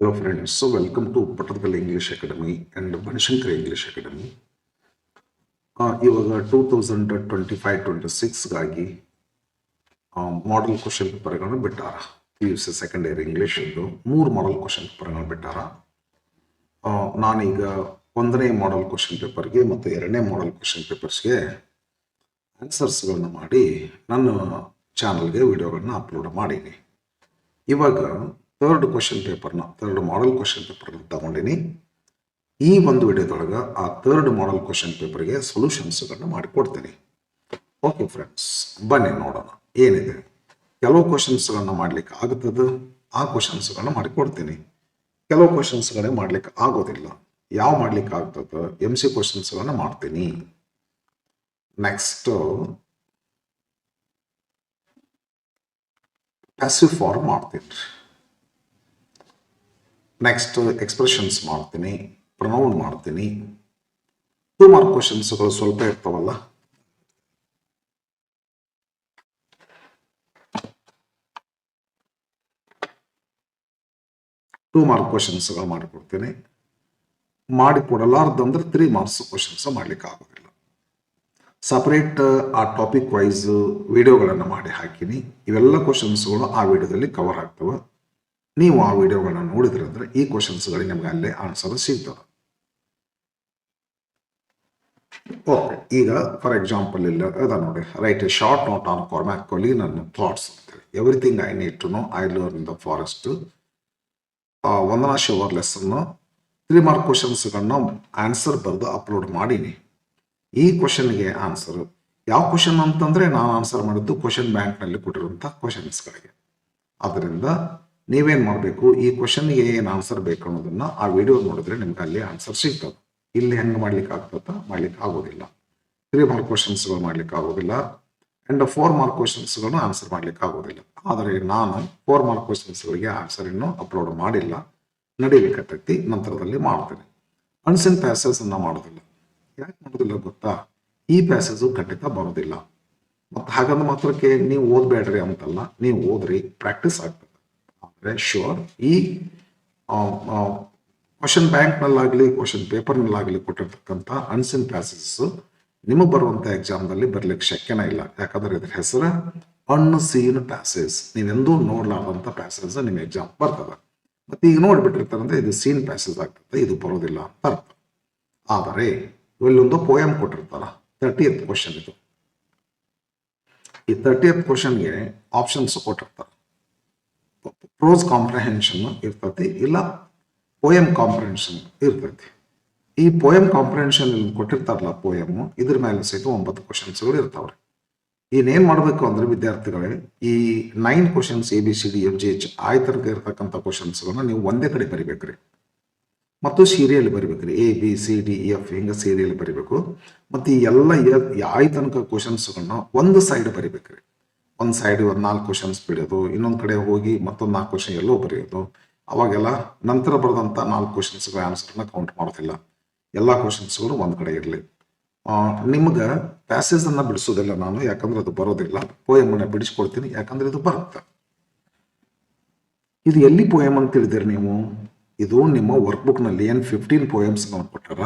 Hello friends, so welcome to Pattathkal English Academy and Banishankar English Academy. ಇವಾಗ 2025-26ಗಾಗಿ model question ಪೇಪರ್ಗಳನ್ನು ಬಿಟ್ಟಾರ. PUC second year English ಇದ್ದು 3 model question ಪೇಪರ್ಗಳನ್ನು ಬಿಟ್ಟಾರ. ನಾನೀಗ ಒಂದನೇ ಮಾಡೆಲ್ ಕ್ವಶನ್ ಪೇಪರ್ಗೆ ಮತ್ತು ಎರಡನೇ ಮಾಡೆಲ್ ಕ್ವಶನ್ ಪೇಪರ್ಸ್ಗೆ ಆನ್ಸರ್ಸ್ಗಳನ್ನ ಮಾಡಿ ನನ್ನ ಚಾನಲ್ಗೆ ವಿಡಿಯೋಗಳನ್ನ ಅಪ್ಲೋಡ್ ಮಾಡೀನಿ. ಇವಾಗ ಥರ್ಡ್ ಮಾಡೆಲ್ ಕ್ವಶನ್ ಪೇಪರ್ನ ತಗೊಂಡಿನಿ. ಈ ಒಂದು ವಿಡಿಯೋದೊಳಗೆ ಆ ಥರ್ಡ್ ಮಾಡೆಲ್ ಕ್ವಶನ್ ಪೇಪರ್ಗೆ ಸೊಲ್ಯೂಷನ್ಸ್ಗಳನ್ನ ಮಾಡಿಕೊಡ್ತೀನಿ. ಓಕೆ ಫ್ರೆಂಡ್ಸ್, ಬನ್ನಿ ನೋಡೋಣ ಏನಿದೆ. ಕೆಲವು ಕ್ವಶನ್ಸ್ಗಳನ್ನ ಮಾಡ್ಲಿಕ್ಕೆ ಆಗುತ್ತದೆ, ಆ ಕ್ವಶನ್ಸ್ಗಳನ್ನ ಮಾಡಿಕೊಡ್ತೀನಿ. ಕೆಲವು ಕ್ವಶನ್ಸ್ಗಳೇ ಮಾಡ್ಲಿಕ್ಕೆ ಆಗೋದಿಲ್ಲ. ಯಾವ ಮಾಡ್ಲಿಕ್ಕೆ ಆಗ್ತದೆ MC ಕ್ವಶನ್ಸ್ಗಳನ್ನ ಮಾಡ್ತೀನಿ. ನೆಕ್ಸ್ಟ್ ಪ್ಯಾಸಿವ್ ಫಾರ್ಮ್ ಮಾಡ್ತೀನಿ. ನೆಕ್ಸ್ಟ್ ಎಕ್ಸ್ಪ್ರೆಷನ್ಸ್ ಮಾಡ್ತೀನಿ, ಪ್ರೊನೌನ್ ಮಾಡ್ತೀನಿ. 2 ಮಾರ್ಕ್ ಕ್ವಶನ್ಸ್ಗಳು ಸ್ವಲ್ಪ ಇರ್ತಾವಲ್ಲ, ಕ್ವಶನ್ಸ್ಗಳು ಮಾಡಿಕೊಡ್ತೀನಿ. ಮಾಡಿಕೊಡಲಾರ್ದಂದ್ರೆ 3 ಮಾರ್ಕ್ಸ್ ಕ್ವಶನ್ಸ್ ಮಾಡ್ಲಿಕ್ಕೆ ಆಗೋದಿಲ್ಲ. ಸಪರೇಟ್ ಆ ಟಾಪಿಕ್ ವೈಸ್ ವಿಡಿಯೋಗಳನ್ನು ಮಾಡಿ ಹಾಕಿನಿ. ಇವೆಲ್ಲ ಕ್ವಶನ್ಸ್ಗಳು ಆ ವಿಡಿಯೋದಲ್ಲಿ ಕವರ್ ಆಗ್ತವೆ. ನೀವು ಆ ವಿಡಿಯೋಗಳನ್ನ ನೋಡಿದ್ರೆ ಅಂದ್ರೆ ಈ ಕ್ವಶನ್ಸ್ಗಳಿಗೆ ನಿಮ್ಗೆ ಅಲ್ಲೇ ಆನ್ಸರ್ ಸಿಗ್ತದೆ. ಓಕೆ, ಈಗ ಫಾರ್ ಎಕ್ಸಾಂಪಲ್ ಇಲ್ಲ ಅದ ನೋಡಿ, write a short note on Cormac Colin ನನ್ನ ಥಾಟ್ಸ್ ಅಂತೇಳಿ. Everything I need to know I learn in the forest. Vandana Shiva lesson 3 mark ಕ್ವಶನ್ಸ್ಗಳನ್ನ ಆನ್ಸರ್ ಬರೆದು ಅಪ್ಲೋಡ್ ಮಾಡೀನಿ. ಈ ಕ್ವಶನ್ಗೆ ಆನ್ಸರ್ ಯಾವ ಕ್ವಶನ್ ಅಂತಂದ್ರೆ ನಾನು ಆನ್ಸರ್ ಮಾಡಿದ್ದು ಕ್ವಶನ್ ಬ್ಯಾಂಕ್ನಲ್ಲಿ ಕೊಟ್ಟಿರುವಂತಹ ಕ್ವಶನ್ಸ್ಗಳಿಗೆ. ಅದರಿಂದ ನೀವೇನ್ ಮಾಡಬೇಕು, ಈ ಕ್ವಶನ್ಗೆ ಏನು ಆನ್ಸರ್ ಬೇಕು ಅನ್ನೋದನ್ನ ಆ ವಿಡಿಯೋ ನೋಡಿದ್ರೆ ನಿಮ್ಗೆ ಅಲ್ಲಿ ಆನ್ಸರ್ ಸಿಗ್ತದೆ. ಇಲ್ಲಿ ಹೆಂಗೆ ಮಾಡ್ಲಿಕ್ಕೆ ಆಗ್ತದ, ಮಾಡ್ಲಿಕ್ಕೆ ಆಗೋದಿಲ್ಲ. 3 ಮಾರ್ಕ್ ಕ್ವಶನ್ಸ್ಗಳು ಮಾಡ್ಲಿಕ್ಕೆ ಆಗೋದಿಲ್ಲ ಅಂಡ್ 4 ಮಾರ್ಕ್ ಕ್ವಶನ್ಸ್ಗಳನ್ನು ಆನ್ಸರ್ ಮಾಡ್ಲಿಕ್ಕೆ ಆಗೋದಿಲ್ಲ. ಆದರೆ ನಾನು 4 ಮಾರ್ಕ್ ಕ್ವಶನ್ಸ್ಗಳಿಗೆ ಆನ್ಸರ್ ಇನ್ನೂ ಅಪ್ಲೋಡ್ ಮಾಡಿಲ್ಲ, ನಡೀಲಿಕ್ಕತ್ತೈತಿ, ನಂತರದಲ್ಲಿ ಮಾಡ್ತೇನೆ. ಅನ್ಸಿನ್ ಪ್ಯಾಸೇಜ್ ಅನ್ನ ಮಾಡೋದಿಲ್ಲ. ಯಾಕೆ ಮಾಡೋದಿಲ್ಲ ಗೊತ್ತಾ, ಈ ಪ್ಯಾಸೇಜು ಖಂಡಿತ ಬರೋದಿಲ್ಲ. ಮತ್ತು ಹಾಗಂದ ಮಾತ್ರಕ್ಕೆ ನೀವು ಓದ್ಬೇಡ್ರಿ ಅಂತಲ್ಲ, ನೀವು ಓದ್ರಿ, ಪ್ರಾಕ್ಟೀಸ್ ಆಗ್ತದೆ. ಶ್ಯೂರ್ ಈ ಕ್ವಶನ್ ಬ್ಯಾಂಕ್ನಲ್ಲಾಗಲಿ ಕ್ವಶನ್ ಪೇಪರ್ನಲ್ಲಾಗಲಿ ಕೊಟ್ಟಿರ್ತಕ್ಕಂಥ ಅನ್ಸಿನ್ ಪ್ಯಾಸೇಜಸ್ ನಿಮಗೆ ಬರುವಂಥ ಎಕ್ಸಾಮ್ದಲ್ಲಿ ಬರ್ಲಿಕ್ಕೆ ಶಕ್ಯನೇ ಇಲ್ಲ. ಯಾಕಂದ್ರೆ ಇದ್ರ ಹೆಸರು ಅನ್ಸೀನ್ ಪ್ಯಾಸೇಜ್. ನೀವೆಂದೂ ನೋಡ್ಲಾರ್ದಂಥ ಪ್ಯಾಸೇಜ್ ನಿಮ್ಮ ಎಕ್ಸಾಮ್ ಬರ್ತದೆ. ಮತ್ತೆ ಈಗ ನೋಡ್ಬಿಟ್ಟಿರ್ತಾರಂದ್ರೆ ಇದು ಸೀನ್ ಪ್ಯಾಸೇಜ್ ಆಗ್ತದೆ, ಇದು ಬರೋದಿಲ್ಲ ಅಂತ ಅರ್ಥ. ಆದರೆ ಇಲ್ಲೊಂದು ಪೋಯಮ್ ಕೊಟ್ಟಿರ್ತಾರ, 30th ಕ್ವಶನ್ ಇದು. ಈ 30th ಕ್ವಶನ್ಗೆ ಆಪ್ಷನ್ಸ್ ಕೊಟ್ಟಿರ್ತಾರೆ. ಪ್ರೋಸ್ ಕಾಂಪ್ರಹೆನ್ಷನ್ ಇರ್ತೈತಿ, ಇಲ್ಲ ಪೋಯಮ್ ಕಾಂಪ್ರಹೆನ್ಷನ್ ಇರ್ತೈತಿ. ಈ ಪೋಯಮ್ ಕಾಂಪ್ರಹೆನ್ಷನ್ ಇಲ್ಲಿ ಕೊಟ್ಟಿರ್ತಾರಲ್ಲ ಪೋಯಮ್, ಇದ್ರ ಮೇಲೆ ಸಹಿತ 9 ಕ್ವಶನ್ಸ್ಗಳು ಇರ್ತಾವ್ರಿ. ಇನ್ನೇನ್ ಮಾಡ್ಬೇಕು ಅಂದ್ರೆ ವಿದ್ಯಾರ್ಥಿಗಳೇ, ಈ 9 ಕ್ವಶನ್ಸ್ ABCDFGH ತನಕ ಇರ್ತಕ್ಕಂಥ ಕ್ವಶನ್ಸ್ಗಳನ್ನ ನೀವು ಒಂದೇ ಕಡೆ ಬರಿಬೇಕ್ರಿ. ಮತ್ತು ಸೀರಿಯಲ್ ಬರಿಬೇಕ್ರಿ, ABCDEF ಹಿಂಗ ಸೀರಿಯಲ್ ಬರಿಬೇಕು. ಮತ್ತು ಈ ಎಲ್ಲ ತನಕ ಕ್ವಶನ್ಸ್ಗಳನ್ನ ಒಂದು ಸೈಡ್ ಬರಿಬೇಕ್ರಿ. ಒಂದು ಸೈಡ್ 4 ಕ್ವಶನ್ಸ್ ಬಿಡೋದು, ಇನ್ನೊಂದು ಕಡೆ ಹೋಗಿ ಮತ್ತೊಂದು 4 ಕ್ವಶನ್ ಎಲ್ಲೋ ಬರೆಯೋದು. ಅವಾಗೆಲ್ಲ ನಂತರ ಬರೆದಂಥ 4 ಕ್ವಶನ್ಸ್ಗಳ ಆನ್ಸರ್ನ ಕೌಂಟ್ ಮಾಡೋದಿಲ್ಲ. ಎಲ್ಲ ಕ್ವಶನ್ಸ್ಗಳು ಒಂದು ಕಡೆ ಇರಲಿ. ನಿಮ್ಗೆ ಪ್ಯಾಸೇಜ್ ಅನ್ನ ಬಿಡಿಸೋದಿಲ್ಲ ನಾನು, ಯಾಕಂದ್ರೆ ಅದು ಬರೋದಿಲ್ಲ. ಪೋಯಮ್ ಅನ್ನ ಬಿಡಿಸ್ಕೊಡ್ತೀನಿ, ಯಾಕಂದ್ರೆ ಇದು ಬರುತ್ತೆ. ಇದು ಎಲ್ಲಿ ಪೋಯಮ್ ಅಂತ ತಿಳಿದಿರಿ ನೀವು? ಇದು ನಿಮ್ಮ ವರ್ಕ್ ಬುಕ್ ನಲ್ಲಿ ಏನು 15 ಪೋಯಮ್ಸ್ ಕೊಟ್ಟಾರ,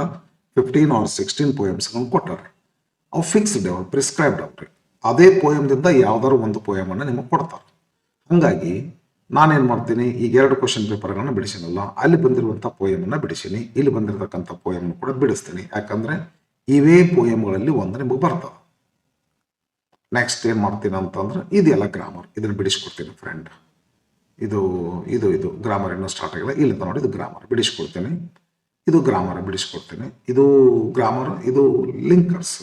15 or 16 ಪೋಯಮ್ಸ್ ಕೊಟ್ಟಾರ. ಅವು ಫಿಕ್ಸ್ಡ್, ಅವ್ರು ಪ್ರಿಸ್ಕ್ರೈಬ್ಡ್ ಅವ್ರಿ. ಅದೇ ಪೋಯಮ್ದಿಂದ ಯಾವ್ದಾದ್ರು ಒಂದು ಪೋಯಮ್ ಅನ್ನ ನಿಮಗೆ ಕೊಡ್ತಾರೆ. ಹಂಗಾಗಿ ನಾನೇನ್ ಮಾಡ್ತೀನಿ, ಈಗ 2 ಕ್ವಶನ್ ಪೇಪರ್ಗಳನ್ನ ಬಿಡಿಸಿನಲ್ಲ, ಅಲ್ಲಿ ಬಂದಿರುವಂತ ಪೋಯಮ್ ಅನ್ನ ಬಿಡಿಸಿನಿ, ಇಲ್ಲಿ ಬಂದಿರತಕ್ಕಂಥ ಪೋಯಮ್ ಕೂಡ ಬಿಡಿಸ್ತೀನಿ. ಯಾಕಂದ್ರೆ ಇವೇ ಪೋಯಮ್ಗಳಲ್ಲಿ ಒಂದು ನಿಮಗೆ ಬರ್ತದೆ. ನೆಕ್ಸ್ಟ್ ಏನ್ ಮಾಡ್ತೀನಿ ಅಂತಂದ್ರೆ, ಇದೆಲ್ಲ ಗ್ರಾಮರ್, ಇದನ್ನ ಬಿಡಿಸ್ಕೊಡ್ತೀನಿ ಫ್ರೆಂಡ್. ಇದು ಇದು ಇದು ಗ್ರಾಮರ್ ಇನ್ನೂ ಸ್ಟಾರ್ಟ್ ಆಗಿಲ್ಲ, ಇಲ್ಲ ನೋಡಿ, ಇದು ಗ್ರಾಮರ್ ಬಿಡಿಸ್ಕೊಡ್ತೀನಿ, ಇದು ಗ್ರಾಮರ್ ಬಿಡಿಸ್ಕೊಡ್ತೀನಿ, ಇದು ಗ್ರಾಮರ್, ಇದು ಲಿಂಕರ್ಸ್,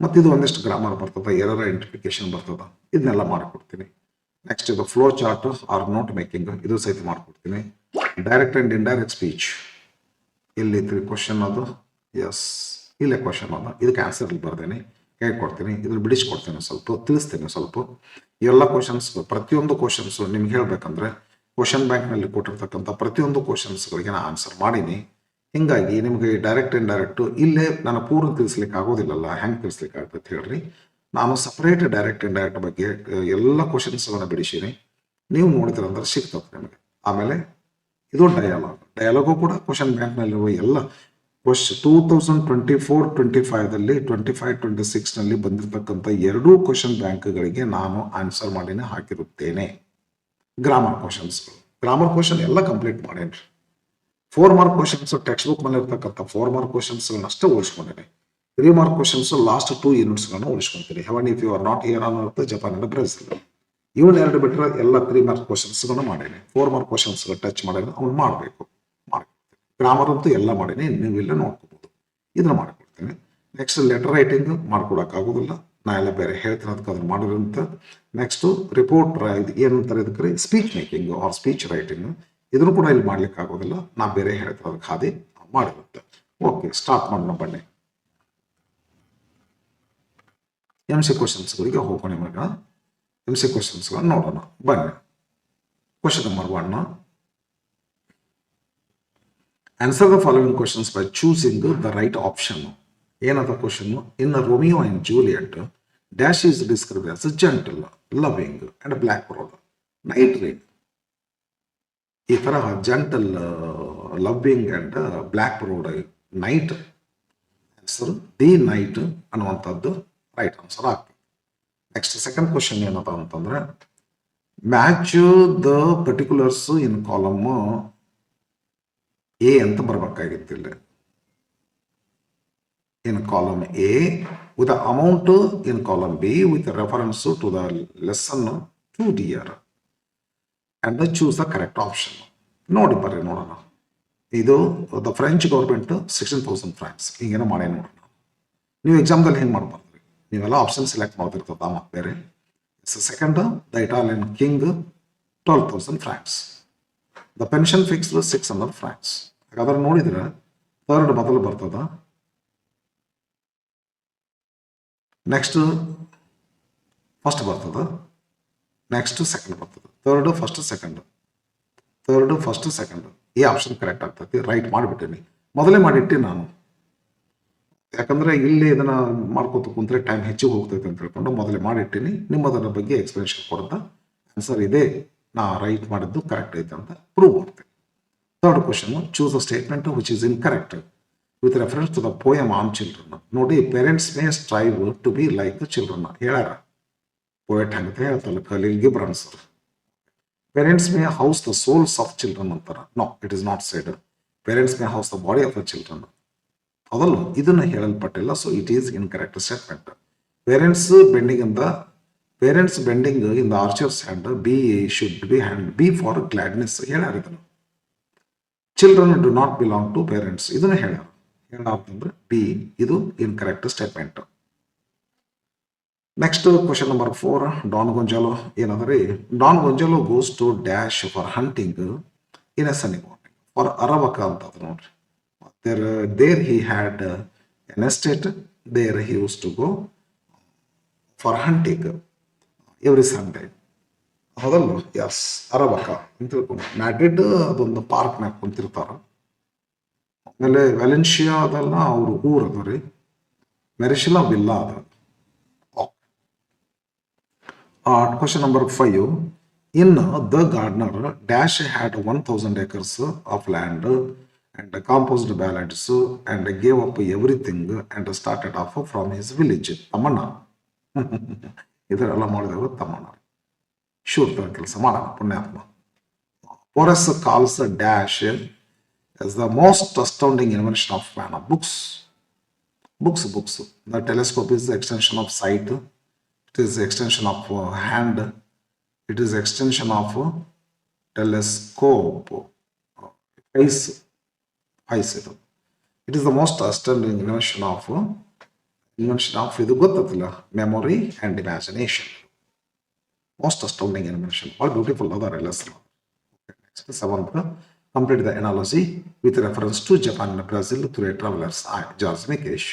ಮತ್ತು ಇದು ಒಂದಿಷ್ಟು ಗ್ರಾಮರ್ ಬರ್ತದ, ಎರರ್ ಐಡೆಂಟಿಫಿಕೇಶನ್ ಬರ್ತದ, ಇದನ್ನೆಲ್ಲ ಮಾಡಿಕೊಡ್ತೀನಿ. ನೆಕ್ಸ್ಟ್ ಇದು flow chart or note making, ಇದು ಸಹಿತ ಮಾಡಿಕೊಡ್ತೀನಿ. ಡೈರೆಕ್ಟ್ ಅಂಡ್ ಇಂಡೈರೆಕ್ಟ್ ಸ್ಪೀಚ್, ಇಲ್ಲಿ 3 ಕ್ವಶನ್ ಅದು, ಎಸ್ ಇಲ್ಲೇ ಕ್ವಶನ್ ಅದ, ಇದಕ್ಕೆ ಆನ್ಸರ್ ಇಲ್ಲಿ ಬರ್ದೇನೆ, ಹೇಳ್ಕೊಡ್ತೀನಿ, ಇದ್ರ ಬಿಡಿಸ್ಕೊಡ್ತೀನಿ, ಸ್ವಲ್ಪ ತಿಳಿಸ್ತೀನಿ. ಸ್ವಲ್ಪ ಇವೆಲ್ಲ ಕ್ವಶನ್ಸ್, ಪ್ರತಿಯೊಂದು ಕ್ವಶನ್ಸ್ ನಿಮ್ಗೆ ಹೇಳ್ಬೇಕಂದ್ರೆ ಕ್ವಶನ್ ಬ್ಯಾಂಕ್ನಲ್ಲಿ ಕೊಟ್ಟಿರ್ತಕ್ಕಂಥ ಪ್ರತಿಯೊಂದು ಕ್ವಶನ್ಸ್ಗಳಿಗೆ ನಾನು ಆನ್ಸರ್ ಮಾಡೀನಿ. ಹಿಂಗಾಗಿ ನಿಮಗೆ ಡೈರೆಕ್ಟ್ ಇಂಡೈರೆಕ್ಟ್ ಇಲ್ಲೇ ನಾನು ಪೂರ್ಣ ತಿಳಿಸ್ಲಿಕ್ಕೆ ಆಗೋದಿಲ್ಲಲ್ಲ, ಹೆಂಗೆ ತಿಳಿಸ್ಲಿಕ್ಕೆ ಆಗ್ತದೆ ಹೇಳ್ರಿ. ನಾನು ಸಪರೇಟ್ ಡೈರೆಕ್ಟ್ ಇಂಡೈರೆಕ್ಟ್ ಬಗ್ಗೆ ಎಲ್ಲ ಕ್ವಶನ್ಸ್ಗಳನ್ನ ಬಿಡಿಸೀನಿ. ನೀವು ನೋಡಿದ್ರಂದ್ರೆ ಸಿಗ್ತದೆ ನಿಮಗೆ. ಆಮೇಲೆ ಇದು ಡಯಾಲಾಗು ಕೂಡ ಕ್ವಶನ್ ಬ್ಯಾಂಕ್ನಲ್ಲಿರುವ ಎಲ್ಲ 2024-25ದಲ್ಲಿ 25-26ನಲ್ಲಿ ಬಂದಿರತಕ್ಕಂಥ ಎರಡೂ ಕ್ವಶನ್ ಬ್ಯಾಂಕ್ಗಳಿಗೆ ನಾನು ಆನ್ಸರ್ ಮಾಡಿನೇ ಹಾಕಿರುತ್ತೇನೆ. ಗ್ರಾಮರ್ ಕ್ವಶನ್ ಎಲ್ಲ ಕಂಪ್ಲೀಟ್ ಮಾಡೇನ್ರಿ. 4 ಮಾರ್ಕ್ ಕ್ವಶನ್ಸ್ ಟೆಕ್ಸ್ಟ್ ಬುಕ್ ಮೇಲೆ ಇರ್ತಕ್ಕಂಥ 4 ಮಾರ್ಕ್ ಕ್ವಶನ್ಸ್ಗಳನ್ನ ಅಷ್ಟೇ ಉಳಿಸ್ಕೊಂಡಿನಿ. 3 ಮಾರ್ಕ್ ಕ್ವಶನ್ಸ್ ಲಾಸ್ಟ್ 2 ಯೂನಿಟ್ಸ್ಗಳನ್ನ ಉಳಿಸ್ಕೊಂತೀನಿ. Heaven if you are not here on earth, Japan and Brazil. ಇವನ್ ಎರಡು ಬಿಟ್ಟರೆ ಎಲ್ಲ 3 ಮಾರ್ಕ್ ಕ್ವಶನ್ಸ್ಗಳನ್ನ ಮಾಡೇನಿ. 4 ಮಾರ್ಕ್ ಕ್ವಶನ್ಸ್ ಟಚ್ ಮಾಡಿದ್ರೆ ಅವ್ನು ಮಾಡಬೇಕು. ಗ್ರಾಮರ್ ಅಂತೂ ಎಲ್ಲ ಮಾಡೀನಿ, ನೀವೆಲ್ಲ ನೋಡ್ಕೋಬಹುದು. ಇದನ್ನ ಮಾಡ್ಕೊಡ್ತೀನಿ. ನೆಕ್ಸ್ಟ್ ಲೆಟರ್ ರೈಟಿಂಗ್ ಮಾಡ್ಕೊಡಕ್ಕಾಗೋದಿಲ್ಲ, ನಾ ಎಲ್ಲ ಬೇರೆ ಹೇಳ್ತೀನಿ, ಅದಕ್ಕೆ ಅದನ್ನ ಮಾಡಿರೋಂಥ. ನೆಕ್ಸ್ಟ್ ರಿಪೋರ್ಟ್ ಏನಂತಾರೆ ಇದಕ್ಕೆ, speech making or speech writing, ಇದನ್ನು ಕೂಡ ಇಲ್ಲಿ ಮಾಡ್ಲಿಕ್ಕೆ ಆಗೋದಿಲ್ಲ, ನಾ ಬೇರೆ ಹೇಳ್ತೀನಿ, ಅದಕ್ಕೆ ಹಾದಿ ಮಾಡಿರುತ್ತೆ. ಓಕೆ, ಸ್ಟಾರ್ಟ್ ಮಾಡೋಣ ಬನ್ನಿ. MC ಕ್ವಶನ್ಸ್ಗಳಿಗೆ ಹೋಗೋಣ. ನಿಮಗೆ MC ಕ್ವಶನ್ಸ್ಗಳನ್ನ ನೋಡೋಣ ಬನ್ನಿ. Question number 1, answer the following questions by choosing the right option. ಏನದ question? In Romeo and Juliet dash is described as gentle, loving and black browed, night raid. ಈ ತರ gentle, loving and black browed, night answer the night ಅನ್ನುವಂಥದ್ದು right answer ಆಗ್ತದೆ. Next second question ಏನಪ್ಪ ಅಂತಂದ್ರೆ, match the particulars in column A ಅಂತ ಬರ್ಬೇಕಾಗಿತ್ತಿಲ್ಲ. In column A with amount in column B with reference to the lesson to dear and choose the correct option. ನೋಡಿ ಬರ್ರಿ ನೋಡೋಣ. ಇದು the French government 16,000 francs ಹಿಂಗೇನೋ ಮಾಡೇ ನೋಡೋಣ. ನೀವು ಎಕ್ಸಾಮ್ದಲ್ಲಿ ಹೆಂಗೆ ಮಾಡ್ಬಾರ್ದು, ನೀವೆಲ್ಲ ಆಪ್ಷನ್ ಸೆಲೆಕ್ಟ್ ಮಾಡ್ತಿರ್ತದ ಮತ್ತೆ ಬೇರೆ. Second, the Italian king 12,000 Fronx, the pension fixed 600 Fronx. ಹಾಗಾದ್ರೆ ನೋಡಿದ್ರೆ ಥರ್ಡ್ ಮೊದಲು ಬರ್ತದ, ನೆಕ್ಸ್ಟ್ ಫಸ್ಟ್ ಬರ್ತದ, ನೆಕ್ಸ್ಟ್ ಸೆಕೆಂಡ್ ಬರ್ತದೆ, ಥರ್ಡ್ ಫಸ್ಟ್ ಸೆಕೆಂಡ್. ಈ ಆಪ್ಷನ್ ಕರೆಕ್ಟ್ ಆಗ್ತೈತಿ. ರೈಟ್ ಮಾಡಿಬಿಟ್ಟಿನಿ, ಮೊದಲೇ ಮಾಡಿಟ್ಟಿ ನಾನು. ಯಾಕಂದ್ರೆ ಇಲ್ಲಿ ಇದನ್ನ ಮಾಡ್ಕೋತ ಕುಂತ್ರೆ ಟೈಮ್ ಹೆಚ್ಚಿಗೆ ಹೋಗ್ತೈತೆ ಅಂತ ಹೇಳ್ಕೊಂಡು ಮೊದಲೇ ಮಾಡಿಟ್ಟಿನಿ. ನಿಮ್ಮದರ ಬಗ್ಗೆ ಎಕ್ಸ್ಪ್ಲನೇಷನ್ ಕೊಡ್ತಾ ಆನ್ಸರ್ ಇದೆ, ನಾ ರೈಟ್ ಮಾಡಿದ್ದು ಕರೆಕ್ಟ್ ಐತೆ ಅಂತ ಪ್ರೂವ್ ಮಾಡ್ತೇನೆ. Third question, choose a statement which is incorrect with reference to the poem on children. ನೋಡಿ, parents may strive to be like the children ಹೇಳ್ಯಾರ. ಪೋಯಟ್ ಹಂಗತೆ ಹೇಳ್ತಲ್ಲ Khalil Gibran sir. Parents may house the souls of children ಅಂತಾರ. No, it is not said. Parents may house the body of the children ಅದಲ್ಲ, ಇದನ್ನ ಹೇಳಲ್ಪಟ್ಟಿಲ್ಲ. So it is incorrect statement. Parents bending in the archer's hand B should be hand be for gladness ಹೇಳ್ಯಾರ. ಇದನ್ನು children do not belong to parents ಇದನ್ನ ಹೇಳ್ಯಾರ. ಏನಂತಂದ್ರೆ B, ಇದು incorrect statement. Next question number 4, Don Gonzalo ಏನಂದ್ರೆ, Don Gonzalo goes to dash for hunting in a sunny morning for ಅರವಕ ಅಂತ ಅದ ನೋಡ್ರಿ. There he had an estate. There he used to go for hunting every Sunday. ಹೌದಲ್ಲ? S, ಅರಬಕ ಅಂತ ತಿಳ್ಕೊಂಡು Madrid ಅದೊಂದು ಪಾರ್ಕ್ನಾಗ ಕುಂತಿರ್ತಾರ. ಆಮೇಲೆ ವ್ಯಾಲೆನ್ಷಿಯಾ ಅದೆಲ್ಲ ಅವ್ರ ಊರು ಅದ ರೀ. ಮೆರಿಶಿಲಾ ವಿಲ್ಲಾ ಅದ. Question number 5, in the gardener dash had 1,000 acres of land and composed ballads and gave up everything and started off from his village. Thammanna ಇದರೆಲ್ಲ ಮಾಡಿದವರು ತಮ್ಮಣ್ಣ. ಶೂರ್ತ ಕೆಲಸ ಮಾಡೋಣ, ಪುಣ್ಯಾತ್ಮ. Porus calls dash as the most astounding invention of man. Books. The telescope is the extension of sight. It is the extension of hand. It is extension of telescope. Face. It is the most astounding invention of ಇದು ಗೊತ್ತಿಲ್ಲ, memory and imagination. Most astounding invention. All beautiful other lesson. Next, 7th, complete the analogy with reference to Japan and Brazil through a traveler's eye. George Mikesh.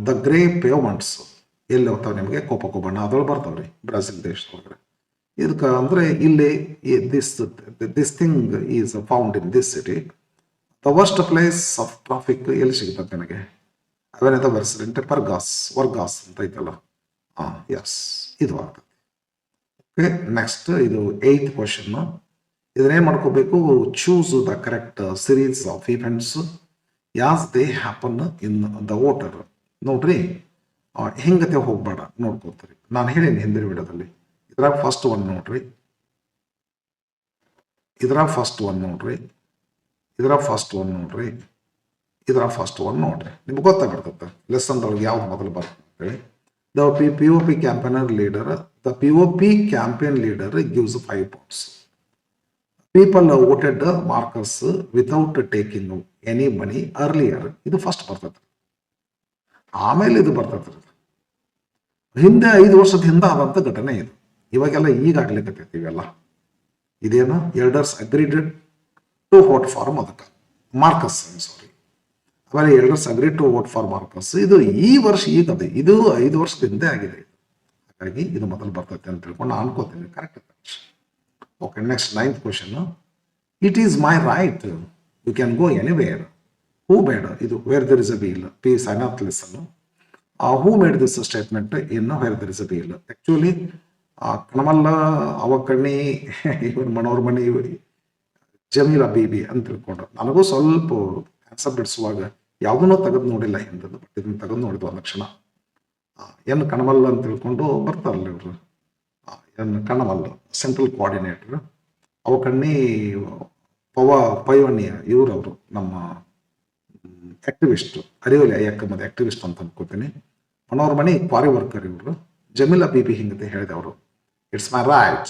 The grey pavements ಎಲ್ಲಿ ಹೋಗ್ತಾವೆ ನಿಮಗೆ, ಕೋಪಕ್ಕೂ ಬಣ್ಣ ಅದೊಳಗೆ ಬರ್ತಾವ್ರಿ Brazil ದೇಶದೊಳಗಡೆ. ಇದಕ್ಕೆ ಅಂದರೆ ಇಲ್ಲಿ this thing is found in this city. The worst place of traffic ಎಲ್ಲಿ ಸಿಗುತ್ತೆ ನನಗೆ, ಅವೇನಿದೆ ಬರ್ಸಲಿಂಟೆ ವರ್ಗಾಸ್ ಅಂತ ಐತಲ್ಲ. ಎಸ್, ಇದು ಆಗ್ತದೆ. ಓಕೆ, ನೆಕ್ಸ್ಟ್ ಇದು 8th ಕ್ವಶನ್. ಇದನ್ನೇನು ಮಾಡ್ಕೋಬೇಕು, choose the correct series of events as they happen in the water. ನೋಡ್ರಿ ಹಿಂಗತೆ ಹೋಗ್ಬೇಡ, ನೋಡ್ಕೋತೀರಿ. ನಾನು ಹೇಳೀನಿ ಹಿಂದಿನ ವಿಡಿಯೋದಲ್ಲಿ. ಇದ್ರಾಗ ಫಸ್ಟ್ ಒನ್ ನೋಡ್ರಿ, ಇದ್ರಾಗ ಫಸ್ಟ್ ಒನ್ ನೋಡ್ರಿ, ಇದ್ರಾಗ ಫಸ್ಟ್ ಒನ್ ನೋಡ್ರಿ, ಇದ್ರಾಗ ಫಸ್ಟ್ ಒನ್ ನೋಡ್ರಿ. ನಿಮ್ಗೆ ಗೊತ್ತಾಗ್ಬಿಡ್ತದೆ ಲೆಸನ್ದೊಳಗೆ ಯಾವ್ದು ಮೊದಲು ಬರ್ತದೆ. The POP campaigner leader, the POP campaign leader gives 5 points. People voted Marcus without taking any money earlier. ಇದು ಫಸ್ಟ್ ಬರ್ತದೆ. ಆಮೇಲೆ ಇದು ಬರ್ತದೆ ಹಿಂದೆ 5 ವರ್ಷದ ಹಿಂದೆ ಆದಂಥ ಘಟನೆ ಇದು. ಇವಾಗೆಲ್ಲ ಈಗ ಆಗ್ಲಿಕ್ಕತ್ತೈತಿ ಇವೆಲ್ಲ. ಇದೇನು elders agreed to vote for ಅದಕ್ಕೆ ಮಾರ್ಕಸ್, ಸಾರಿ, ಆಮೇಲೆ elders agreed to vote for Marcus. ಇದು ಈ ವರ್ಷ ಈಗ ಅದೇ, ಇದು 5 ವರ್ಷದ ಹಿಂದೆ ಆಗಿದೆ. ಹಾಗಾಗಿ ಇದು ಮೊದಲು ಬರ್ತೈತೆ ಅಂತ ತಿಳ್ಕೊಂಡು ನಾನು ಅನ್ಕೋತೀನಿ. Correct. Okay, next 9th question. It is my right, you can go anywhere. Who ಬೇಡ, ಇದು where there is a wheel, P Sainath listen. Who made this statement in where there is a wheel. Actually Kannammal, ಅವಕಣ್ಣಿ, ಇವನ್ ಮನೋರ್ಮಣಿ, ಜಮೀಲಾ ಬೀಬಿ ಅಂತ ತಿಳ್ಕೊಂಡು ನನಗೂ ಸ್ವಲ್ಪ answer ಬಿಡಿಸುವಾಗ ಯಾವುದನ್ನೂ ತೆಗೆದು ನೋಡಿಲ್ಲ ಹಿಂದದ್ದು, ಬಟ್ ಇದನ್ನ ತೆಗೆದು ನೋಡಿದ್ವು ಒಂದು ಕ್ಷಣ. ಏನು ಕಣಮಲ್ಲ ಅಂತ ತಿಳ್ಕೊಂಡು ಬರ್ತಾರಲ್ಲ ಇವರು, ಏನು ಕಣಮಲ್ಲ ಸೆಂಟ್ರಲ್ ಕೋಆರ್ಡಿನೇಟರ್, ಅವಕಣ್ಣಿ ಪೈವಣ್ಯ ಇವ್ರವರು ನಮ್ಮ ಆಕ್ಟಿವಿಸ್ಟ್, ಅರಿವಲಿ ಅಯ್ಯಕ್ಕಮ್ಮದ ಆಕ್ಟಿವಿಸ್ಟ್ ಅಂತ ಅನ್ಕೋತೀನಿ. ಮನೋರ್ಮಣಿ ಕ್ವಾರಿ ವರ್ಕರ್ ಇವರು. ಜಮೀಲಾ ಬೀಬಿ ಹಿಂಗತೆ ಹೇಳಿದವರು, it's my right,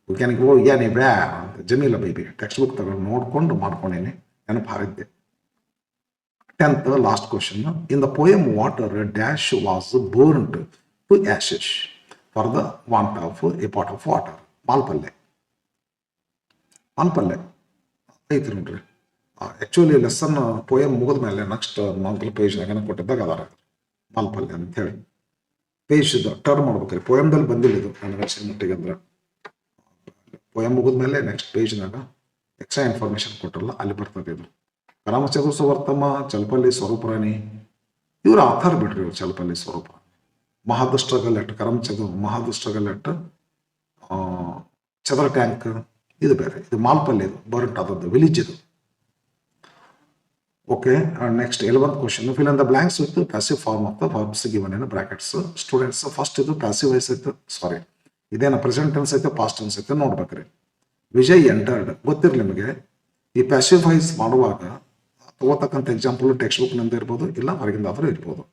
you can go anywhere ಅಂತ. ಜಮೀಲಾ ಬೀಬಿ ಟೆಕ್ಸ್ಟ್ ಬುಕ್ ತಗೊಂಡು ನೋಡ್ಕೊಂಡು ಮಾಡ್ಕೊಂಡೇನೆ, ನೆನಪು ಹಾರಿದ್ದೆ. 10th last question. In the poem water dash was burned to ashes for the want of a pot of water. Malpalle, Malpalle ಐತಿ ನೋಡ್ರಿ. ಆಕ್ಚುಲಿ ಲೆಸನ್ ಪೋಯಮ್ ಮುಗಿದ ಮೇಲೆ ನೆಕ್ಸ್ಟ್ ಮಂತ್ಲಿ ಪೇಜ್ನಾಗ ಕೊಟ್ಟಿದ್ದಾಗ ಅದಾರ ಮಾಲ್ಪಲ್ಲೆ ಅಂತ ಹೇಳಿ. ಪೇಜ್ ಟರ್ನ್ ಮಾಡ್ಬೇಕ್ರಿ. ಪೋಯಮ್ದಲ್ಲಿ ಬಂದಿಲ್ಲ ಇದು ನನಗೆ ಅನ್ಸಿದ ಮಟ್ಟಿಗೆ. ಅಂದ್ರೆ ಪೋಯಮ್ ಮುಗಿದ ಮೇಲೆ ನೆಕ್ಸ್ಟ್ ಪೇಜ್ನಾಗ ಎಕ್ಸ್ಟ್ರಾ ಇನ್ಫಾರ್ಮೇಶನ್ ಕೊಟ್ಟರಲ್ಲ, ಅಲ್ಲಿ ಬರ್ತದೆ ಇದು. ಕರಾಮಚಂದ್ರ ಸುವರ್ತಮ, ಚಲಪಲ್ಲಿ ಸ್ವರೂಪರಾಣಿ ಇವ್ರ ಆಥರ್ ಬಿಡ್ರಿ. ಇವ್ರು ಚಲಪಲ್ಲಿ ಸ್ವರೂಪರಾಣಿ. ಮಹಾದುಷ್ಟ್ರಗಲ್ ಎಟ್ ಕರಮಚಂದ್ರ, ಮಹಾದುಷ್ಟ್ರಗಲ್ ಎಟ್ ಚದರ ಟ್ಯಾಂಕ್ ಇದು ಬೇರೆ. ಇದು ಮಾಲ್ಪಲ್ಲೆ, ಇದು ಬರ್ಂಟ್ ಆದದ್ದು ವಿಲೇಜ್ ಇದು. Okay, next 11th question. Fill in the blanks with passive form of the verbs given in brackets. Students first ಇದು ಪ್ಯಾಸಿವ್ ವಾಯ್ಸ್ ಐತೆ, ಸಾರಿ ಇದೇನ ಪ್ರೆಸೆಂಟ್ ಟೆನ್ಸ್ ಐತೆ, ಪಾಸ್ಟ್ ಟೆನ್ಸ್ ಐತೆ ನೋಡ್ಬೇಕ್ರಿ. ವಿಜಯ್ ಎಂಟರ್ಡ್ ಗೊತ್ತಿರಲಿ ನಿಮಗೆ. ಈ ಪ್ಯಾಸಿವ್ ವಾಯ್ಸ್ ಮಾಡುವಾಗ ತಗೋತಕ್ಕಂಥ ಎಕ್ಸಾಂಪಲ್ ಟೆಕ್ಸ್ಟ್ ಬುಕ್ ನಿಂದ ಇರ್ಬೋದು, ಇಲ್ಲ ಹೊರಗಿಂದಾದ್ರೂ ಇರ್ಬೋದು.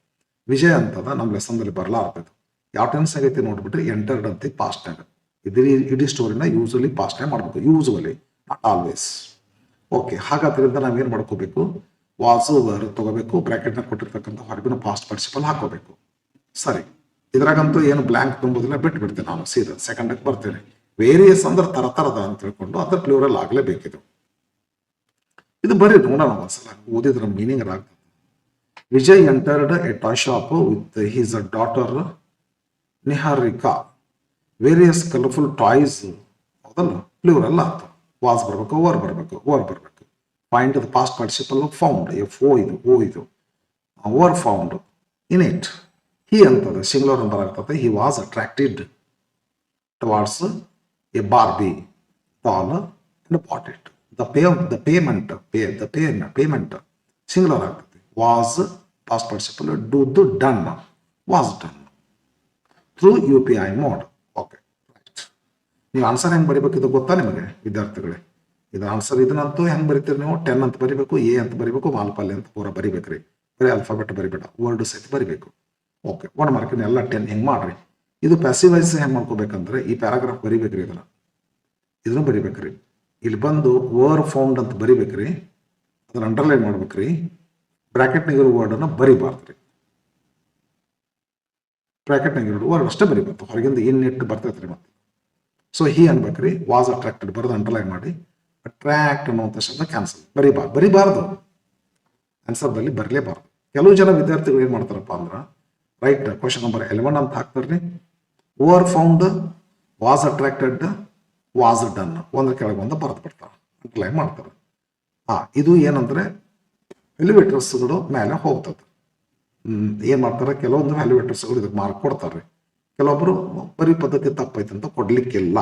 ವಿಜಯ್ ಅಂತದ ನಮ್ಮ ಲೆಸನ್ದಲ್ಲಿ ಬರಲಾರ್ದು. ಯಾವ ಟೆನ್ಸ್ ಆಗೈತಿ ನೋಡ್ಬಿಟ್ರಿ, ಎಂಟರ್ಡ್ ಅಂತ ಪಾಸ್ಟ್ನಾಗ. ಇಡೀ ಸ್ಟೋರಿನ ಯೂಸಲಿ ಪಾಸ್ಟ್ನಾಗ ಮಾಡ್ಬೇಕು, ಯೂಸುವಲಿ, ನಾಟ್ ಆಲ್ವೇಸ್. ಓಕೆ, ಹಾಗಾದ್ರಿಂದ ನಾವೇನು ಮಾಡ್ಕೋಬೇಕು, ವಾಸು ವರ್ ತಗೋಬೇಕು, ಬ್ರಾಕೆಟ್ನಾಗ ಕೊಟ್ಟಿರ್ತಕ್ಕಂಥ ಹೊರಗಿನ ಪಾಸ್ಟ್ ಪಾರ್ಟಿಸಿಪಲ್ ಹಾಕೋಬೇಕು. ಸರಿ, ಇದ್ರಾಗಂತೂ ಏನು ಬ್ಲಾಂಕ್ ತುಂಬೋದಿಲ್ಲ, ಬಿಟ್ಟು ಬಿಡ್ತೇನೆ ನಾನು, ಸೀದಾ ಸೆಕೆಂಡಕ್ಕೆ ಬರ್ತೇನೆ. ವೇರಿಯಸ್ ಅಂದ್ರೆ ತರದ ಅಂತ ತಿಳ್ಕೊಂಡು ಅದ್ರ ಪ್ಲೂರಲ್ ಆಗಲೇಬೇಕಿದು. ಇದು ಬರೀ ನೋಡೋಣ ಒಂದ್ಸಲ, ಓದಿದ್ರ ಮೀನಿಂಗ್ ಆಗ್ತದೆ. Vijay entered a toy shop with his daughter Niharika. Various colourful toys, ಹೌದಲ್ಲ, ಪ್ಲೂರಲ್ ಆಯ್ತು. ವಾಸ್ ಬರಬೇಕು, ಓವರ್ ಬರಬೇಕು, ಓವರ್ ಬರಬೇಕು. Find the past participle found, FO ಇದು, ಓ ಇದು, over found in it. He ಅಂತದ ಸಿಂಗ್ಯುಲರ್ ನಂಬರ್ ಆಗ್ತದೆ. He was attracted towards a Barbie doll and bought it. The payment singular ಆಗ್ತದೆ. Was past participle, do done, was done through UPI mode. Okay, right. ನೀವು answer ಹೆಂಗೆ ಬರೀಬೇಕು ಇದು ಗೊತ್ತಾ ನಿಮಗೆ ವಿದ್ಯಾರ್ಥಿಗಳೇ? ಇದು ಆನ್ಸರ್ ಇದನ್ನಂತೂ ಹೆಂಗೆ ಬರೀತೀರಿ ನೀವು? 10 ಅಂತ ಬರೀಬೇಕು, ಎ ಅಂತ ಬರೀಬೇಕು, ಮಾಲ್ಪಲ್ಲೆ ಅಂತ ಪೂರ ಬರೀಬೇಕ್ರಿ. ಬರೀ ಆಲ್ಫಾಬೆಟ್ ಬರೀಬೇಡ, ವರ್ಡ್ ಸಹಿತ ಬರೀಬೇಕು. ಓಕೆ, 1 ಮಾರ್ಕಿನ ಎಲ್ಲ 10 ಹೆಂಗೆ ಮಾಡ್ರಿ. ಇದು ಪ್ಯಾಸಿವ್ ವಾಯ್ಸ್ ಹೆಂಗೆ ಮಾಡ್ಕೋಬೇಕಂದ್ರೆ ಈ ಪ್ಯಾರಾಗ್ರಾಫ್ ಬರೀಬೇಕ್ರಿ, ಇದನ್ನು ಬರೀಬೇಕ್ರಿ. ಇಲ್ಲಿ ಬಂದು ವರ್ ಫೌಂಡ್ ಅಂತ ಬರೀಬೇಕ್ರಿ, ಅದನ್ನ ಅಂಡರ್ಲೈನ್ ಮಾಡ್ಬೇಕ್ರಿ. ಬ್ರಾಕೆಟ್ನಾಗಿರೋ ವರ್ಡನ್ನು ಬರೀಬಾರ್ದ್ರಿ. ಬ್ರಾಕೆಟ್ನಾಗಿರೋ ವರ್ಡ್ ಅಷ್ಟೇ ಬರೀಬಾರ್ದು, ಹೊರಗಿಂದ ಇನ್ನಿಟ್ಟು ಬರ್ತೈತ್ರಿ ಮತ್ತೆ. ಸೊ ಹಿ ಅನ್ಬೇಕ್ರಿ, ವಾಸ್ ಅಟ್ರಾಕ್ಟೆಡ್ ಬರೋದು ಅಂಡರ್ಲೈನ್ ಮಾಡಿ. ಅಟ್ರಾಕ್ಟ್ ಅನ್ನುವಂಥ ಶಬ್ದ ಕ್ಯಾನ್ಸಲ್, ಬರೀಬಾರ್ದು. ಆನ್ಸರ್ದಲ್ಲಿ ಬರಲೇಬಾರ್ದು. ಕೆಲವು ಜನ ವಿದ್ಯಾರ್ಥಿಗಳು ಏನು ಮಾಡ್ತಾರಪ್ಪ ಅಂದ್ರೆ, ರೈಟ್ ಕ್ವಶನ್ ನಂಬರ್ 11 ಅಂತ ಹಾಕ್ತಾರ್ರಿ. Over found, was attracted, was done ಒಂದ್ರ ಕೆಳಗೆ ಒಂದು ಬರೆದು ಬಿಡ್ತಾರೆ, ಅಂಡರ್ಲೈನ್ ಮಾಡ್ತಾರೆ. ಇದು ಏನಂದ್ರೆ ವ್ಯಾಲ್ಯುವೇಟರ್ಸ್ಗಳು ಮೇಲೆ ಹೋಗ್ತದೆ. ಏನು ಮಾಡ್ತಾರೆ, ಕೆಲವೊಂದು ವ್ಯಾಲ್ಯುವೇಟರ್ಸ್ಗಳು ಇದಕ್ಕೆ ಮಾರ್ಕ್ ಕೊಡ್ತಾರೆ. ಕೆಲವೊಬ್ರು ಬರೀ ಪದ್ಧತಿ ತಪ್ಪೈತೆ ಅಂತ ಕೊಡ್ಲಿಕ್ಕಿಲ್ಲ.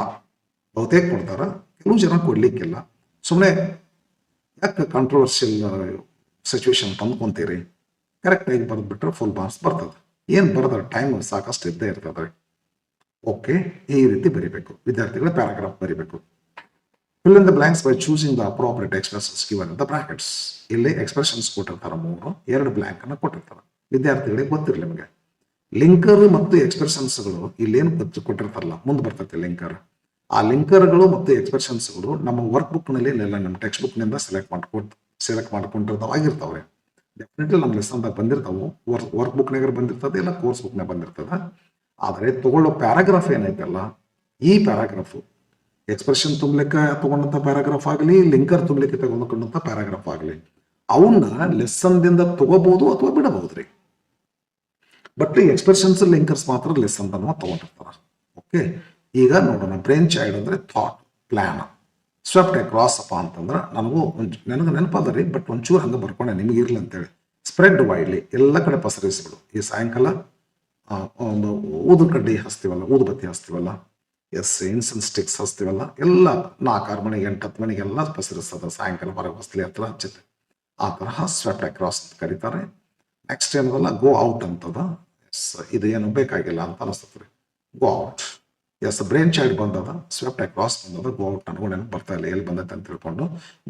ಬಹುತೇಕ ಕೊಡ್ತಾರ, ಕೆಲವು ಜನ ಕೊಡ್ಲಿಕ್ಕಿಲ್ಲ. ಸುಮ್ಮನೆ ಯಾಕೆ ಕಾಂಟ್ರವರ್ಷಿಯಲ್ ಸಿಚುವೇಶನ್ ತಂದ್ಕೊಂತೀರಿ, ಕರೆಕ್ಟಾಗಿ ಬರೆದ್ಬಿಟ್ರೆ ಫುಲ್ ಮಾರ್ಕ್ಸ್ ಬರ್ತದೆ. ಏನು ಬರೆದ್ರೆ ಟೈಮ್ ಸಾಕಷ್ಟು ಇದ್ದೇ ಇರ್ತದೆ. ಓಕೆ, ಈ ರೀತಿ ಬರಿಬೇಕು ವಿದ್ಯಾರ್ಥಿಗಳ ಪ್ಯಾರಾಗ್ರಾಫ್ ಬರಿಬೇಕು. Fill in the blanks by choosing the appropriate expressions given in the brackets. ಇಲ್ಲಿ ಎಕ್ಸ್ಪ್ರೆಷನ್ಸ್ ಕೊಟ್ಟಿರ್ತಾರೆ 3, 2 ಬ್ಲಾಂಕ್ ಅನ್ನು ಕೊಟ್ಟಿರ್ತಾರೆ. ವಿದ್ಯಾರ್ಥಿಗಳಿಗೆ ಗೊತ್ತಿರಲಿ ನಿಮಗೆ ಲಿಂಕರ್ ಮತ್ತು ಎಕ್ಸ್ಪ್ರೆಷನ್ಸ್ಗಳು ಇಲ್ಲೇನು ಕೊಟ್ಟಿರ್ತಾರಲ್ಲ, ಮುಂದೆ ಬರ್ತೈತೆ ಲಿಂಕರ್. ಆ ಲಿಂಕರ್ಗಳು ಮತ್ತು ಎಕ್ಸ್ಪ್ರೆಷನ್ಸ್ಗಳು ನಮ್ಮ ವರ್ಕ್ ಬುಕ್ನಲ್ಲಿ ಇಲ್ಲ, ನಮ್ಮ ಟೆಕ್ಸ್ಟ್ ಬುಕ್ನಿಂದ ಸೆಲೆಕ್ಟ್ ಮಾಡ್ಕೊಂಡಿರ್ತಾವಾಗಿರ್ತಾವೆ. ಡೆಫಿನೆಟ್ಲಿ ನಮ್ಮ ಲೆಸನ್ದಾಗ ಬಂದಿರ್ತಾವೆ, ವರ್ಕ್ ಬುಕ್ನಾಗ ಬಂದಿರ್ತದೆ, ಇಲ್ಲ ಕೋರ್ಸ್ ಬುಕ್ನಾಗ ಬಂದಿರ್ತದೆ. ಆದರೆ ತಗೊಳ್ಳೋ ಪ್ಯಾರಾಗ್ರಾಫ್ ಏನೈತಲ್ಲ, ಈ ಪ್ಯಾರಾಗ್ರಾಫು ಎಕ್ಸ್ಪ್ರೆಷನ್ ತುಂಬಲಿಕ್ಕೆ ತಗೊಂಡಂಥ ಪ್ಯಾರಾಗ್ರಾಫ್ ಆಗಲಿ, ಲಿಂಕರ್ ತುಂಬಲಿಕ್ಕೆ ತಗೊಂಡ್ಕೊಂಡಂಥ ಪ್ಯಾರಾಗ್ರಾಫ್ ಆಗಲಿ, ಅವನ್ನ ಲೆಸನ್ದಿಂದ ತಗೋಬಹುದು ಅಥವಾ ಬಿಡಬಹುದು ರೀ. ಬಟ್ ಎಕ್ಸ್ಪ್ರೆಷನ್ಸ್ ಲಿಂಕರ್ಸ್ ಮಾತ್ರ ಲೆಸನ್ ತಗೊಂಡಿರ್ತಾರ. ಓಕೆ, ಈಗ ನೋಡೋಣ. ಬ್ರೈನ್ ಚೈಲ್ಡ್ ಅಂದ್ರೆ ಥಾಟ್, ಪ್ಲಾನ್. ಸ್ವೆಪ್ಟ್ ಅಕ್ರಾಸ್ ಅಪ್ಪ ಅಂತಂದ್ರೆ ನನಗೆ ನೆನಪಾದ ರೀ, ಬಟ್ ಒಂಚೂರು ಹಂಗೆ ಬರ್ಕೊಂಡೆ ನಿಮಗೆ ಇರ್ಲಿ ಅಂತೇಳಿ. ಸ್ಪ್ರೆಡ್ ವೈಡ್ಲಿ, ಎಲ್ಲ ಕಡೆ ಪಸರಿಸ್ಬಿಡು. ಈ ಸಾಯಂಕಾಲ ಒಂದು ಊದುಕಡ್ಡಿ ಹಚ್ತೀವಲ್ಲ, ಊದುಬತ್ತಿ ಹಚ್ತೀವಲ್ಲ, ಇನ್ಸೆನ್ಸ್ ಸ್ಟಿಕ್ಸ್ ಹಚ್ತೀವಲ್ಲ, ಎಲ್ಲ 4-6 ಮನೆಗೆ 8-10 ಮನೆಗೆಲ್ಲ ಪಸರಿಸ್ತದ. ಸಾಯಂಕಾಲ ಹೊರಗೆ ಹೊಸ್ಲಿ ಹತ್ರ ಹಚ್ಚುತ್ತೆ. ಆ ತರಹ ಸ್ವೆಪ್ಟ್ ಅಕ್ರಾಸ್ ಅಂತ ಕರೀತಾರೆ. ನೆಕ್ಸ್ಟ್ ಏನದಲ್ಲ, ಗೋ ಔಟ್ ಅಂತದ. ಇದು ಏನು ಬೇಕಾಗಿಲ್ಲ ಅಂತ ಅನಿಸ್ತದೆ. Go out. ಬ್ರೈನ್ ಚೈಲ್ಡ್ ಬಂದದ, ಸ್ವೆಪ್ಟ್ ಅಕ್ರಾಸ್ ಬಂದದ, ಗೋ ಔಟ್ ಅನ್ಕೊಂಡು ನೆನಪು ಬರ್ತಾ ಇಲ್ಲ, ಎಲ್ಲಿ ಬಂದೈತೆ ಅಂತ ತಿಳ್ಕೊಂಡು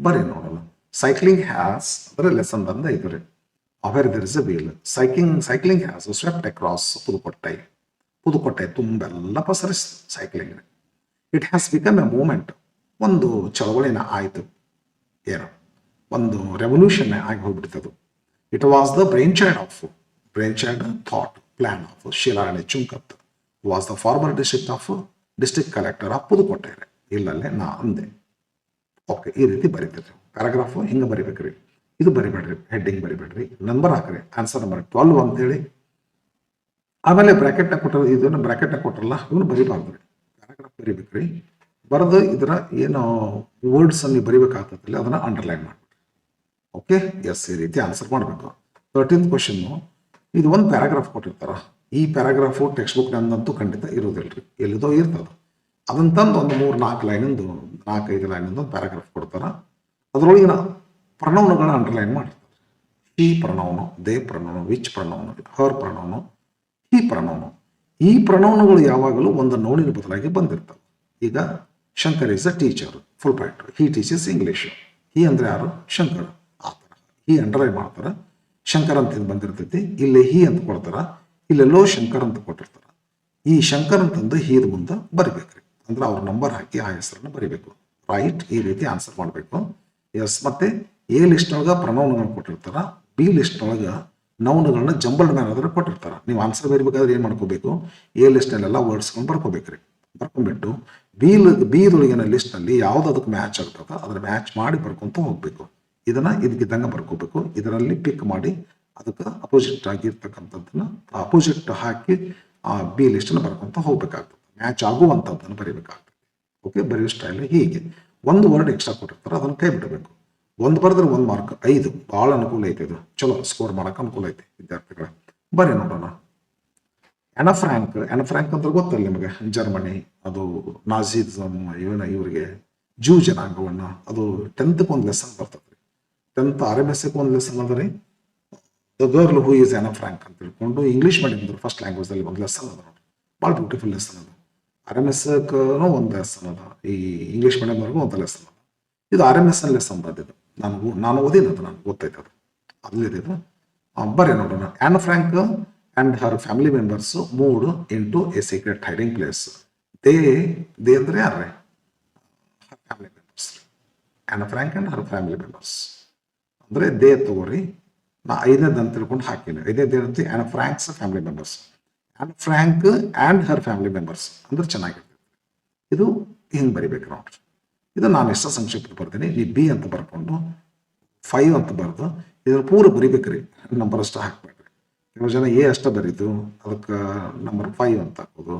ಬರೀ ನೋಡೋಣ. ಸೈಕ್ಲಿಂಗ್ ಹ್ಯಾಸ್ ಅಂದ್ರೆ ಲೆಸನ್ ಬಂದ ಇದು ರೀ. Wear there is a wheel. Cycling has swept across Pudukkottai ತುಂಬೆಲ್ಲ ಪಸರಿಸ್ cycling. It has become A moment. ಒಂದು ಚಳವಳಿನ ಆಯಿತು, ಏನು ಒಂದು ರೆವಲ್ಯೂಷನ್ ಆಗಿ ಹೋಗ್ಬಿಡ್ತದು. It was the brain child thought plan of ಶಿರಾಣಿ Chunkath. Was the farmer district collector of Pudukkottai. ಇಲ್ಲಲ್ಲೇ ನಾ ಅಂದೆ. ಓಕೆ, ಈ ರೀತಿ ಬರೀತೀರಿ paragraph. ಹಿಂಗೆ ಬರಿಬೇಕ್ರಿ. ಇದು ಬರಿಬೇಡ್ರಿ, ಹೆಡ್ಡಿಂಗ್ ಬರಿಬೇಡ್ರಿ, ನಂಬರ್ ಹಾಕ್ರಿ. ಆನ್ಸರ್ ನಂಬರ್ 12 ಅಂತೇಳಿ. ಆಮೇಲೆ ಬ್ರಾಕೆಟ್ನ ಕೊಟ್ಟರು, ಇದನ್ನು ಬ್ರಾಕೆಟ್ನ ಕೊಟ್ಟರಲ್ಲ, ಇವನು ಬರಿಬಾರ್ದು. ಪ್ಯಾರಾಗ್ರಾಫ್ ಬರಿಬೇಕ್ರಿ. ಬರೆದು ಇದರ ಏನು ವರ್ಡ್ಸ್ ಅನ್ನು ಬರಿಬೇಕಾಗ್ತದಿಲ್ಲ, ಅದನ್ನ ಅಂಡರ್ಲೈನ್ ಮಾಡ್ಬಿಡ್ರಿ. ಓಕೆ, ಈ ರೀತಿ ಆನ್ಸರ್ ಮಾಡಬೇಕು. 13th ಕ್ವಶನ್ನು, ಇದು ಒಂದು ಪ್ಯಾರಾಗ್ರಾಫ್ ಕೊಟ್ಟಿರ್ತಾರ. ಈ ಪ್ಯಾರಾಗ್ರಾಫು ಟೆಕ್ಸ್ಟ್ ಬುಕ್ನಂತೂ ಖಂಡಿತ ಇರೋದಿಲ್ರಿ, ಎಲ್ಲಿದೋ ಇರ್ತದೆ. ಅದನ್ನ ತಂದು ಒಂದು 3-4 ಲೈನಿಂದು 4-5 ಲೈನಿಂದು ಒಂದು ಪ್ಯಾರಾಗ್ರಾಫ್ ಕೊಡ್ತಾರ. ಅದರೊಳಗಿನ ಪ್ರನೌನುಗಳನ್ನ ಅಂಡರ್ಲೈನ್ ಮಾಡಿರ್ತಾರೆ. She pronoun, they pronoun, which pronoun, her pronoun, he pronoun. ಈ ಪ್ರನೌನುಗಳು ಯಾವಾಗಲೂ ಒಂದು ನೌನಿನ ಬದಲಾಗಿ ಬಂದಿರ್ತವೆ. ಈಗ Shankar is a teacher, full point. He teaches English. He ಅಂದ್ರೆ ಯಾರು? ಶಂಕರ್. ಆ ಥರ ಹಿ ಅಂಡರ್ಲೈನ್ ಮಾಡ್ತಾರ. ಶಂಕರ್ ಅಂತ ಬಂದಿರ್ತೈತಿ, ಇಲ್ಲಿ ಹಿ ಅಂತ ಕೊಡ್ತಾರ, ಇಲ್ಲೆಲ್ಲೋ ಶಂಕರ್ ಅಂತ ಕೊಟ್ಟಿರ್ತಾರ. ಈ ಶಂಕರ್ ಅಂತಂದು ಹೀದ ಮುಂದೆ ಬರಿಬೇಕ್ರಿ. ಅಂದ್ರೆ ಅವ್ರ ನಂಬರ್ ಹಾಕಿ ಆ ಹೆಸರನ್ನು ಬರಿಬೇಕು. ರೈಟ್, ಈ ರೀತಿ ಆನ್ಸರ್ ಮಾಡಬೇಕು. ಮತ್ತೆ ಎ ಲಿಸ್ಟ್ ಒಳಗ ಪ್ರನೌನ್ಗಳನ್ನ ಕೊಟ್ಟಿರ್ತಾರ, ಬಿ ಲಿಸ್ಟ್ ಒಳಗ ನೌನ್ಗಳನ್ನ ಜಂಬಲ್ಡ್ ಮ್ಯಾನ್ ಕೊಟ್ಟಿರ್ತಾರ. ನೀವು ಆನ್ಸರ್ ಬರಿಬೇಕಾದ್ರೆ ಏನ್ ಮಾಡ್ಕೋಬೇಕು? ಎ ಲಿಸ್ಟ್ನಲ್ಲೆಲ್ಲ ವರ್ಡ್ಸ್ಗಳನ್ನ ಬರ್ಕೋಬೇಕ್ರಿ. ಬರ್ಕೊಂಡ್ಬಿಟ್ಟು ಬಿದೊಳಗಿನ ಲಿಸ್ಟ್ನಲ್ಲಿ ಯಾವ್ದು ಅದಕ್ಕೆ ಮ್ಯಾಚ್ ಆಗ್ತದ ಅದನ್ನ ಮ್ಯಾಚ್ ಮಾಡಿ ಬರ್ಕೊಂತ ಹೋಗ್ಬೇಕು. ಇದನ್ನ ಇದಕ್ಕಿದ್ದಂಗೆ ಬರ್ಕೋಬೇಕು. ಇದರಲ್ಲಿ ಪಿಕ್ ಮಾಡಿ ಅದಕ್ಕೆ ಅಪೋಸಿಟ್ ಆಗಿರ್ತಕ್ಕಂಥದ್ದನ್ನ ಅಪೋಸಿಟ್ ಹಾಕಿ ಆ ಬಿ ಲಿಸ್ಟನ್ನು ಬರ್ಕೊಂತ ಹೋಗ್ಬೇಕಾಗ್ತದೆ. ಮ್ಯಾಚ್ ಆಗುವಂಥದ್ದನ್ನು ಬರಿಬೇಕಾಗ್ತದೆ. ಓಕೆ, ಬರೆಯೋ ಸ್ಟೈಲ್ ಹೀಗೆ. ಒಂದು ವರ್ಡ್ ಎಕ್ಸ್ಟ್ರಾ ಕೊಟ್ಟಿರ್ತಾರೆ, ಅದನ್ನು ಕೈ ಬಿಡಬೇಕು. ಒಂದು ಬರೆದ್ರೆ 1 ಮಾರ್ಕ್, 5 ಭಾಳ ಅನುಕೂಲ ಐತೆ. ಇದು ಚಲೋ ಸ್ಕೋರ್ ಮಾಡಕ್ಕೆ ಅನುಕೂಲ ಐತೆ ವಿದ್ಯಾರ್ಥಿಗಳ. ಬರೀ ನೋಡೋಣ. ಫ್ರಾಂಕ್ ಅಂದ್ರೆ ಗೊತ್ತಲ್ಲ ನಿಮಗೆ, ಜರ್ಮನಿ, ಅದು ನಾಜಿಸಮ್, ಇವರಿಗೆ ಜೂ ಜನಾಂಗವನ್ನ, ಅದು 10th ಒಂದು ಲೆಸನ್ ಬರ್ತದೆ. 10th RMS ಒಂದು ಲೆಸನ್ ಅದ ರೀ, the girl who is Frank ಅಂತ ತಿಳ್ಕೊಂಡು ಇಂಗ್ಲೀಷ್ ಮಾಡಿದ್ರು ಫಸ್ಟ್ ಲ್ಯಾಂಗ್ವೇಜ್ ಅಲ್ಲಿ ಒಂದು ಲೆಸನ್ ಅದ ನೋಡಿ. ಭಾಳ ಬ್ಯೂಟಿಫುಲ್ ಲೆಸನ್ ಅದ. RMSಗೂ ಒಂದು ಲೆಸನ್ ಅದ, ಈ ಇಂಗ್ಲೀಷ್ ಮೀಡಿಯಂವರೆಗೂ ಒಂದು ಲೆಸನ್ ಅದ. ಇದು RMS ಲೆಸನ್ ಬಂದಿದ್ದು. ನಾನು ಓದಿನ ಅದು, ನನಗೆ ಗೊತ್ತೈತೆ ಅದು ಅಲ್ಲಿದ್ದು. ಬರೀ ನೋಡೋಣ. An Frank and her family members moved into a secret hiding place. They ಅಂದ್ರೆ ಯಾರೇ? her family members. Anne Frank and her family members. ಅಂದ್ರೆ ದೇ ತಗೋರಿ, ನಾ 5ನೇದು ಅಂತ ತಿಳ್ಕೊಂಡು ಹಾಕಿನಿ. 5ನೇದು ಏನಂತ? Anne Frank's family members. Anne Frank and her family members ಅಂದ್ರೆ ಚೆನ್ನಾಗಿರ್ತದೆ. ಇದು ಹಿಂಗೆ ಬರಿಬೇಕು ನೋಡ್ರಿ. ಇದು ನಾನು ಎಷ್ಟು ಸಂಕ್ಷಿಪ್ತ ಬರ್ತೀನಿ, ನೀವು ಬಿ ಅಂತ ಬರ್ಕೊಂಡು 5 ಅಂತ ಬರೆದು ಇದ್ರ ಪೂರ ಬರಿಬೇಕ್ರಿ. ನಂಬರ್ ಅಷ್ಟು ಹಾಕ್ಬೇಡ್ರಿ. ಕೆಲವು ಜನ ಎ ಅಷ್ಟ ಬರೀತು, ಅದಕ್ಕೆ ನಂಬರ್ 5 ಅಂತ ಹಾಕೋದು,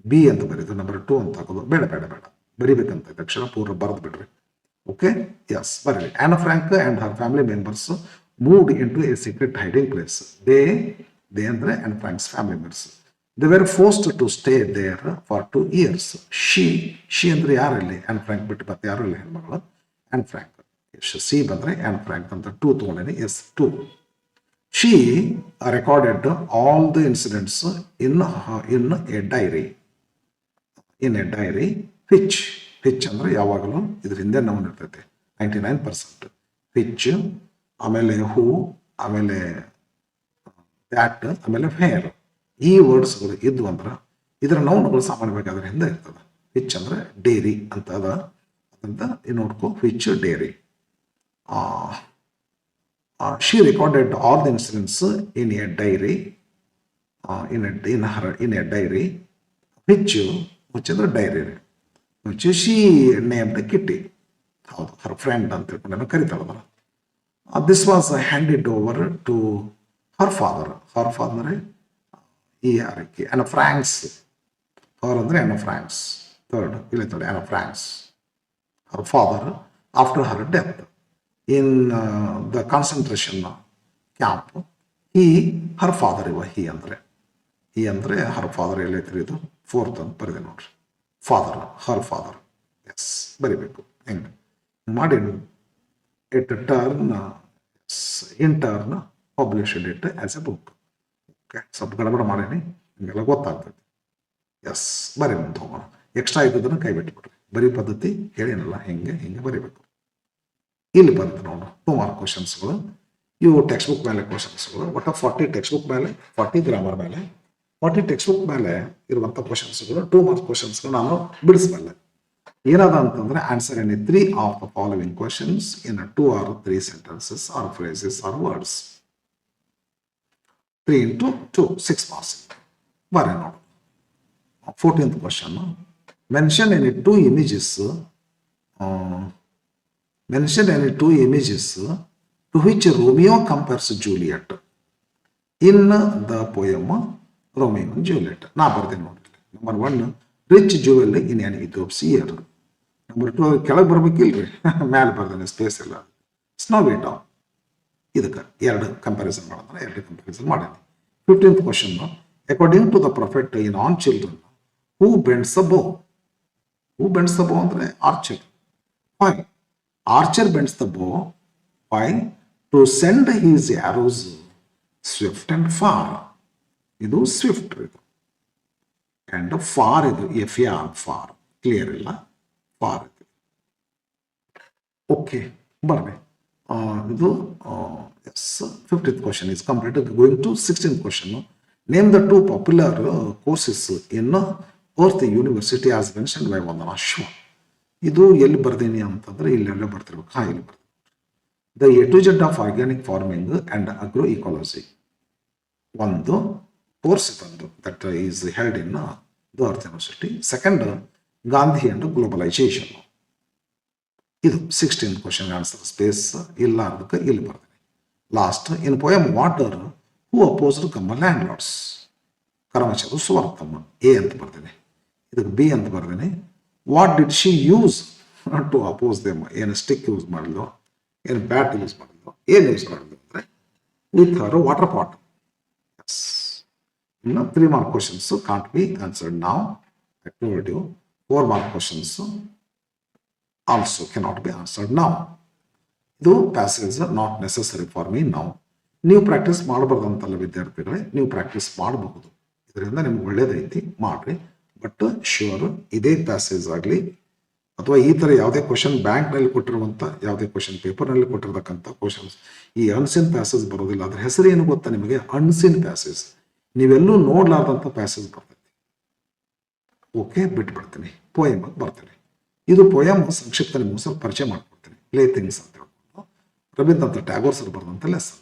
ಬಿ ಅಂತ ಬರೀತು, ನಂಬರ್ 2 ಅಂತ ಹಾಕೋದು. ಬೇಡ ಬರಿಬೇಕಂತ ಅಕ್ಷರ ಪೂರ ಬರೆದು ಬಿಡ್ರಿ. ಓಕೆ, ಬರ್ರಿ. Anne Frank and her family members moved into a secret hiding place. They ಅಂದ್ರೆ Anne Frank's family members. They were forced to stay there for 2 years. She ಅಂದರೆ ಯಾರಲ್ಲಿ ಆ್ಯನ್ ಫ್ರ್ಯಾಂಕ್ ಬಿಟ್ಟು ಮತ್ತೆ ಯಾರು ಇಲ್ಲ ಹೆಣ್ಮಗಳು ಆ್ಯನ್ ಫ್ರ್ಯಾಂಕ್. ಸಿ ಬಂದರೆ Anne Frank ಅಂತ 2 ತೊಗೊಂಡೇನೆ. S 2. She recorded all the incidents in a diary. In a diary which ಅಂದರೆ ಯಾವಾಗಲೂ ಇದ್ರ ಹಿಂದೆ ನಾವು ಇರ್ತೈತೆ 99%. ಹಿಚ್, ಆಮೇಲೆ ಹೂ, ಆಮೇಲೆ ದ್ಯಾಟ್, ಆಮೇಲೆ ಫೇರ್. ಈ ವರ್ಡ್ಸ್ಗಳು ಇದ್ವು ಅಂದ್ರೆ ಇದರ ನೌನ್ಗಳು ಸಾಮಾನ್ಯವಾಗಿ ಅದರ ಹಿಂದೆ ಇರ್ತದೆ. ಹಿಚ್ ಅಂದರೆ ಡೇರಿ ಅಂತ ಅದ, ಅಂತ ನೋಡ್ಕೊ. Which diary. She recorded all the incidents in a diary. In a diary. Which ಅಂದ್ರೆ diary. Which she named Kitty. ಹೌದು, ಹರ್ ಫ್ರೆಂಡ್ ಅಂತ ತಿಳ್ಕೊಂಡು ಕರಿತಾಳದಲ್ಲ. This was handed over to her father. Her father ಈ ಯಾರಕ್ಕೆ ಆ್ಯನ್ ಫ್ರಾಂಕ್ಸ್. ಹರ್ ಅಂದರೆ an Fronx. Third ಇಲ್ಲ ತಡೆ, an Fronx. Har father after Har death in the concentration camp. Har father ಹಿ ಅಂದರೆ ಹರ್ ಫಾದರ್ ಎಲ್ಲೈತ್ರಿ, ಇದು 4th ಅಂತ ಬರೆದೆ ನೋಡ್ರಿ. Father, her father. ಎಸ್ ಬರಿಬೇಕು. ಹೆಂಗೆ ಮಾಡಿ it turn in turn published it as A book. Okay, ಸ್ವಲ್ಪ ಗಡಬಡ ಮಾಡೀನಿ, ನಿಮಗೆಲ್ಲ ಗೊತ್ತಾಗ್ತದೆ. ಎಸ್ ಬರೀ ಮುಂದೆ ಹೋಗೋಣ. ಎಕ್ಸ್ಟ್ರಾ ಇದ್ದದನ್ನು ಕೈ ಬಿಟ್ಬಿಡ್ರಿ. ಬರೀ ಪದ್ಧತಿ ಹೇಳಿನಲ್ಲ, ಹಿಂಗೆ ಬರೀಬೇಕು. ಇಲ್ಲಿ ಬಂತು ನೋಡು 2 mark ಕ್ವಶನ್ಸ್ಗಳು. ಇವು ಟೆಕ್ಸ್ಟ್ ಬುಕ್ ಮೇಲೆ ಕ್ವಶನ್ಸ್ಗಳು. ಒಟ್ಟು 40 ಟೆಕ್ಸ್ಟ್ ಬುಕ್ ಮೇಲೆ, 40 ಗ್ರಾಮರ್ ಮೇಲೆ, 40 ಟೆಕ್ಸ್ಟ್ ಬುಕ್ ಮೇಲೆ ಇರುವಂಥ ಕ್ವಶನ್ಸ್ಗಳು. 2 mark ಕ್ವಶನ್ಸ್ಗಳು ನಾನು ಬಿಡಿಸ್ಬಲ್ಲೆ. ಏನದ ಅಂತಂದ್ರೆ answer any 3 of the following questions in 2 or 3 sentences or phrases or words. 3 into 2, 6 marks. ಬರೀ ನೋಡು. 14th question. Mention any 2 images. Mention any 2 images to which Romeo compares Juliet in the poem Romeo and Juliet. ನಾ ಬರ್ತೀನಿ ನೋಡಿ. Number 1, rich jewel in an Ethiop's ear. Number 2 ಕೆಳಗೆ ಬರ್ಬೇಕಿಲ್ರಿ, ಮ್ಯಾಲೆ ಬರ್ದೇನೆ, space ಇಲ್ಲ. Snow white. ಇದಕ್ಕೆ 2 ಕಂಪ್ಯಾರಿಸನ್ ಮಾಡಿದ್ರೆ 2 ಕಂಪ್ಯಾರಿಸನ್ ಮಾಡೀನಿ. 15th question. According to the prophet in on children, who bends the bow? Who bends the bow ಅಂದರೆ archer. Why? Archer bends the bow. Why? To send his arrows swift and far. ಇದು Swift ಇದು. And for ಇದು for. Clear ಇಲ್ಲ, for ಇದು. Okay ಬರ್ರಿ. ಇದು S 50th question is completed. Going to 16th question. Name the 2 popular courses in Earth University as mentioned by Vandana Shah. ಇದು ಎಲ್ಲಿ ಬರ್ದೀನಿ ಅಂತಂದ್ರೆ ಇಲ್ಲೆಲ್ಲ ಬರ್ತಿರ್ಬೇಕು. ಇಲ್ಲಿ ಬರ್ತೀನಿ. The A to Z of organic farming and agroecology. ಒಂದು course ತಂದು that is held in the Earth University. Second, Gandhi and globalization. ಇದು 16th question ಆನ್ಸರ್. ಸ್ಪೇಸ್ ಇಲ್ಲ ಅದಕ್ಕೆ ಇಲ್ಲಿ ಬರ್ತೀನಿ. Last, in poem water who opposed ಕಮ್ಮ landlords. ಕರಮಚಂದ್ರ ಸುವರ್ತಮ್ಮ. ಎ ಅಂತ ಬರ್ತೀನಿ. ಇದಕ್ಕೆ ಬಿ ಅಂತ ಬರ್ತೀನಿ. What did she use to oppose them? ಏನು ಸ್ಟಿಕ್ ಯೂಸ್ ಮಾಡಿದ್ಲು, ಏನು ಬ್ಯಾಟ್ ಯೂಸ್ ಮಾಡಿದ್ಲು, ಏನು ಯೂಸ್ ಮಾಡಿದ್ಲು ಅಂದರೆ with her water pot. Yes. ಇನ್ನು 3 mark questions can't be answered now. I told you 4 mark questions also cannot be answered now. ಇದು passage not necessary for me now. ನೀವು practice ಮಾಡಬಾರ್ದಂತಲ್ಲ ವಿದ್ಯಾರ್ಥಿಗಳೇ, ನೀವು practice ಮಾಡಬಹುದು. ಇದರಿಂದ ನಿಮ್ಗೆ ಒಳ್ಳೇದೈತಿ, ಮಾಡ್ರಿ. ಬಟ್ ಶ್ಯೂರ್ ಇದೇ ಪ್ಯಾಸೇಜ್ ಆಗಲಿ ಅಥವಾ ಈ ಥರ ಯಾವುದೇ ಕ್ವಶನ್ ಬ್ಯಾಂಕ್ನಲ್ಲಿ ಕೊಟ್ಟಿರುವಂಥ ಯಾವುದೇ ಕ್ವಶನ್ ಪೇಪರ್ನಲ್ಲಿ ಕೊಟ್ಟಿರ್ತಕ್ಕಂಥ ಕ್ವಶನ್ಸ್ ಈ ಅನ್ಸಿನ್ ಪ್ಯಾಸೇಜ್ ಬರೋದಿಲ್ಲ. ಅದ್ರ ಹೆಸರು ಏನು ಗೊತ್ತಾ ನಿಮಗೆ? ಅನ್ಸಿನ್ ಪ್ಯಾಸೇಜ್. ನೀವೆಲ್ಲೂ ನೋಡ್ಲಾರ್ದಂಥ ಪ್ಯಾಸೇಜ್ ಬರ್ತೈತಿ. ಓಕೆ, ಬಿಟ್ಬಿಡ್ತೀನಿ. ಪೋಯಮ್ ಬರ್ತೀನಿ. ಇದು ಪೋಯಮ್ ಸಂಕ್ಷಿಪ್ತ ನಿಮ್ಗೆ ಸ್ವಲ್ಪ ಪರಿಚಯ ಮಾಡ್ಕೊಡ್ತೀನಿ. ಪ್ಲೇ ಥಿಂಗ್ಸ್ ಅಂತ ಹೇಳ್ಕೊಂಡು ರವೀಂದ್ರನಾಥ್ ಟ್ಯಾಗೋರ್ ಸರ್ ಬರೆದಂಥ ಲೆಸನ್.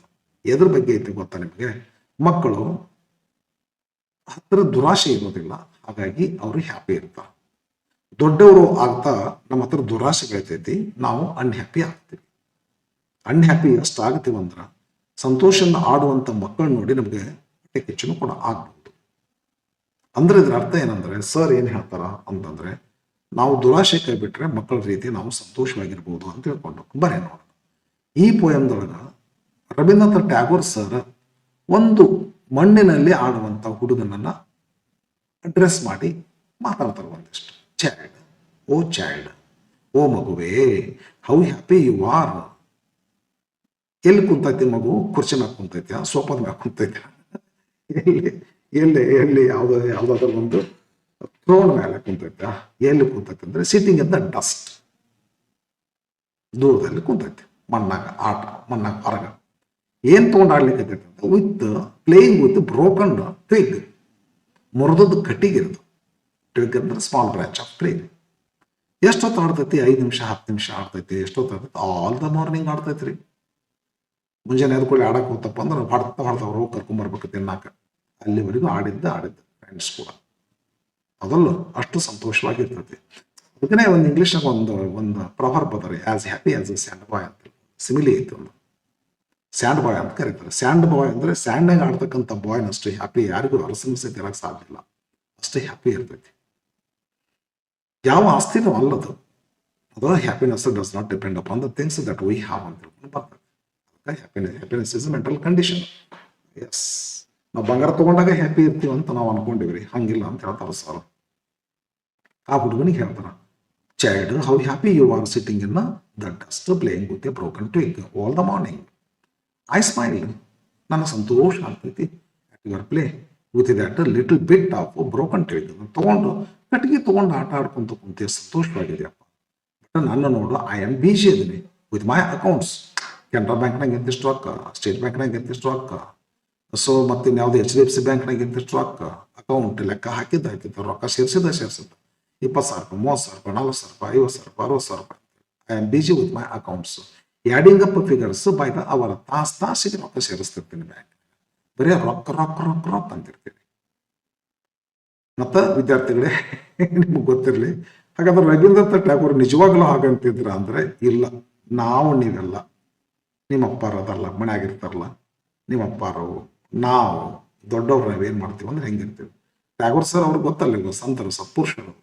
ಎದ್ರ ಬಗ್ಗೆ ಐತೆ ಗೊತ್ತಾ ನಿಮಗೆ? ಮಕ್ಕಳು ಹತ್ತಿರ ದುರಾಶೆ ಇರೋದಿಲ್ಲ, ಹಾಗಾಗಿ ಅವರು ಹ್ಯಾಪಿ ಇರ್ತಾರೆ. ದೊಡ್ಡವರು ಆಗ್ತಾ ನಮ್ಮ ಹತ್ರ ದುರಾಶೆ ಬೆಳಿತೈತಿ, ನಾವು ಅನ್ಹ್ಯಾಪಿ ಆಗ್ತೀವಿ. ಅನ್ಹ್ಯಾಪಿ ಎಷ್ಟು ಆಗ್ತೀವಿ ಅಂದ್ರೆ ಸಂತೋಷನ ಆಡುವಂಥ ಮಕ್ಕಳು ನೋಡಿ ನಮಗೆ ಹೊಟ್ಟೆ ಕಿಚ್ಚನು ಕೂಡ ಆಗ್ಬಹುದು. ಅಂದ್ರೆ ಇದ್ರ ಅರ್ಥ ಏನಂದ್ರೆ, ಸರ್ ಏನು ಹೇಳ್ತಾರ ಅಂತಂದ್ರೆ, ನಾವು ದುರಾಶೆ ಕೈ ಬಿಟ್ರೆ ಮಕ್ಕಳ ರೀತಿ ನಾವು ಸಂತೋಷವಾಗಿರ್ಬೋದು ಅಂತ ಹೇಳ್ಕೊಂಡು ಬರೀ ನೋಡೋಣ. ಈ ಪೋಯಮ್ದೊಳಗ ರವೀಂದ್ರನಾಥ್ ಟ್ಯಾಗೋರ್ ಸರ್ ಒಂದು ಮಣ್ಣಿನಲ್ಲಿ ಆಡುವಂಥ ಹುಡುಗನನ್ನ ಅಡ್ರೆಸ್ ಮಾಡಿ ಮಾತಾಡ್ತಾರೆ ಒಂದಿಷ್ಟು. ಚೈಲ್ಡ್, ಓ ಚೈಲ್ಡ್, ಓ ಮಗುವೇ, ಹೌ ಹ್ಯಾಪಿ ಯು ಆರ್. ಎಲ್ಲಿ ಕುಂತೈತಿ ಮಗು? ಕುರ್ಚಿ ಮ್ಯಾಗ ಕುಂತೈತಿ, ಸೋಫಾದ ಮ್ಯಾಗ ಕುಂತೈತಿ, ಎಲ್ಲಿ ಎಲ್ಲಿ ಎಲ್ಲಿ ಯಾವುದಾದ್ರೂ ಒಂದು ಥ್ರೋನ್ ಮೇಲೆ ಕುಂತೈತ? ಎಲ್ಲಿ ಕುಂತೈತಿ ಅಂದ್ರೆ ಸಿಟ್ಟಿಂಗ್ ಇನ್ ದ ಡಸ್ಟ್, ದೂರದಲ್ಲಿ ಕುಂತೈತಿ, ಮಣ್ಣಾಗ ಆಟ, ಮಣ್ಣಾಗ ಹೊರಗ. ಏನ್ ತೊಗೊಂಡು ಆಡ್ಲಿಕ್ಕೆ with playing with broken twig, ಮುರಿದದ್ದು ಕಟ್ಟಿಗೆ ಇರೋದು. ಟ್ವಿಗ್ ಅಂದ್ರೆ ಸ್ಮಾಲ್ ಬ್ರಾಂಚ್ ಆಫ್ ಟ್ರೀ. ಎಷ್ಟೊತ್ತು ಆಡ್ತೈತಿ? 5 ನಿಮಿಷ 10 ನಿಮಿಷ ಆಡ್ತೈತಿ. ಎಷ್ಟೊತ್ತು ಆಡ್ತೈತಿ? ಆಲ್ ದ ಮಾರ್ನಿಂಗ್ ಆಡ್ತೈತ್ರಿ. ಮುಂಜಾನೆ ಎದ್ಕೊಳ್ಳಿ ಆಡಕ್ಕೆ ಹೋಗ್ತಪ್ಪ ಅಂದ್ರೆ ಹೊಡ್ತಾವ್ರು ಕರ್ಕೊಂಬರ್ಬೇಕು ತಿನ್ನಾಕ. ಅಲ್ಲಿವರೆಗೂ ಆಡಿದ್ದ ಫ್ರೆಂಡ್ಸ್ ಕೂಡ, ಅದಲ್ಲ ಅಷ್ಟು ಸಂತೋಷವಾಗಿರ್ತೈತಿ. ಅದಕ್ಕೇ ಒಂದು ಇಂಗ್ಲೀಷ್ನಾಗ ಒಂದು ಪ್ರೊವರ್ಬ್ ಅದ ರೀ, as happy as a sand boy ಅಂತ. ಸಿಮಿಲಿ ಐತಿ ಒಂದು, ಸ್ಯಾಂಡ್ ಬಾಯ್ ಅಂತ ಕರೀತಾರೆ. ಸ್ಯಾಂಡ್ ಬಾಯ್ ಅಂದ್ರೆ ಸ್ಯಾಂಡ್ನಾಗ ಆಡ್ತಕ್ಕಂಥ ಬಾಯ್ನ ಅಷ್ಟು ಹ್ಯಾಪಿ ಯಾರಿಗೂ ಅರಸನಿಸೆ ತಿರಕ್ಕೆ ಸಾಧ್ಯ ಇಲ್ಲ, ಅಷ್ಟೇ ಹ್ಯಾಪಿ ಇರ್ತೈತಿ. ಯಾವ ಆಸ್ತಿನೂ ಅಲ್ಲದು. ಅದು happiness does not depend upon the things that we have ಅಂತ ತಿಳ್ಕೊಂಡು ಬರ್ತದೆ. Happiness is mental condition. Yes, ನಾವು ಬಂಗಾರ ತಗೊಂಡಾಗ ಹ್ಯಾಪಿ ಇರ್ತೀವಿ ಅಂತ ನಾವು ಅನ್ಕೊಂಡಿವ್ರಿ, ಹಂಗಿಲ್ಲ ಅಂತ ಹೇಳ್ತಾರೆ ಸರ್. ಆ ಹುಡುಗನಿಗೆ ಹೇಳ್ತಾರ, child, how happy you are sitting in the dust playing with a broken twig all the morning. I smile, ನನಗೆ ಸಂತೋಷ ಆಗ್ತೈತಿ at your play with that little bit of broken twig. ತಗೊಂಡು ಕಟ್ಟಿಗೆ ತಗೊಂಡು ಆಟ ಆಡ್ಕೊಂತ ಕುಂತ ಸಂತೋಷವಾಗಿದೆಯಪ್ಪ. ಬಟ್ ನನ್ನ ನೋಡು, ಐ ಆಮ್ ಬಿಜಿ ಅದೀನಿ ವಿತ್ ಮೈ ಅಕೌಂಟ್ಸ್. ಕೆನರಾ ಬ್ಯಾಂಕ್ನಾಗ ಇಂತಿಷ್ಟು ರೊಕ್ಕ, ಸ್ಟೇಟ್ ಬ್ಯಾಂಕ್ನಾಗ ಇಂತಿಷ್ಟು ರೊಕ್ಕ, ಸೊ ಮತ್ತೆ ಯಾವ್ದು HDFC ಬ್ಯಾಂಕ್ನಾಗ ಇಂತಿಷ್ಟು ರೊಕ್ಕ, ಅಕೌಂಟ್ ಲೆಕ್ಕ ಹಾಕಿದ್ದಾಯ್ತಿತ್ತು, ರೊಕ್ಕ ಸೇರಿಸಿದ 20,000 ರೂಪಾಯಿ, 30,000 ರೂಪಾಯಿ, 40,000 ರೂಪಾಯಿ, 50,000 ರೂಪಾಯಿ, 60,000 ರೂಪಾಯಿ. I am busy with my accounts. Adding up figures by the ಅವರ ತಾಸಿಗೆ ರೊಕ್ಕ ಸೇರಿಸ್ತಿರ್ತೀನಿ ಬ್ಯಾಂಕ್. ಬರೀ ರೊಕ್ಕ ರೊಕ್ಕ ರೊಕ್ಕ ರೊಕ್ಕ ಅಂತಿರ್ತೀನಿ. ಮತ್ತು ವಿದ್ಯಾರ್ಥಿಗಳೇ, ನಿಮ್ಗೆ ಗೊತ್ತಿರಲಿ, ಹಾಗಾದ್ರೆ ರವೀಂದ್ರನಾಥ್ ಟ್ಯಾಗೋರ್ ನಿಜವಾಗ್ಲೂ ಹಾಗಂತಿದ್ರ ಅಂದ್ರೆ ಇಲ್ಲ. ನಾವು ನೀವೆಲ್ಲ ನಿಮ್ಮ ಅಪ್ಪಾರದಲ್ಲ, ಮನೆಯಾಗಿರ್ತಾರಲ್ಲ ನಿಮ್ಮ ಅಪ್ಪಾರು, ನಾವು ದೊಡ್ಡವ್ರು ನಾವೇನು ಮಾಡ್ತೀವಿ ಅಂದ್ರೆ ಹೆಂಗಿರ್ತೀವಿ. ಟ್ಯಾಗೋರ್ ಸರ್ ಅವ್ರಿಗೆ ಗೊತ್ತಲ್ಲ, ಸಂತರು ಸತ್ಪುರುಷರು,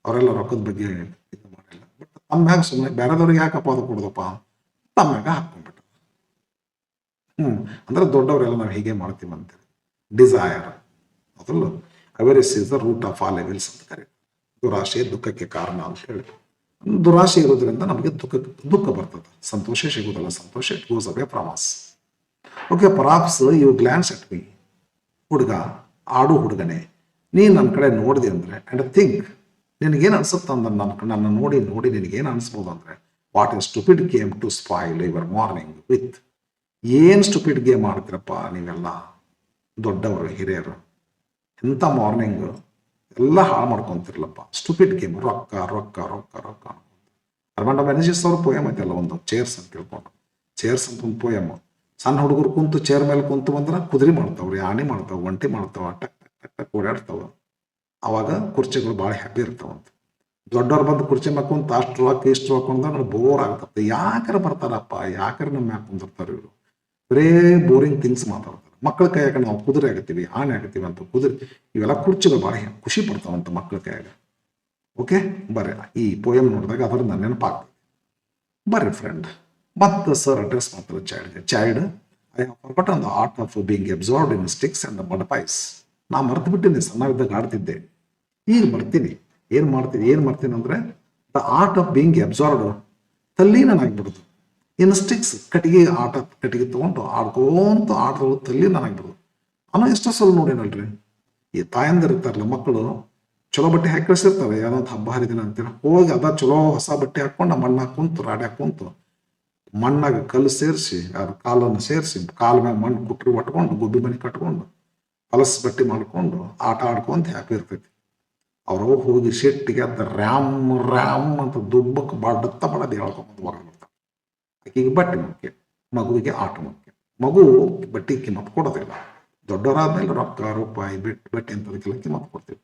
ಅವರೆಲ್ಲ ರೊಕ್ಕದ ಬಗ್ಗೆ ಇದು ಮಾಡಿಲ್ಲ. ಬಟ್ ತಮ್ಮ ಮ್ಯಾಗ ಸುಮ್ಮನೆ ಬೇರೆದವ್ರಿಗೆ ಯಾಕೆ ಅಪವಾದ ಕೊಡೋದಪ್ಪ, ತಮ್ಮ ಮ್ಯಾಗ ಹಾಕ್ಕೊಂಡ್ಬಿಟ್ಟು. ಅಂದ್ರೆ ದೊಡ್ಡವರೆಲ್ಲ ನಾವು ಹೀಗೆ ಮಾಡ್ತೀವಿ ಅಂತೇಳಿ. ಡಿಸೈರ್ ಅದಲ್ಲ, avarice is the root of all evils ಅಂತ ಕರೀತಾರೆ. ದುರಾಶೆ ದುಃಖಕ್ಕೆ ಕಾರಣ ಅಂತ ಹೇಳಿ. ದುರಾಶೆ ಇರೋದ್ರಿಂದ ನಮಗೆ ದುಃಖ ಬರ್ತದೆ, ಸಂತೋಷ ಸಿಗುವುದಲ್ಲ. ಸಂತೋಷ it goes away from us. Okay, perhaps you glance at me. ಹುಡುಗ, ಆಡು ಹುಡುಗನೇ, ನೀನು ನನ್ನ ಕಡೆ ನೋಡಿದೆ ಅಂದರೆ ಅಂಡ್ ಥಿಂಕ್, ನಿನಗೇನು ಅನ್ಸುತ್ತೆ ಅಂದ್ರೆ ನನ್ನ ನೋಡಿ ನಿನಗೇನು ಅನಿಸ್ಬೋದು ಅಂದರೆ, what a stupid game to spoil your morning with. ಏನು ಸ್ಟುಪಿಡ್ ಗೇಮ್ ಆಡ್ತೀರಪ್ಪ ನೀವೆಲ್ಲ, ದೊಡ್ಡವರು ಹಿರಿಯರು. ಎಂಥ ಮಾರ್ನಿಂಗ್ ಎಲ್ಲ ಹಾಳು ಮಾಡ್ಕೊಂತಿರ್ಲಪ್ಪ. ಸ್ಟುಪಿಡ್ ಗೇಮ್, ರೊಕ್ಕ ರೊಕ್ಕ ರೊಕ್ಕ ರೊಕ್ಕ. ಅರ್ಮಂಡ ಮೆನೇಜಸ್ ಅವ್ರ ಪೋಯಮ್ ಐತಲ್ಲ ಒಂದು, ಚೇರ್ಸ್ ಅಂತ ತಿಳ್ಕೊಂಡು. ಚೇರ್ಸ್ ಅಂತ ಒಂದು ಪೋಯಮ್. ಸಣ್ಣ ಹುಡುಗರು ಕುಂತು ಚೇರ್ ಮೇಲೆ ಕುಂತು ಬಂದ್ರೆ ಕುದುರೆ ಮಾಡ್ತಾವ್ರಿ, ಆನೆ ಮಾಡ್ತಾವ, ಒಂಟಿ ಮಾಡ್ತಾವ, ಟಕ್ ಟಕ್ ಟಕ್ ಓಡಾಡ್ತಾವ. ಅವಾಗ ಕುರ್ಚಿಗಳು ಭಾಳ ಹ್ಯಾಪಿ ಇರ್ತಾವಂತ. ದೊಡ್ಡವ್ರು ಬಂದು ಕುರ್ಚಿ ಮ್ಯಾಗ ಕುಂತು ಅಷ್ಟು ರೊಕ್ಕ ಇಷ್ಟು ರೊಕ್ಕ ಅಂದ್ರೆ ಬೋರ್ ಆಗ್ತದೆ. ಯಾಕಾರ ಬರ್ತಾರಪ್ಪ, ಯಾಕಾರ ನಮ್ಮ ಮ್ಯಾಗ ಕುಂದಿರ್ತಾರೆ ಇವರು, ಬರೇ ಬೋರಿಂಗ್ ಥಿಂಗ್ಸ್ ಮಾತಾಡ್ತಾರೆ. ಮಕ್ಕಳ ಕೈಯಾಗ ನಾವು ಕುದುರೆ ಆಗತ್ತೀವಿ, ಆನೆ ಆಗತ್ತೀವಿ ಅಂತ. ಕುದುರೆ ಇವೆಲ್ಲ ಕುರ್ಚಿಗಳು ಭಾಳ ಖುಷಿ ಪಡ್ತಾವಂತ ಮಕ್ಕಳ ಕೈಯಾಗ. ಓಕೆ, ಬರ್ರಿ ಈ ಪೋಯಮ್ ನೋಡಿದಾಗ ಅದರಿಂದ ನೆನಪಾಗ್ತದೆ. ಬರ್ರಿ ಫ್ರೆಂಡ್, ಮತ್ತೆ ಸರ್ ಅಡ್ರೆಸ್ ಮಾಡ್ತಾರೆ ಚೈಲ್ಡ್ಗೆ. Child, I have forgotten the art of being absorbed in sticks and mud pies. ನಾ ಮರ್ತು ಬಿಟ್ಟಿನಿ, ಸಣ್ಣವಿದ್ದಾಗ ಆಡ್ತಿದ್ದೆ, ಈಗ ಬರ್ತೀನಿ. ಏನು ಮಾಡ್ತೀನಿ ಅಂದರೆ, the art of being absorbed, ತಲ್ಲೀನಾಗ್ಬಿಡುದು. ಇನ್ನು ಸ್ಟಿಕ್ಸ್, ಕಟ್ಟಿಗೆ ತೊಗೊಂಡು ಆಡ್ಕೊಂತ ಆಡ್ದವು ತಲ್ಲೀನಾಗ್ಬಿಡುದು. ನಾನು ಎಷ್ಟೋ ಸಲ ನೋಡೇನಲ್ರಿ, ಈ ತಾಯಂದಿರು ಇರ್ತಾರಲ್ಲ, ಮಕ್ಕಳು ಚಲೋ ಬಟ್ಟೆ ಹಾಕಿ ಕಳಿಸಿರ್ತಾರೆ, ಯಾವುದೊಂದು ಹಬ್ಬ ಹರಿದಿನ ಅಂತೇಳಿ ಹೋಗಿ ಅದ ಚಲೋ ಹೊಸ ಬಟ್ಟೆ ಹಾಕೊಂಡು ಮಣ್ಣಾಗ ಕುಂತು ರಾಡಿ ಹಾಕುಂತು ಮಣ್ಣಾಗ ಕಲ್ಲು ಸೇರಿಸಿ, ಅದ್ರ ಕಾಲನ್ನು ಸೇರಿಸಿ, ಕಾಲ ಮ್ಯಾಗ ಮಣ್ಣು ಕುಟ್ರಿ ಒಟ್ಕೊಂಡು ಗುಬ್ಬಿ ಮನೆ ಕಟ್ಕೊಂಡು ಹೊಲಸು ಬಟ್ಟೆ ಮಾಡ್ಕೊಂಡು ಆಟ ಆಡ್ಕೊಂತ ಹ್ಯಾಪಿ ಇರ್ತೈತಿ. ಅವ್ರು ಹೋಗಿ ಶೆಟ್ಟಿಗೆ ಅದ ರ್ಯಾಮ್ ರ್ಯಾಮ್ ಅಂತ ದುಬ್ಬಕ್ಕೆ ಬಡತ್ತ ಬಡದು ಹೇಳ್ಕೊಂಬಂದು ಹೊರಬಿಡ್ತಾರೆ. ಆಕೆಗೆ ಬಟ್ಟೆ ಮುಖ್ಯ, ಮಗುವಿಗೆ ಆಟ ಮುಖ್ಯ. ಮಗು ಬಟ್ಟೆ ಕಿಮ್ಮತ್ತು ಕೊಡೋದಿಲ್ಲ. ದೊಡ್ಡವರಾದ್ಮೇಲೆ ರೊಕ್ಕ ರೂಪಾಯಿ ಬಟ್ಟೆ ಅಂತದಕ್ಕೆಲ್ಲ ಕಿಮ್ಮತ್ತು ಕೊಡ್ತೀವಿ.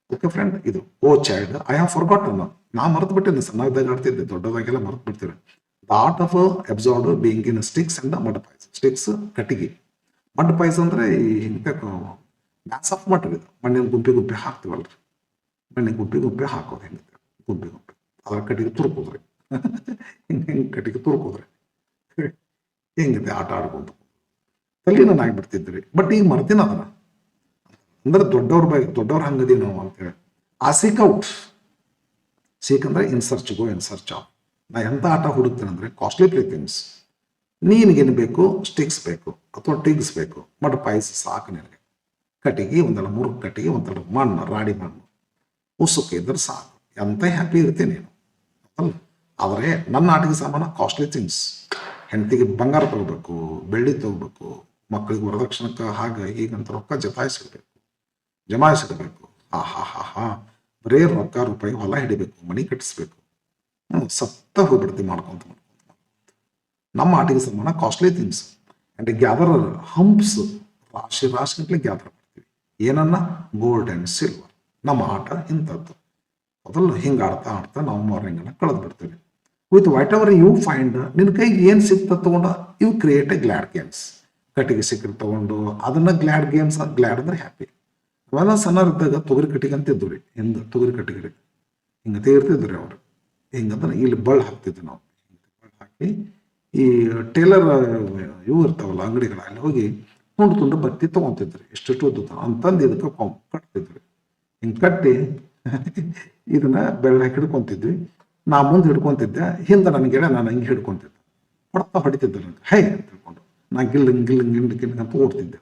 ಓಕೆ ಫ್ರೆಂಡ್, ಇದು ಓ ಚೈಲ್ಡ್ ಐ ಹ್ಯಾವ್ ಫಾರ್ಗಾಟನ್. ನಾ ಮರ್ತು ಬಿಟ್ಟೇನೆ, ಸಣ್ಣದಾಗ ಆಡ್ತಿದ್ದೆ, ದೊಡ್ಡದಾಗೆಲ್ಲ ಮರ್ತು ಬಿಡ್ತೀವಿ. The art of absorb being in sticks and mud pies. Sticks ಕಟ್ಟಿಗೆ, ಮಡ್ ಪೈಸ್ ಅಂದ್ರೆ ಈ ಹಿಂಗೆ ಮ್ಯಾಸ್ ಆಫ್ ಮಡ್ ಇದು. ಮಣ್ಣಿನ ಗುಂಪಿ ಹಾಕ್ತಿವಲ್ರಿ, ಮಣ್ಣಿನ ಗುಂಪಿ ಹಾಕೋದು ಹೆಂಗೆ, ಗುಂಪಿ ಅದ್ರ ಕಟ್ಟಿಗೆ ತುರ್ಕೋದ್ರಿ. ಹಿಂಗೆ ಕಟ್ಟಿಗೆ ತುರ್ಕೋದ್ರಿ, ಹೆಂಗಿದೆ ಆಟ ಆಡ್ಕೊಂಡು ತಲ್ಲಿ ನಾನು ಆಗ್ಬಿಡ್ತಿದ್ರಿ. ಬಟ್ ಈಗ ಮರ್ತೀನಿ ಅದನ್ನ. ಅಂದ್ರೆ ದೊಡ್ಡವ್ರ ಹಂಗದಿ ನಾವು ಅಂತೇಳಿ. ಆ ಸೀಕ್ ಔಟ್, ಸೀಕ್ ಅಂದ್ರೆ in search, go in search of. ನಾ ಎಂಥ ಆಟ ಹುಡುಕ್ತೇನೆ ಅಂದರೆ ಕಾಸ್ಟ್ಲಿ ಪ್ಲೇ ಥಿಂಗ್ಸ್. ನೀನಿಗೇನು ಬೇಕು? ಸ್ಟಿಕ್ಸ್ ಬೇಕು ಅಥವಾ ಟಿಗ್ಸ್ ಬೇಕು, ಬಟ್ ಪಾಯಸ ಸಾಕು ನಿನಗೆ. ಕಟ್ಟಿಗೆ ಒಂದೆಲ್ಲ 3 ಕಟ್ಟಿಗೆ, ಒಂದೆಲ್ಲ ಮಣ್ಣು, ರಾಡಿ ಮಣ್ಣು, ಉಸುಕು ಇದ್ರೆ ಸಾಕು, ಎಂತ ಹ್ಯಾಪಿ ಇರ್ತೀನಿ ನೀನು ಅಲ್ಲ. ಆದರೆ ನನ್ನ ಆಟಿಕೆ ಸಾಮಾನು ಕಾಸ್ಟ್ಲಿ ಥಿಂಗ್ಸ್. ಹೆಂಡತಿಗೆ ಬಂಗಾರ ತಗೋಬೇಕು, ಬೆಳ್ಳಿ ತಗೋಬೇಕು, ಮಕ್ಕಳಿಗೆ ವರದಕ್ಷಿಣಕ್ಕೆ ಹಾಗೆ ಹೀಗಂತ ರೊಕ್ಕ ಜಮಾಯಿಸಿಡಬೇಕು. ಹಾ ಬರೇ ರೊಕ್ಕ ರೂಪಾಯಿ ಹೊಲ ಹಿಡಿಬೇಕು, ಮನಿ ಕಟ್ಟಿಸ್ಬೇಕು, ಸತ್ತ ಹೋಗ್ಬಿಡ್ತೀವಿ ಮಾಡ್ಕೊಂತ. ನಮ್ಮ ಆಟಿಕೆ ಸಾಮಾನ costly things and gather humps, ರಾಶಿ ಗ್ಯಾದರ್ ಮಾಡ್ತೀವಿ. ಏನನ್ನ? Gold and silver. ನಮ್ಮ ಆಟ ಇಂಥದ್ದು ಅದಲ್ಲ. ಹಿಂಗೆ ಆಡ್ತಾ ನಾವು ಮಾರ್ನಿಂಗನ್ನು ಕಳೆದು ಬಿಡ್ತೀವಿ. With whatever you find, ನಿನ್ನ ಕೈಗೆ ಏನು ಸಿಕ್ತ ತಗೊಂಡು you create a glad games. ಕಟ್ಟಿಗೆ ಸಿಕ್ಕರೆ ತಗೊಂಡು ಅದನ್ನ ಗ್ಲ್ಯಾಡ್ ಗೇಮ್ಸ್. ಗ್ಲ್ಯಾಡ್ ಅಂದ್ರೆ ಹ್ಯಾಪಿ. ಅವೆಲ್ಲ ಸಣ್ಣರಿದ್ದಾಗ ತೊಗರಿ ಕಟ್ಟಿಗೆ ಅಂತಿದ್ದು ರೀ, ಹಿಂದೆ ತೊಗರಿ ಕಟ್ಟಿಗೆ ರೀ, ಹಿಂಗೆ ಇರ್ತಿದ್ರಿ ಅವ್ರು. ಹಿಂಗಂದ್ರೆ ಇಲ್ಲಿ ಬಳ್ಳಿ ಹಾಕ್ತಿದ್ವಿ ನಾವು. ಬಳ್ಳಿ ಹಾಕಿ ಈ ಟೇಲರ್ ಇವು ಇರ್ತಾವಲ್ಲ ಅಂಗಡಿಗಳ, ಅಲ್ಲಿ ಹೋಗಿ ತುಂಡು ಬತ್ತಿ ತೊಗೊತಿದ್ರಿ, ಎಷ್ಟು ಉದ್ದ ಅಂತಂದು ಇದಕ್ಕೆ ಕಟ್ತಿದ್ವಿ. ಹಿಂಗೆ ಕಟ್ಟಿ ಇದನ್ನ ಬೆಳ್ಳಿ ಹಾಕಿ ಹಿಡ್ಕೊಂತಿದ್ವಿ. ನಾ ಮುಂದೆ ಹಿಡ್ಕೊಂತಿದ್ದೆ, ಹಿಂದೆ ನನ್ನ ಗೆಳೆ ನಾನು ಹಿಂಗೆ ಹಿಡ್ಕೊಂತಿದ್ದೆ. ಹೊಡಿತಿದ್ದೆ ನನಗೆ ಹೈ ಅಂತ ಹೇಳ್ಕೊಂಡು. ನಾ ಗಿಲ್ ಅಂತ ಓಡ್ತಿದ್ದೆ.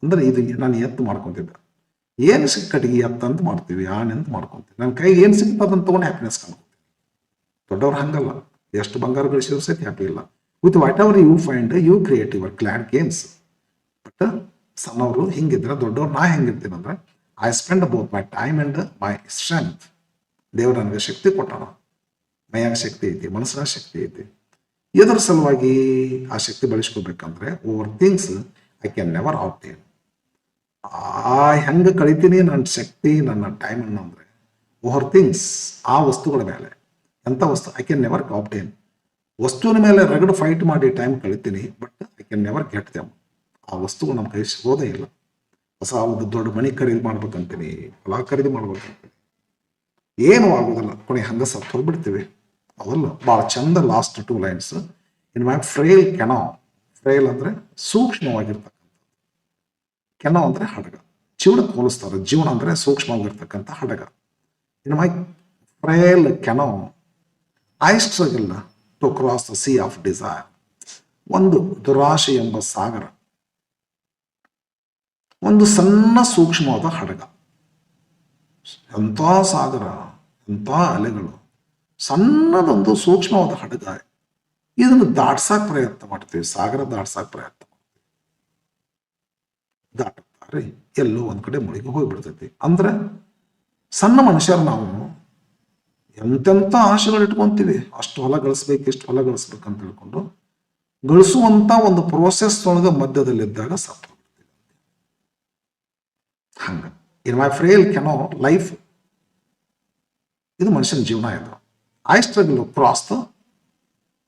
ಅಂದ್ರೆ ಇದು ನಾನು ಎತ್ತು ಮಾಡ್ಕೊತಿದ್ದೆ. ಏನು ಸಿಕ್ಕ ಕಟ್ಟಿಗೆ ಎತ್ತಂತ ಮಾಡ್ತೀವಿ, ಆಣೆ ಅಂತ ಮಾಡ್ಕೊತೀವಿ. ನನ್ನ ಕೈಗೆ ಏನು ಸಿಕ್ತದೆ ಅದನ್ನು ತೊಗೊಂಡು ಹ್ಯಾಪಿನೆಸ್ ಕಾಣ್ಕೊತೀವಿ. ದೊಡ್ಡವ್ರು ಹಂಗಲ್ಲ, ಎಷ್ಟು ಬಂಗಾರ ಗಳಿಸಿದ್ರು ಸಹಿತ ಹ್ಯಾಪಿ ಇಲ್ಲ. With whatever you find you create your glad games. But ಸಣ್ಣವರು ಹಿಂಗಿದ್ರೆ, ದೊಡ್ಡವ್ರು ನಾ ಹೆಂಗಿರ್ತೀನಿ ಅಂದ್ರೆ, I spend both my time and my strength. ದೇವ್ರು ನನಗೆ ಶಕ್ತಿ ಕೊಟ್ಟಾನ. ಮೈಯಾಗ ಶಕ್ತಿ ಐತಿ, ಮನಸ್ಸಿನ ಶಕ್ತಿ ಐತಿ. ಇದರ ಸಲುವಾಗಿ ಆ ಶಕ್ತಿ ಬಳಸ್ಕೋಬೇಕಂದ್ರೆ over things I can never obtain. ಹೆಂಗೆ ಕಳಿತೀನಿ ನನ್ನ ಶಕ್ತಿ, ನನ್ನ ಟೈಮ್ ಅನ್ನಂದ್ರೆ ಓವರ್ ಥಿಂಗ್ಸ್, ಆ ವಸ್ತುಗಳ ಮೇಲೆ. ಎಂಥ ವಸ್ತು? I can never obtain. ವಸ್ತುವಿನ ಮೇಲೆ ರಗಡ್ ಫೈಟ್ ಮಾಡಿ ಟೈಮ್ ಕಳಿತೀನಿ, but I can never get them. ಆ ವಸ್ತುಗಳು ನಮ್ಮ ಕೈ ಸಿಗೋದೇ ಇಲ್ಲ. ಹೊಸ ಒಂದು ದೊಡ್ಡ ಮನೆ ಖರೀದಿ ಮಾಡ್ಬೇಕಂತೀನಿ, ಹೊಲ ಖರೀದಿ ಮಾಡ್ಬೇಕಂತೀನಿ, ಏನು ಆಗೋದಿಲ್ಲ. ಕೊನೆ ಹಂಗೆ ಸತ್ತು ಹೋಗ್ಬಿಡ್ತೀವಿ. ಅವಲ್ಲ ಭಾಳ ಚಂದ last 2 lines. In my frail ಕೆನೋ. ಫ್ರೇಲ್ ಅಂದರೆ ಸೂಕ್ಷ್ಮವಾಗಿರ್ತಕ್ಕಂಥ, ಕೆನೋ ಅಂದರೆ ಹಡಗ. ಜೀವನಕ್ಕೆ ಹೋಲಿಸ್ತಾರೆ. ಜೀವನ ಅಂದರೆ ಸೂಕ್ಷ್ಮವಾಗಿರ್ತಕ್ಕಂಥ ಹಡಗ. In my frail canoe I struggle to cross the sea of desire. ಒಂದು ದುರಾಶೆ ಎಂಬ ಸಾಗರ, ಒಂದು ಸಣ್ಣ ಸೂಕ್ಷ್ಮವಾದ ಹಡಗ. ಎಂಥ ಸಾಗರ, ಎಂಥ ಅಲೆಗಳು, ಸಣ್ಣದೊಂದು ಸೂಕ್ಷ್ಮವಾದ ಹಡಗ. ಇದನ್ನು ದಾಟ್ಸಕ್ ಪ್ರಯತ್ನ ಮಾಡ್ತೀವಿ, ಸಾಗರ ದಾಟ್ಸಕ್ ಪ್ರಯತ್ನ ಮಾಡ್ತೀವಿ. ದಾಟುತ್ತಾರೆ, ಎಲ್ಲೋ ಒಂದ್ ಕಡೆ ಮುಳುಗಿ ಹೋಗ್ಬಿಡ್ತೈತಿ. ಅಂದ್ರೆ ಸಣ್ಣ ಮನುಷ್ಯರು ನಾವು ಎಂತೆಂಥ ಆಶೆಗಳು ಇಟ್ಕೊಂತೀವಿ. ಅಷ್ಟು ಹೊಲ ಗಳಿಸ್ಬೇಕು, ಇಷ್ಟು ಹೊಲ ಗಳಿಸ್ಬೇಕಂತ ಹೇಳ್ಕೊಂಡು ಗಳಿಸುವಂತ ಒಂದು ಪ್ರೋಸೆಸ್ ಒಳಗೆ ಮಧ್ಯದಲ್ಲಿದ್ದಾಗ ಸತ್ತು ಹೋಗ್ಬಿಡ್ತೀವಿ. ಹಂಗ ಇನ್ ಮೈ ಫ್ರೇಲ್ ಕೆನೋ ಲೈಫ್, ಇದು ಮನುಷ್ಯನ ಜೀವನ. ಇದು I struggle cross the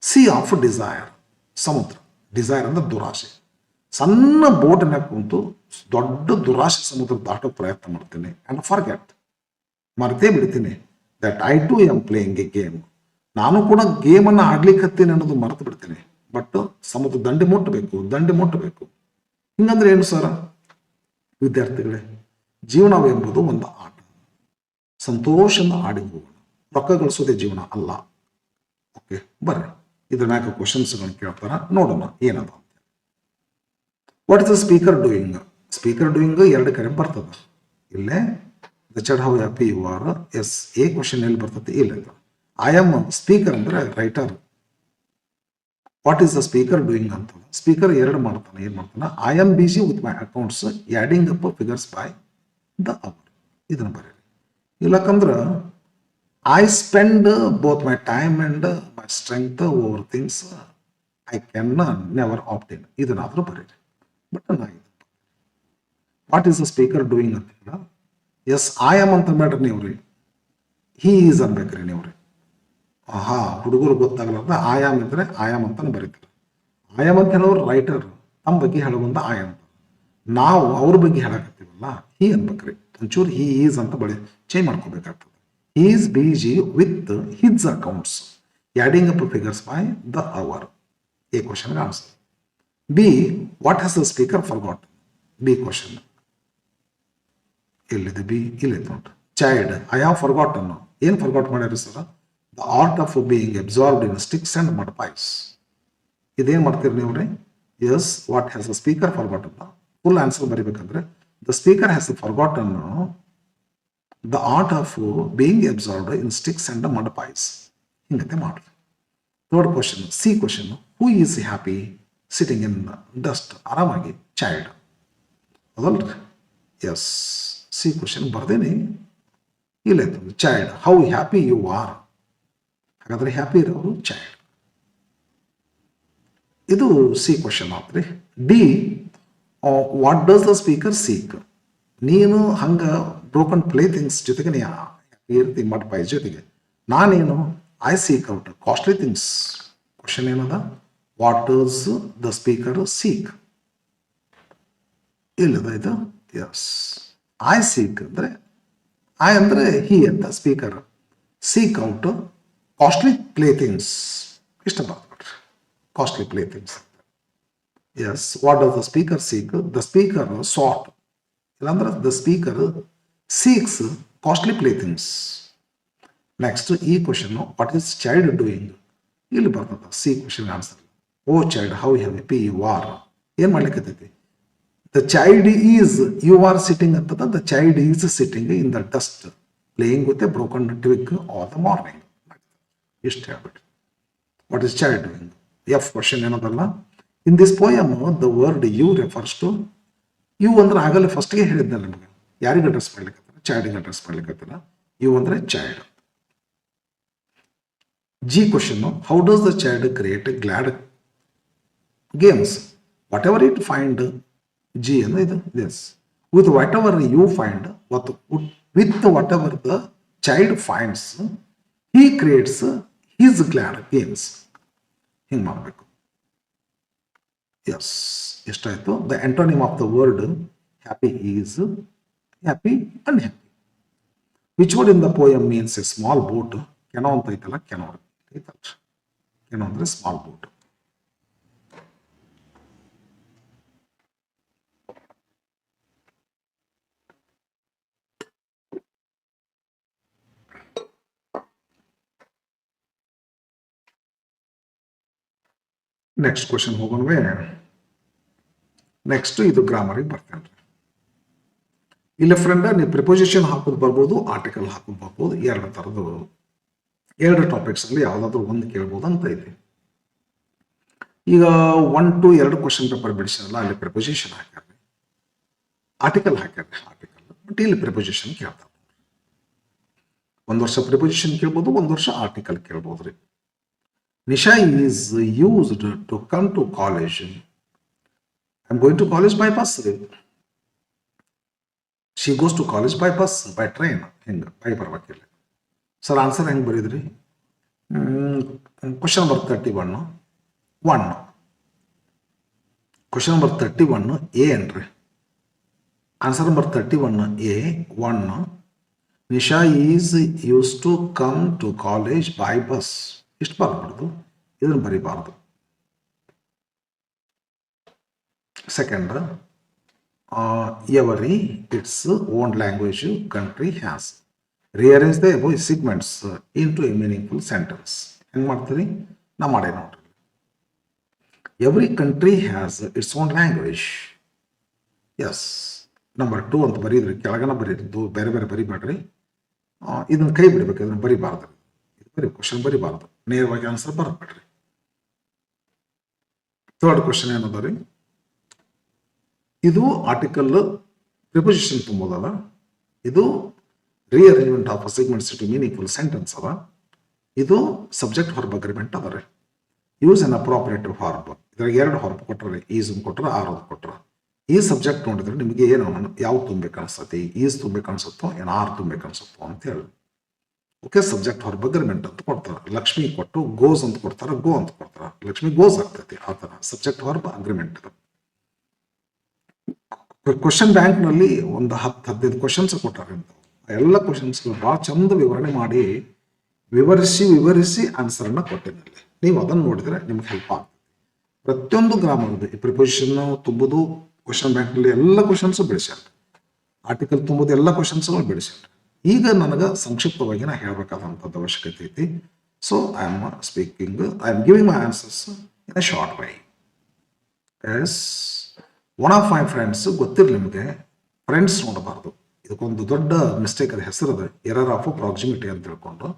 sea of desire. ಸಮುದ್ರ, ಡಿಸೈರ್ ಅಂದ್ರೆ ದುರಾಶೆ. ಸಣ್ಣ ಬೋಟ್ನಾಗ ಕುಂತು ದೊಡ್ಡ ದುರಾಶೆ ಸಮುದ್ರ ದಾಟೋ ಪ್ರಯತ್ನ ಮಾಡ್ತೀನಿ. ಅಂಡ್ ಫಾರ್ಗೆಟ್, ಮರ್ತೇ ಬಿಡ್ತೀನಿ that I too am playing a game. ನಾನು ಕೂಡ ಗೇಮನ್ನು ಆಡ್ಲಿಕ್ಕೆ ಹತ್ತೀನಿ ಅನ್ನೋದು ಮರೆತು ಬಿಡ್ತೀನಿ. ಬಟ್ ಸಮುದ್ರ ದಂಡೆ ಮುಟ್ಟಬೇಕು. ಹಿಂಗಂದ್ರೆ ಏನು ಸರ್? ವಿದ್ಯಾರ್ಥಿಗಳೇ, ಜೀವನವೆಂಬುದು ಒಂದು ಆಟ. ಸಂತೋಷದಿಂದ ಆಡಿ ಹೋಗೋಣ. ರೊಕ್ಕ ಗಳಿಸೋದೇ ಜೀವನ ಅಲ್ಲ. ಓಕೆ, ಬರ್ರಿ ಇದ್ರ ಮ್ಯಾಗ ಕ್ವಶನ್ಸ್ಗಳನ್ನು ಕೇಳ್ತಾರ, ನೋಡೋಣ ಏನದ. What is the speaker doing? Speaker doing 2 ಕಡೆ ಬರ್ತದ. ಇಲ್ಲೇ Richard how happy you are. Yes, A question ಎಲ್ಲಿ ಬರ್ತದೆ? ಇಲ್ಲ. ಐ ಆಮ್ ಸ್ಪೀಕರ್ ಅಂದ್ರೆ writer. What is the speaker doing ಅಂತ. ಸ್ಪೀಕರ್ 2 ಮಾಡ್ತಾನೆ. ಏನ್ ಮಾಡ್ತಾನೆ? I am busy with my accounts adding up figures by the hour. ಇದನ್ನ ಬರೀರಿ. ಇಲ್ಲಕಂದ್ರೆ I spend both my time and my strength over things I can never obtain. ಇದನ್ನಾದ್ರೂ ಬರೀರಿ. But ನಾ what is the speaker doing ಅಂತ. S, I am ಅಂತ ಬೇಡ್ರಿ ನೀವ್ರಿ, he is ಅನ್ಬೇಕ್ರಿ ನೀವ್ರಿ. ಹುಡುಗರು ಗೊತ್ತಾಗಲಾರ್ದ I am ಇದ್ರೆ ಐ ಆಮ್ ಅಂತಾನೆ ಬರೀತಾರೆ. ಐ ಆಮ್ ಅಂತ ಹೇಳೋರು ರೈಟರ್, ನಮ್ಮ ಬಗ್ಗೆ ಹೇಳೋವಂದ ಐ ಆಮ್. ನಾವು ಅವ್ರ ಬಗ್ಗೆ ಹೇಳಕತ್ತೀವಲ್ಲ, ಹೀ ಅನ್ಬೇಕ್ರಿ. ಒಂಚೂರು ಹೀ ಈಸ್ ಅಂತ change ಮಾಡ್ಕೋಬೇಕಾಗ್ತದೆ. He is busy with his accounts, adding up figures by the hour. A question answer. B, what has the speaker forgotten? B question. ಎಲ್ಲಿದೆ ಬಿ ಇಲ್ಲಿದೆ ನೋಡ್ರಿ. Child I have forgotten. ಏನು forgot ಮಾಡ್ಯಾರ sir? The art of being absorbed in sticks and mud pies. ಇದೇನು ಮಾಡ್ತೀರಿ ನೀವು ರೀ? Yes, what has the speaker forgotten? Full answer ಬರಿಬೇಕಂದ್ರೆ the speaker has forgotten the art of being absorbed in sticks and mud pies. ಹಿಂಗತೆ ಮಾಡ್ರಿ. Third question, C question, who is happy sitting in dust? ಆರಾಮಾಗಿ child, ಅದಲ್ರಿ? Yes, C question ಬರ್ದೇನೆ ಇಲ್ಲೈತು. Child, how happy you are. ಹಾಗಾದ್ರೆ happy ಇರೋರು child. ಇದು C question ಆತ್ರಿ. D, what does the speaker seek? ನೀನು ಹಂಗ ಬ್ರೋಕನ್ ಪ್ಲೇ ಥಿಂಗ್ಸ್ ಜೊತೆಗೆ ನೀ ಇರ್ತಿ ಮಡ್ ಪೈ ಜೊತೆಗೆ. ನಾನೇನು I seek out costly things. Question ಏನದ? What does the speaker seek? ಇಲ್ಲದ ಇದು. ಎಸ್, ಐ ಸೀಕ್ ಅಂದ್ರೆ ಐ ಅಂದ್ರೆ ಹಿ ಅಂತ, speaker seek out costly play things. ಇಷ್ಟ ಬರ್ಬಿಟ್ರಿ, costly play things. Yes, what does the speaker seek? The speaker sought, ಇಲ್ಲಾಂದ್ರೆ the speaker seeks costly play things. Next E question, what is child doing? ಇಲ್ಲಿ ಬರ್ತದ C question answer. Oh child, how happy you R. ಏನ್ ಮಾಡ್ಲಿಕ್ಕೈತಿ? The child is, you are sitting ಅಂತದ. The child is sitting in the dust playing with a broken twig all the morning. ಇಷ್ಟು ಹೇಳ್ಬಿಟ್ರಿ. What is child doing? F question ಏನದಲ್ಲ, in this poem the word you refers to. You ಅಂದ್ರೆ ಆಗಲೇ ಫಸ್ಟ್ಗೆ ಹೇಳಿದ್ನಲ್ಲ ನಿಮಗೆ, ಯಾರಿಗೆ ಅಡ್ರೆಸ್ ಮಾಡ್ಲಿಕ್ಕತ್ತಾರ? ಚೈಲ್ಡ್ಗೆ ಅಡ್ರೆಸ್ ಮಾಡ್ಲಿಕ್ಕತ್ತಾರ. ಯು ಅಂದ್ರೆ child. G question, how does the child create glad games? Whatever it find, G and this. With whatever you find, with whatever the child finds, he creates his glad games. Hing ಮಾಡಬೇಕು. Yes, ಎಷ್ಟಾಯ್ತು? The antonym of the word happy is happy, unhappy. Which word in the poem means a small boat? Cano ಅಂತ ಐತಲ್ಲ, cano. ಏನು ಅಂದ್ರೆ small boat. Next question ಹೋಗೋಣವೇ. Next ಇದು ಗ್ರಾಮರಿಗೆ ಬರ್ತೇನೆ. ಇಲ್ಲ ಫ್ರೆಂಡ್, ನೀವು ಪ್ರಿಪೋಸಿಷನ್ ಹಾಕೋದು ಬರ್ಬೋದು, ಆರ್ಟಿಕಲ್ ಹಾಕೋದು ಬರ್ಬೋದು. ಎರಡು ಥರದ್ದು, ಎರಡು ಟಾಪಿಕ್ಸ್ ಅಲ್ಲಿ ಯಾವ್ದಾದ್ರು ಒಂದು ಕೇಳ್ಬೋದು ಅಂತ ಇದೆ. ಈಗ 1 to 2 ಕ್ವಶನ್ ಪೇಪರ್ ಬಿಡಿಸಿರಲ್ಲ, ಅಲ್ಲಿ ಪ್ರಿಪೋಸಿಷನ್ ಹಾಕ್ಯಾರ್ರಿ, ಆರ್ಟಿಕಲ್ ಹಾಕ್ಯಾರ್ರಿ. ಆರ್ಟಿಕಲ್ ಬಟ್ ಇಲ್ಲಿ ಪ್ರಿಪೋಸಿಷನ್ ಕೇಳ್ತಾರೆ. ಒಂದು ವರ್ಷ ಪ್ರಿಪೋಸಿಷನ್ ಕೇಳ್ಬೋದು, ಒಂದು ವರ್ಷ ಆರ್ಟಿಕಲ್ ಕೇಳ್ಬೋದ್ರಿ. Nisha is used to come to college. I am going to college by bus. She goes to college by bus, by train. ಹಿಂಗೆ ಬೈ ಬರ್ಬೇಕಿಲ್ಲ. ಸರ್ ಆನ್ಸರ್ ಹೆಂಗೆ ಬರೀದ್ರಿ? Question number 31 1. Question number 31 A ಏನ್ರಿ? Answer number 31 A 1. Nisha is use to come to college by bus. ಇಷ್ಟು ಬರಬಾರ್ದು, ಇದನ್ನು ಬರೀಬಾರ್ದು. Second, every its own language country has. Rearrange the above segments into a meaningful sentence. ಹೆಂಗೆ ಮಾಡ್ತೀರಿ? ನಾ ಮಾಡೇ ನೋಡ್ರಿ. Every country has its own language. Yes. Number 2 ಅಂತ ಬರೀದ್ರಿ, ಕೆಳಗನ ಬರೀರಿ, ಬೇರೆ ಬೇರೆ ಬರಿಬೇಡ್ರಿ. ಇದನ್ನ ಕೈ ಬಿಡ್ಬೇಕು, ಇದನ್ನ ಬರಿಬಾರ್ದು. ಇದು ಬರೀ ಕ್ವಶನ್ ಬರಿಬಾರ್ದು, ನೇರವಾಗಿ ಆನ್ಸರ್ ಬರಬೇಡ್ರಿ. ಥರ್ಡ್ ಕ್ವಶನ್ ಏನದ ರೀ? ಇದು ಆರ್ಟಿಕಲ್ ಪ್ರಿಪೋಸಿಷನ್ ತುಂಬೋದಲ್ಲ, ಇದು rearrangement of segments into meaningful sentence ಅದ. ಇದು ಸಬ್ಜೆಕ್ಟ್ ವರ್ಬ್ ಅಗ್ರಿಮೆಂಟ್ ಅದ ರೀ. ಯೂಸ್ ಅನ್ ಅಪ್ರೋಪ್ರಿಯೇಟಿವ್ ವರ್ಬ್. ಇದ್ರಾಗ 2 ವರ್ಬ್ ಕೊಟ್ಟರೆ, ಈಸ್ ಕೊಟ್ಟರೆ, ಆರ್ ಕೊಟ್ಟರೆ. ಈ ಸಬ್ಜೆಕ್ಟ್ ನೋಡಿದ್ರೆ ನಿಮಗೆ ಏನು ಯಾವ್ದು ತುಂಬಬೇಕು ಅನ್ಸತ್ತೆ? ಈಸ್ ತುಂಬಬೇಕು ಅನ್ಸುತ್ತೋ, ಏನು ಆರ್ ತುಂಬಬೇಕು ಅನ್ಸುತ್ತೋ ಅಂತ ಹೇಳಿ. ಓಕೆ, ಸಬ್ಜೆಕ್ಟ್ ವರ್ಬ್ ಅಗ್ರಿಮೆಂಟ್ ಅಂತ ಕೊಡ್ತಾರೆ. ಲಕ್ಷ್ಮಿ ಕೊಟ್ಟು ಗೋಸ್ ಅಂತ ಕೊಡ್ತಾರೆ, ಗೋ ಅಂತ ಕೊಡ್ತಾರೆ. ಲಕ್ಷ್ಮಿ ಗೋಸ್ ಆಗ್ತೈತಿ. ಆ ಥರ ಸಬ್ಜೆಕ್ಟ್ ವರ್ಬ್ ಅಗ್ರಿಮೆಂಟ್ ಅದು. ಕ್ವಶನ್ ಬ್ಯಾಂಕ್ನಲ್ಲಿ ಒಂದು 10-15 ಕ್ವಶನ್ಸ್ ಕೊಟ್ಟಾರೆ. ಎಲ್ಲ ಕ್ವಶನ್ಸ್ಗಳು ಭಾಳ ಚಂದ ವಿವರಣೆ ಮಾಡಿ ವಿವರಿಸಿ ಆನ್ಸರನ್ನ ಕೊಟ್ಟಿದ್ದಲ್ಲಿ ನೀವು ಅದನ್ನು ನೋಡಿದ್ರೆ ನಿಮ್ಗೆ ಹೆಲ್ಪ್ ಆಗ್ತದೆ. ಪ್ರತಿಯೊಂದು ಗ್ರಾಮರ್ದು ಈ ಪ್ರಿಪೋಸಿಷನ್ ತುಂಬುದು ಕ್ವಶನ್ ಬ್ಯಾಂಕ್ನಲ್ಲಿ ಎಲ್ಲ ಕ್ವಶನ್ಸು ಬಿಡಿಸ್ಯಾರ. ಆರ್ಟಿಕಲ್ ತುಂಬೋದು ಎಲ್ಲ ಕ್ವಶನ್ಸ್ಗಳು ಬಿಡಿಸಿರಿ. ಈಗ ನನಗೆ ಸಂಕ್ಷಿಪ್ತವಾಗಿ ನಾ ಹೇಳಬೇಕಾದಂಥದ್ದು ಅವಶ್ಯಕತೆ ಐತಿ. So I am speaking, I am giving my answers in a short way. Yes, one of my friends ಗೊತ್ತಿರಲಿ ನಿಮಗೆ, ಫ್ರೆಂಡ್ಸ್ ನೋಡಬಾರ್ದು. ಇದಕ್ಕೊಂದು ದೊಡ್ಡ ಮಿಸ್ಟೇಕ್ ಅದ, ಹೆಸರದ ಎರರ್ ಆಫ್ ಪ್ರಾಕ್ಸಿಮಿಟಿ ಅಂತ ತಿಳ್ಕೊಂಡು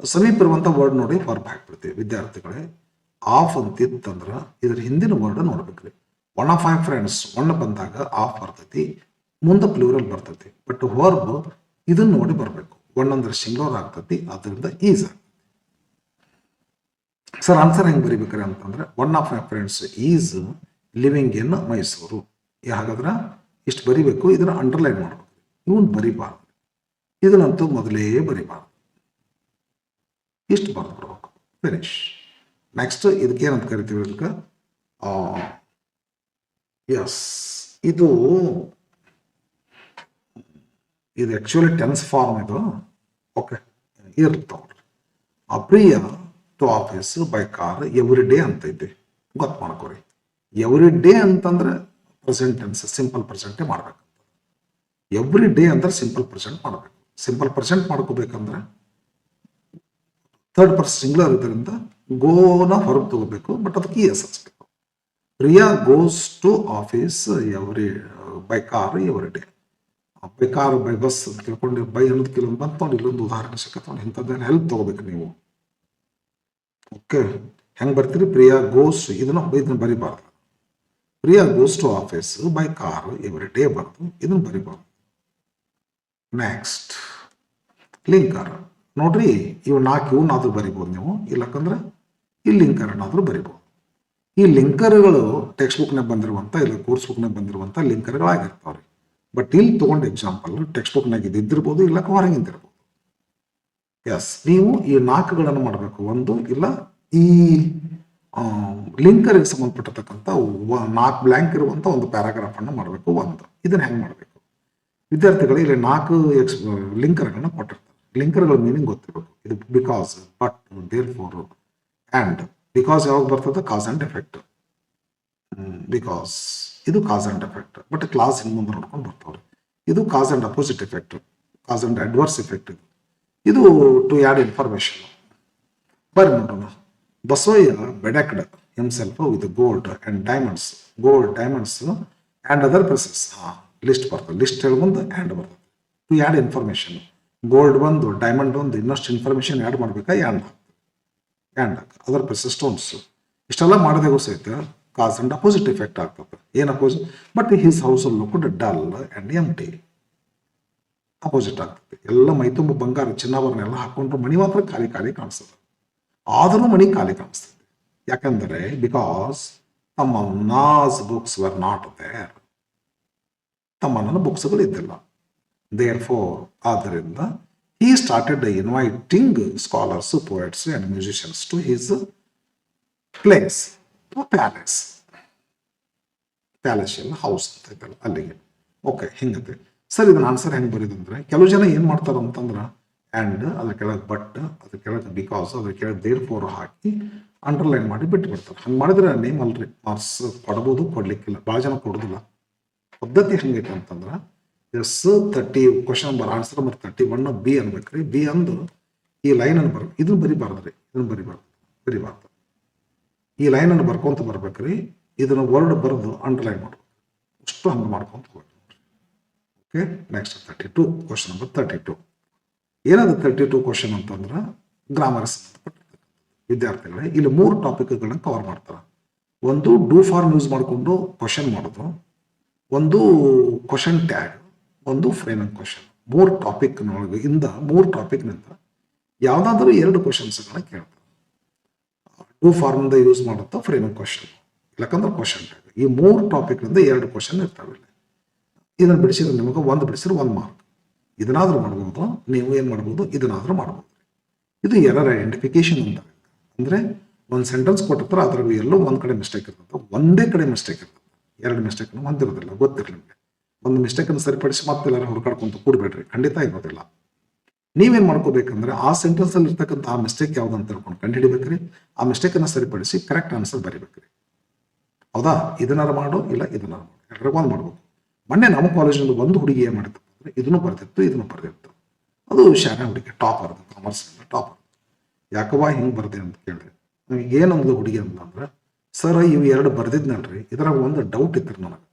ಸಮೀಪ ಇರುವಂಥ ವರ್ಡ್ ನೋಡಿ ವರ್ಬ್ ಹಾಕ್ಬಿಡ್ತೀವಿ. ವಿದ್ಯಾರ್ಥಿಗಳೇ, ಆಫ್ ಅಂತಿತ್ತಂದ್ರೆ ಇದ್ರ ಹಿಂದಿನ ವರ್ಡ್ ನೋಡ್ಬೇಕ್ರಿ. One of my friends one ಬಂದಾಗ ಆಫ್ ಬರ್ತೈತಿ, ಮುಂದೆ ಪ್ಲೂರಲ್ ಬರ್ತೈತಿ. ಬಟ್ ವರ್ಬ್ ಇದನ್ನ ನೋಡಿ ಬರಬೇಕು. ಒನ್ ಅಂದ್ರೆ ಸಿಂಗ್ಯುಲರ್ ಆಗ್ತೈತಿ, ಅದರಿಂದ ಈಸ್ ಆಗ್ತೈತಿ. ಸರ್ ಆನ್ಸರ್ ಹೆಂಗೆ ಬರಿಬೇಕ್ರಿ ಅಂತಂದ್ರೆ, one of my friends is living in Mysuru. ಹಾಗಾದ್ರೆ ಇಷ್ಟು ಬರಿಬೇಕು, ಇದನ್ನ ಅಂಡರ್ಲೈನ್ ಮಾಡ್ಬೇಕು. ಇವನ್ ಬರಿಬಾರ್ದು, ಇದನ್ನಂತೂ ಮೊದಲೇ ಬರಿಬಾರ್ದು. ಇಷ್ಟು ಬರೆದು ಬಿಡ್ಬೇಕು, ಫಿನಿಶ್. ನೆಕ್ಸ್ಟ್ ಇದಕ್ಕೆ ಏನಂತ ಕರಿತೀವಿ, ಇದಕ್ಕೆ ಎಸ್, ಇದು ಆಕ್ಚುಲಿ ಟೆನ್ಸ್ ಫಾರ್ಮ್ ಇದು. ಓಕೆ, ಇರ್ತಾವ್ರಿ. ಅಪ್ರಿಯ to office by car every day ಅಂತ ಐತಿ, ಗೊತ್ತು ಮಾಡ್ಕೊರಿ. ಎವ್ರಿ ಡೇ ಅಂತಂದ್ರೆ ಪ್ರೆಸೆಂಟ್ ಟೆನ್ಸ್, ಸಿಂಪಲ್ ಪ್ರೆಸೆಂಟೇ ಮಾಡ್ಬೇಕು. ಎವ್ರಿ ಡೇ ಅಂದ್ರೆ ಸಿಂಪಲ್ ಪ್ರೆಸೆಂಟ್ ಮಾಡಬೇಕು. ಸಿಂಪಲ್ ಪ್ರೆಸೆಂಟ್ ಮಾಡ್ಕೋಬೇಕಂದ್ರೆ ಥರ್ಡ್ ಪರ್ಸನ್ ಸಿಂಗ್ಯುಲರ್ ಇದರಿಂದ ಗೋನ ಹೊರಗೆ ತಗೋಬೇಕು, ಬಟ್ ಅದಕ್ಕೆ ಎಸ್ ಹಚ್ಬೇಕು. Priya goes to office every by car every day. By car by bus ಅಂತ ತಿಳ್ಕೊಂಡು ಬೈ ಅನ್ನೋದು ಕೆಲವೊಂದು ಬಂತು ನೋಡಿ, ಇಲ್ಲೊಂದು ಉದಾಹರಣೆ ಸಿಕ್ಕತ್ತವ್ನು, ಇಂಥದ್ದನ್ನು ಹೆಲ್ಪ್ ತಗೋಬೇಕು ನೀವು. ಓಕೆ, ಹೆಂಗೆ ಬರ್ತೀರಿ? ಪ್ರಿಯಾ ಗೋಸ್, ಇದನ್ನ ಬರಿಬಾರ್ದು. Priya goes to office by car every day ಬರ್ದು, ಇದನ್ನ ಬರಿಬಾರ್ದು. ನೆಕ್ಸ್ಟ್ ಲಿಂಕರ್ ನೋಡ್ರಿ, ಇವು 4 ಇವನ್ನಾದ್ರೂ ಬರಿಬೋದು ನೀವು, ಇಲ್ಲಕ್ಕಂದ್ರೆ ಈ ಲಿಂಕರ್ನಾದ್ರೂ ಬರಿಬೋದು. ಈ ಲಿಂಕರ್ಗಳು ಟೆಕ್ಸ್ಟ್ ಬುಕ್ನಾಗ ಬಂದಿರುವಂಥ ಇಲ್ಲ ಕೋರ್ಸ್ ಬುಕ್ನಾಗ ಬಂದಿರುವಂಥ ಲಿಂಕರ್ಗಳಾಗಿರ್ತಾವ್ರಿ. ಬಟ್ ಇಲ್ಲಿ ತೊಗೊಂಡು ಎಕ್ಸಾಂಪಲ್ ಟೆಕ್ಸ್ಟ್ ಬುಕ್ನಾಗ ಇದ್ದಿರ್ಬೋದು, ಇಲ್ಲ ಹೊರಗಿಂದಿರ್ಬೋದು. ಎಸ್, ನೀವು ಈ 4ಗಳನ್ನು ಮಾಡಬೇಕು. ಒಂದು ಇಲ್ಲ ಈ ಲಿಂಕರ್ಗೆ ಸಂಬಂಧಪಟ್ಟಿರ್ತಕ್ಕಂಥ 4 ಬ್ಲ್ಯಾಂಕ್ ಇರುವಂಥ ಒಂದು ಪ್ಯಾರಾಗ್ರಾಫ್ ಅನ್ನು ಮಾಡಬೇಕು. ಒಂದು ಇದನ್ನ ಹೆಂಗೆ ಮಾಡಬೇಕು ವಿದ್ಯಾರ್ಥಿಗಳು? ಇಲ್ಲಿ 4 ಲಿಂಕರ್ಗಳನ್ನ ಕೊಟ್ಟಿರ್ತಾರೆ. ಲಿಂಕರ್ಗಳ ಮೀನಿಂಗ್ ಗೊತ್ತಿರಬೇಕು. ಇದು because, but, therefore, and. Because ಯಾವಾಗ ಬರ್ತದೆ? Cause and effect. ಬಿಕಾಸ್ ಇದು cause and effect, but class ಇನ್ನು ಮುಂದೆ ನೋಡ್ಕೊಂಡು ಬರ್ತಾವ್ರಿ. ಇದು cause and opposite effect, cause and adverse effect. ಇದು ಟು ಆ್ಯಡ್ ಇನ್ಫಾರ್ಮೇಶನ್. ಬರ್ರಿ ನೋಡೋಣ. Basavayya bedecked himself with gold and diamonds. Gold, diamonds and other precious. List ಬರ್ತದೆ. ಲಿಸ್ಟ್ ಹೇಳಿ ಮುಂದೆ ಆ್ಯಂಡ್ ಬರ್ತದೆ. To add information. ಗೋಲ್ಡ್ ಒಂದು, ಡೈಮಂಡ್ ಒಂದು, ಇನ್ನಷ್ಟು ಇನ್ಫಾರ್ಮೇಶನ್ ಆ್ಯಡ್ ಮಾಡ್ಬೇಕಾ? And other precious stones. ಇಷ್ಟೆಲ್ಲ ಮಾಡಿದಾಗೂ ಸಹಿತ ಕಾಸ್ ಅಂಡ್ ಅಪೋಸಿಟ್ ಎಫೆಕ್ಟ್ ಆಗ್ತದೆ. ಏನು opposite? But his house looked dull and empty. Opposite ಆಗ್ತದೆ. ಎಲ್ಲ ಮೈತುಂಬ ಬಂಗಾರ ಚಿನ್ನಾಭರಣ ಎಲ್ಲ ಹಾಕೊಂಡ್ರು ಮಣಿ ಮಾತ್ರ ಖಾಲಿ ಖಾಲಿ ಕಾಣಿಸ್ತದೆ. ಆದರೂ ಮಣಿ ಖಾಲಿ ಕಾಣಿಸ್ತದೆ. ಯಾಕಂದರೆ ಬಿಕಾಸ್ ತಮ್ಮನ್ನಾಸ್ ಬುಕ್ಸ್ ವರ್ ನಾಟ್ ದೇರ್. ತಮ್ಮನ ಬುಕ್ಸ್ಗಳು ಇದ್ದಿಲ್ಲ. ದೇರ್ ಫೋರ್, ಆದ್ದರಿಂದ he started inviting scholars, poets and musicians to his place, palace. Palace ಎಲ್ಲ ಹೌಸ್ ಅಂತ ಐತಲ್ಲ ಅಲ್ಲಿಗೆ. ಓಕೆ, ಹಿಂಗತ್ತೆ ಸರ್. ಇದನ್ನ ಆನ್ಸರ್ ಹೆಂಗೆ ಬರೀದಂದ್ರೆ, ಕೆಲವು ಜನ ಏನು ಮಾಡ್ತಾರೆ ಅಂತಂದ್ರೆ ಆ್ಯಂಡ್ ಅದ್ರ ಕೆಳಗೆ ಬಟ್, ಅದ್ರ ಕೆಳಗೆ ಬಿಕಾಸ್, ಅದ್ರ ಕೆಳಗೆ ದೇರ್ ಫೋರ್ ಹಾಕಿ ಅಂಡರ್ಲೈನ್ ಮಾಡಿ ಬಿಟ್ಟು ಬಿಡ್ತಾರೆ. ಹಂಗೆ ಮಾಡಿದ್ರೆ ನೇಮ್ ಅಲ್ರಿ, ಮಾರ್ಕ್ಸ್ ಕೊಡ್ಬೋದು, ಕೊಡ್ಲಿಕ್ಕಿಲ್ಲ. ಭಾಳ ಜನ ಕೊಡೋದಿಲ್ಲ. ಪದ್ಧತಿ ಹೆಂಗೈತೆ ಅಂತಂದ್ರೆ yes 30 question number answer number 31 B ಅನ್ಬೇಕ್ರಿ. ಬಿ ಅಂದು ಈ ಲೈನ್ ಅನ್ನು ಬರ್ಬೇಕು. ಇದನ್ನ ಬರಿಬಾರ್ದ್ರಿ, ಇದನ್ನ ಬರಿಬಾರ್ದು. ಈ ಲೈನ್ ಅನ್ನು ಬರ್ಕೊಂತ ಬರ್ಬೇಕ್ರಿ. ಇದನ್ನ ವರ್ಡ್ ಬರೆದು ಅಂಡರ್ಲೈನ್ ಮಾಡ್ಬೇಕು. ಅಷ್ಟು ಹಂಗೆ ಮಾಡ್ಕೊಂತ ಹೋಗ್ಬೇಕು. Okay, next 32 question number 32. ಏನಾದ್ರು 32 ಕ್ವಶನ್ ಅಂತಂದ್ರೆ ಗ್ರಾಮರ್ ಸಂಬಂಧಪಟ್ಟಿರ್ತಕ್ಕಂಥ ವಿದ್ಯಾರ್ಥಿಗಳೇ ಇಲ್ಲಿ 3 ಟಾಪಿಕ್ಗಳನ್ನ ಕವರ್ ಮಾಡ್ತಾರೆ. ಒಂದು ಡೂ ಫಾರ್ಮ್ ಯೂಸ್ ಮಾಡಿಕೊಂಡು ಕ್ವಶನ್ ಮಾಡೋದು, ಒಂದು ಕ್ವಶನ್ ಟ್ಯಾಗ್, ಒಂದು ಫ್ರೇಮಿಂಗ್ ಕ್ವಶನ್. 3 ಟಾಪಿಕ್ನೊಳಗೆ ಇಂದ 3 ಟಾಪಿಕ್ನಿಂದ ಯಾವುದಾದ್ರೂ 2 ಕ್ವಶನ್ಸ್ಗಳನ್ನ ಕೇಳ್ತಾರೆ. ಡೂ ಫಾರ್ಮಿಂದ ಯೂಸ್ ಮಾಡುತ್ತಾ ಫ್ರೇಮಿಂಗ್ ಕ್ವಶನ್, ಇಲ್ಲಕಂದ್ರೆ ಕ್ವಶನ್ ಟ್ಯಾಗ್. ಈ 3 ಟಾಪಿಕ್ನಿಂದ 2 ಕ್ವಶನ್ ಇರ್ತಾವೆ. ಇದನ್ನು ಬಿಡಿಸಿದ್ರೆ ನಿಮಗೆ 1 ಬಿಡಿಸಿದ್ರೆ 1 ಮಾರ್ಕ್. ಇದನ್ನಾದ್ರೂ ಮಾಡ್ಬೋದು, ನೀವು ಏನು ಮಾಡ್ಬೋದು, ಇದನ್ನಾದ್ರೂ ಮಾಡ್ಬೋದು. ಇದು ಎರರ್ ಐಡೆಂಟಿಫಿಕೇಶನ್ ಅಂತ. ಅಂದರೆ ಒಂದು ಸೆಂಟೆನ್ಸ್ ಕೊಟ್ಟಿರ್ತಾರೆ, ಅದ್ರಾಗ ಎಲ್ಲೋ ಒಂದು ಕಡೆ ಮಿಸ್ಟೇಕ್ ಇರ್ತದೆ, ಒಂದೇ ಕಡೆ ಮಿಸ್ಟೇಕ್ ಇರ್ತದೆ. 2 ಮಿಸ್ಟೇಕ್ನ ಹೊಂದಿರೋದಿಲ್ಲ, ಗೊತ್ತಿರಲಿ ನಿಮಗೆ. ಒಂದು ಮಿಸ್ಟೇಕನ್ನು ಸರಿಪಡಿಸಿ ಮತ್ತೆಲ್ಲರೂ ಹುಡುಕಾಡ್ಕೊಂತ ಕೂಡಬೇಡ್ರಿ, ಖಂಡಿತ ಇರೋದಿಲ್ಲ. ನೀವೇನು ಮಾಡ್ಕೋಬೇಕಂದ್ರೆ ಆ ಸೆಂಟೆನ್ಸಲ್ಲಿ ಇರ್ತಕ್ಕಂಥ ಆ ಮಿಸ್ಟೇಕ್ ಯಾವ್ದು ಅಂತ ತಿಳ್ಕೊಂಡು ಕಂಡುಹಿಡಿಬೇಕ್ರಿ. ಆ ಮಿಸ್ಟೇಕನ್ನು ಸರಿಪಡಿಸಿ ಕರೆಕ್ಟ್ ಆನ್ಸರ್ ಬರಿಬೇಕ್ರಿ. ಹೌದಾ? ಇದನ್ನಾರು ಮಾಡು, ಇಲ್ಲ ಇದನ್ನಾರು ಮಾಡು, 2 ಮಾಡ್ಬೇಕು. ಮೊನ್ನೆ ನಮ್ಮ ಕಾಲೇಜಿನಲ್ಲಿ ಒಂದು ಹುಡುಗಿ ಏನು ಮಾಡಿತ್ತು ಅಂದರೆ ಇದನ್ನು ಬರೆದಿತ್ತು ಅದು ಶಾನೆ ಹುಡುಗಿ ಟಾಪರ್, ಕಾಮರ್ಸ್ನಲ್ಲಿ ಟಾಪರ್. ಯಾಕವ್ವ ಹಿಂಗೆ ಬರ್ದೆ ಅಂತ ಕೇಳಿದೆ. ಏನಂದ್ಲು ಹುಡುಗಿ ಅಂತಂದ್ರೆ, ಸರ್ ಇವು 2 ಬರ್ದಿದ್ನಲ್ರಿ, ಇದ್ರಾಗ ಒಂದು ಡೌಟ್ ಇತ್ತು ನನಗೆ,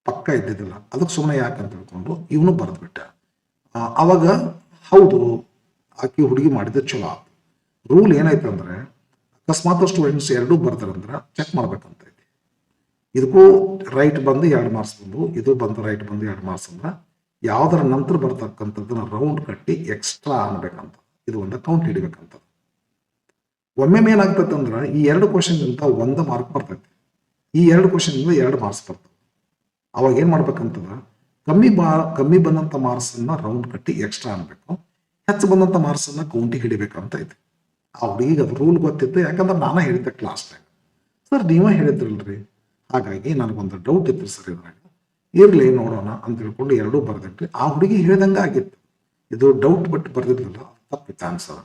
ಪಕ್ಕ ಇದ್ದಿದ್ದಿಲ್ಲ, ಅದಕ್ಕೆ ಸುಮ್ಮನೆ ಯಾಕೆ ಅಂತ ಹೇಳ್ಕೊಂಡು ಇವನು ಬರೆದ್ಬಿಟ್ಟೆ. ಅವಾಗ ಹೌದು ಆಕಿ ಹುಡುಗಿ ಮಾಡಿದ್ರೆ ಚಲೋ ಆಯ್ತು. ರೂಲ್ ಏನೈತೆ ಅಂದರೆ ಅಕಸ್ಮಾತ್ ಸ್ಟೂಡೆಂಟ್ಸ್ 2 ಬರ್ತಾರಂದ್ರೆ ಚೆಕ್ ಮಾಡ್ಬೇಕಂತ ಐತಿ. ಇದಕ್ಕೂ ರೈಟ್ ಬಂದು 2 ಮಾರ್ಕ್ಸ್ ಬಂದು, ಇದು ಬಂದು ರೈಟ್ ಬಂದು 2 ಮಾರ್ಕ್ಸ್ ಅಂದ್ರೆ ಯಾವುದರ ನಂತರ ಬರ್ತಕ್ಕಂಥದ್ದನ್ನ ರೌಂಡ್ ಕಟ್ಟಿ ಎಕ್ಸ್ಟ್ರಾ ಅನ್ಬೇಕಂತ, ಇದು ಒಂದು ಕೌಂಟ್ ಹಿಡಿಬೇಕಂತ. ಒಮ್ಮೆ ಏನಾಗ್ತದೆ ಅಂದ್ರೆ ಈ 2 ಕ್ವಶನ್ಗಿಂತ 1 ಮಾರ್ಕ್ ಬರ್ತೈತಿ, ಈ 2 ಕ್ವಶನ್ಗಿಂತ 2 ಮಾರ್ಕ್ಸ್ ಬರ್ತದೆ. ಅವಾಗ ಏನು ಮಾಡ್ಬೇಕಂತದ, ಕಮ್ಮಿ ಬಂದಂಥ ಮಾರ್ಕ್ಸನ್ನು ರೌಂಡ್ ಕಟ್ಟಿ ಎಕ್ಸ್ಟ್ರಾ ಅನ್ಬೇಕು, ಹೆಚ್ಚು ಬಂದಂಥ ಮಾರ್ಕ್ಸನ್ನು ಕೌಂಟಿಗೆ ಹಿಡಿಬೇಕಂತ ಐತಿ. ಆ ಹುಡುಗಿಗೆ ಅದು ರೂಲ್ ಗೊತ್ತಿತ್ತು, ಯಾಕಂದ್ರೆ ನಾನೇ ಹೇಳಿದ್ದೆ ಕ್ಲಾಸ್ನಾಗ. ಸರ್ ನೀವೇ ಹೇಳಿದ್ರಲ್ರಿ, ಹಾಗಾಗಿ ನನಗೊಂದು ಡೌಟ್ ಇತ್ತು ಸರ್ ಇದ್ರಾಗ, ಇರಲಿ ನೋಡೋಣ ಅಂತ ಹೇಳ್ಕೊಂಡು 2 ಬರ್ದಿಟ್ರಿ. ಆ ಹುಡುಗಿ ಹೇಳ್ದಂಗೆ ಆಗಿತ್ತು, ಇದು ಡೌಟ್ ಬಿಟ್ಟು ಬರ್ದಿದ್ರಲ್ಲ ತಪ್ಪಿತ್ತು ಆನ್ಸರ್.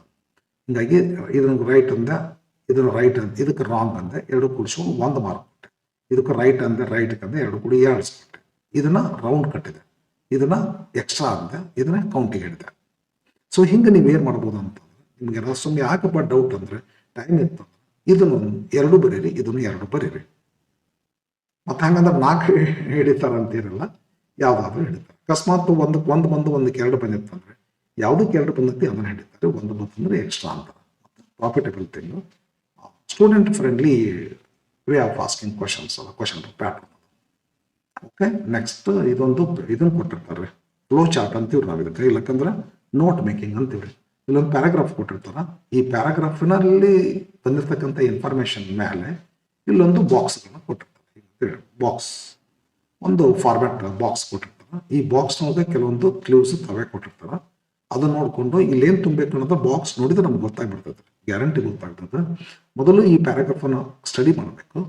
ಹಿಂಗಾಗಿ ಇದನ್ನು ರೈಟ್ ಅಂದೆ, ಇದನ್ನು ರೈಟ್ ಅಂದೆ, ಇದಕ್ಕೆ ರಾಂಗ್ ಅಂದೆ, 2 ಕೂಡಿಸ್ಕೊಂಡು 1 ಮಾರ್ಕ್ ಕೊಟ್ಟೆ. ಇದಕ್ಕೆ ರೈಟ್ ಅಂದೆ, ರೈಟ್ಗೆ ಅಂದೆ, 2 ಕೂಡಿ 2 ಕೊಟ್ಟೆ. ಇದನ್ನ ರೌಂಡ್ ಕಟ್ಟಿದೆ, ಇದನ್ನ ಎಕ್ಸ್ಟ್ರಾ ಅಂದೆ, ಇದನ್ನ ಕೌಂಟಿಗೆ ಹಿಡಿದೆ. ಸೊ ಹಿಂಗೆ ನೀವೇನು ಮಾಡ್ಬೋದು ಅಂತಂದ್ರೆ, ನಿಮಗೆ ಸುಮ್ಮನೆ ಯಾಕಪ್ಪ ಡೌಟ್ ಅಂದರೆ ಟೈಮ್ ಇತ್ತು, ಇದನ್ನು 2 ಬರೀರಿ, ಇದನ್ನು 2 ಬರೀರಿ. ಮತ್ತು ಹಂಗಂದ್ರೆ 4 ಹಿಡಿತಾರೆ ಅಂತೀರಲ್ಲ, ಯಾವುದಾದ್ರೂ ಹಿಡಿತಾರೆ. ಅಕಸ್ಮಾತ್ ಒಂದಕ್ಕೆ 1 ಬಂದು 1ಕ್ಕೆ 2 ಬಂದಿತ್ತಂದ್ರೆ ಯಾವುದಕ್ಕೆ 2 ಬಂದೈತಿ ಅದನ್ನು ಹಿಡಿತಾರೆ, 1 ಬಂತಂದ್ರೆ ಎಕ್ಸ್ಟ್ರಾ ಅಂತಾರೆ. Profitable thing, student friendly way of asking questions, question pattern. Okay, next ಇದನ್ನು ಕೊಟ್ಟಿರ್ತಾರೆ ಫ್ಲೋ ಚಾರ್ಟ್ ಅಂತೀವ್ರಿ ನಾವು ಇದಕ್ಕೆ, ಇಲ್ಲಕ್ಕಂದ್ರೆ ನೋಟ್ ಮೇಕಿಂಗ್ ಅಂತೀವ್ರಿ. ಇಲ್ಲೊಂದು ಪ್ಯಾರಾಗ್ರಾಫ್ ಕೊಟ್ಟಿರ್ತಾರ, ಈ ಪ್ಯಾರಾಗ್ರಾಫ್ನಲ್ಲಿ ಬಂದಿರತಕ್ಕಂಥ ಇನ್ಫಾರ್ಮೇಶನ್ ಮೇಲೆ ಇಲ್ಲೊಂದು ಬಾಕ್ಸ್ಗಳನ್ನ ಕೊಟ್ಟಿರ್ತಾರೆ. ಬಾಕ್ಸ್ ಒಂದು ಫಾರ್ಮ್ಯಾಟ್ ಬಾಕ್ಸ್ ಕೊಟ್ಟಿರ್ತಾರೆ. ಈ ಬಾಕ್ಸ್ನೊಳಗೆ ಕೆಲವೊಂದು ಕ್ಲೂಸ್ ತಾವೇ ಕೊಟ್ಟಿರ್ತಾರೆ. ಅದನ್ನ ನೋಡಿಕೊಂಡು ಇಲ್ಲೇನು ತುಂಬಬೇಕು ಅನ್ನೋದು ಬಾಕ್ಸ್ ನೋಡಿದ್ರೆ ನಮ್ಗೆ ಗೊತ್ತಾಗ್ಬಿಡ್ತದೆ, ಗ್ಯಾರಂಟಿ ಗೊತ್ತಾಗ್ತದೆ. ಮೊದಲು ಈ ಪ್ಯಾರಾಗ್ರಾಫನ್ನು ಸ್ಟಡಿ ಮಾಡಬೇಕು,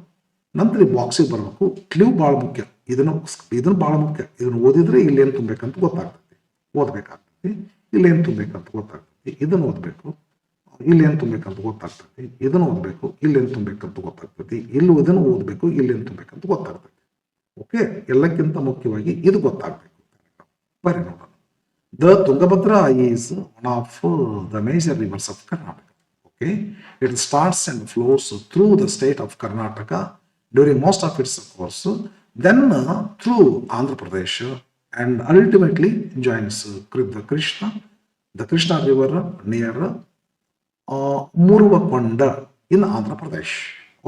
ನಂತರ ಈ ಬಾಕ್ಸಿಗೆ ಬರಬೇಕು. ಕ್ಲೂ ಭಾಳ ಮುಖ್ಯ, ಇದನ್ನು ಭಾಳ ಮುಖ್ಯ. ಇದನ್ನು ಓದಿದ್ರೆ ಇಲ್ಲೇನು ತುಂಬಬೇಕಂತ ಗೊತ್ತಾಗ್ತದೆ, ಓದಬೇಕಾಗ್ತದೆ. ಇಲ್ಲೇನು ತುಂಬಬೇಕಂತ ಗೊತ್ತಾಗ್ತದೆ, ಇದನ್ನು ಓದಬೇಕು. ಇಲ್ಲೇನು ತುಂಬಬೇಕಂತ ಗೊತ್ತಾಗ್ತದೆ, ಇದನ್ನು ಓದಬೇಕು. ಇಲ್ಲೇನು ತುಂಬಬೇಕಂತ ಗೊತ್ತಾಗ್ತದೆ, ಇದನ್ನು ಓದಬೇಕು. ಇಲ್ಲೇನು ತುಂಬಬೇಕಂತ ಗೊತ್ತಾಗ್ತದೆ. ಓಕೆ, ಎಲ್ಲಕ್ಕಿಂತ ಮುಖ್ಯವಾಗಿ ಇದು ಗೊತ್ತಾಗಬೇಕು. ಬರ್ರಿ ನೋಡೋಣ. The Tungabhadra is one of the major rivers of Karnataka. Okay, it starts and flows through the state of Karnataka during most of its course, then through Andhra Pradesh, and ultimately joins the Krishna River near Muruvakonda in Andhra Pradesh.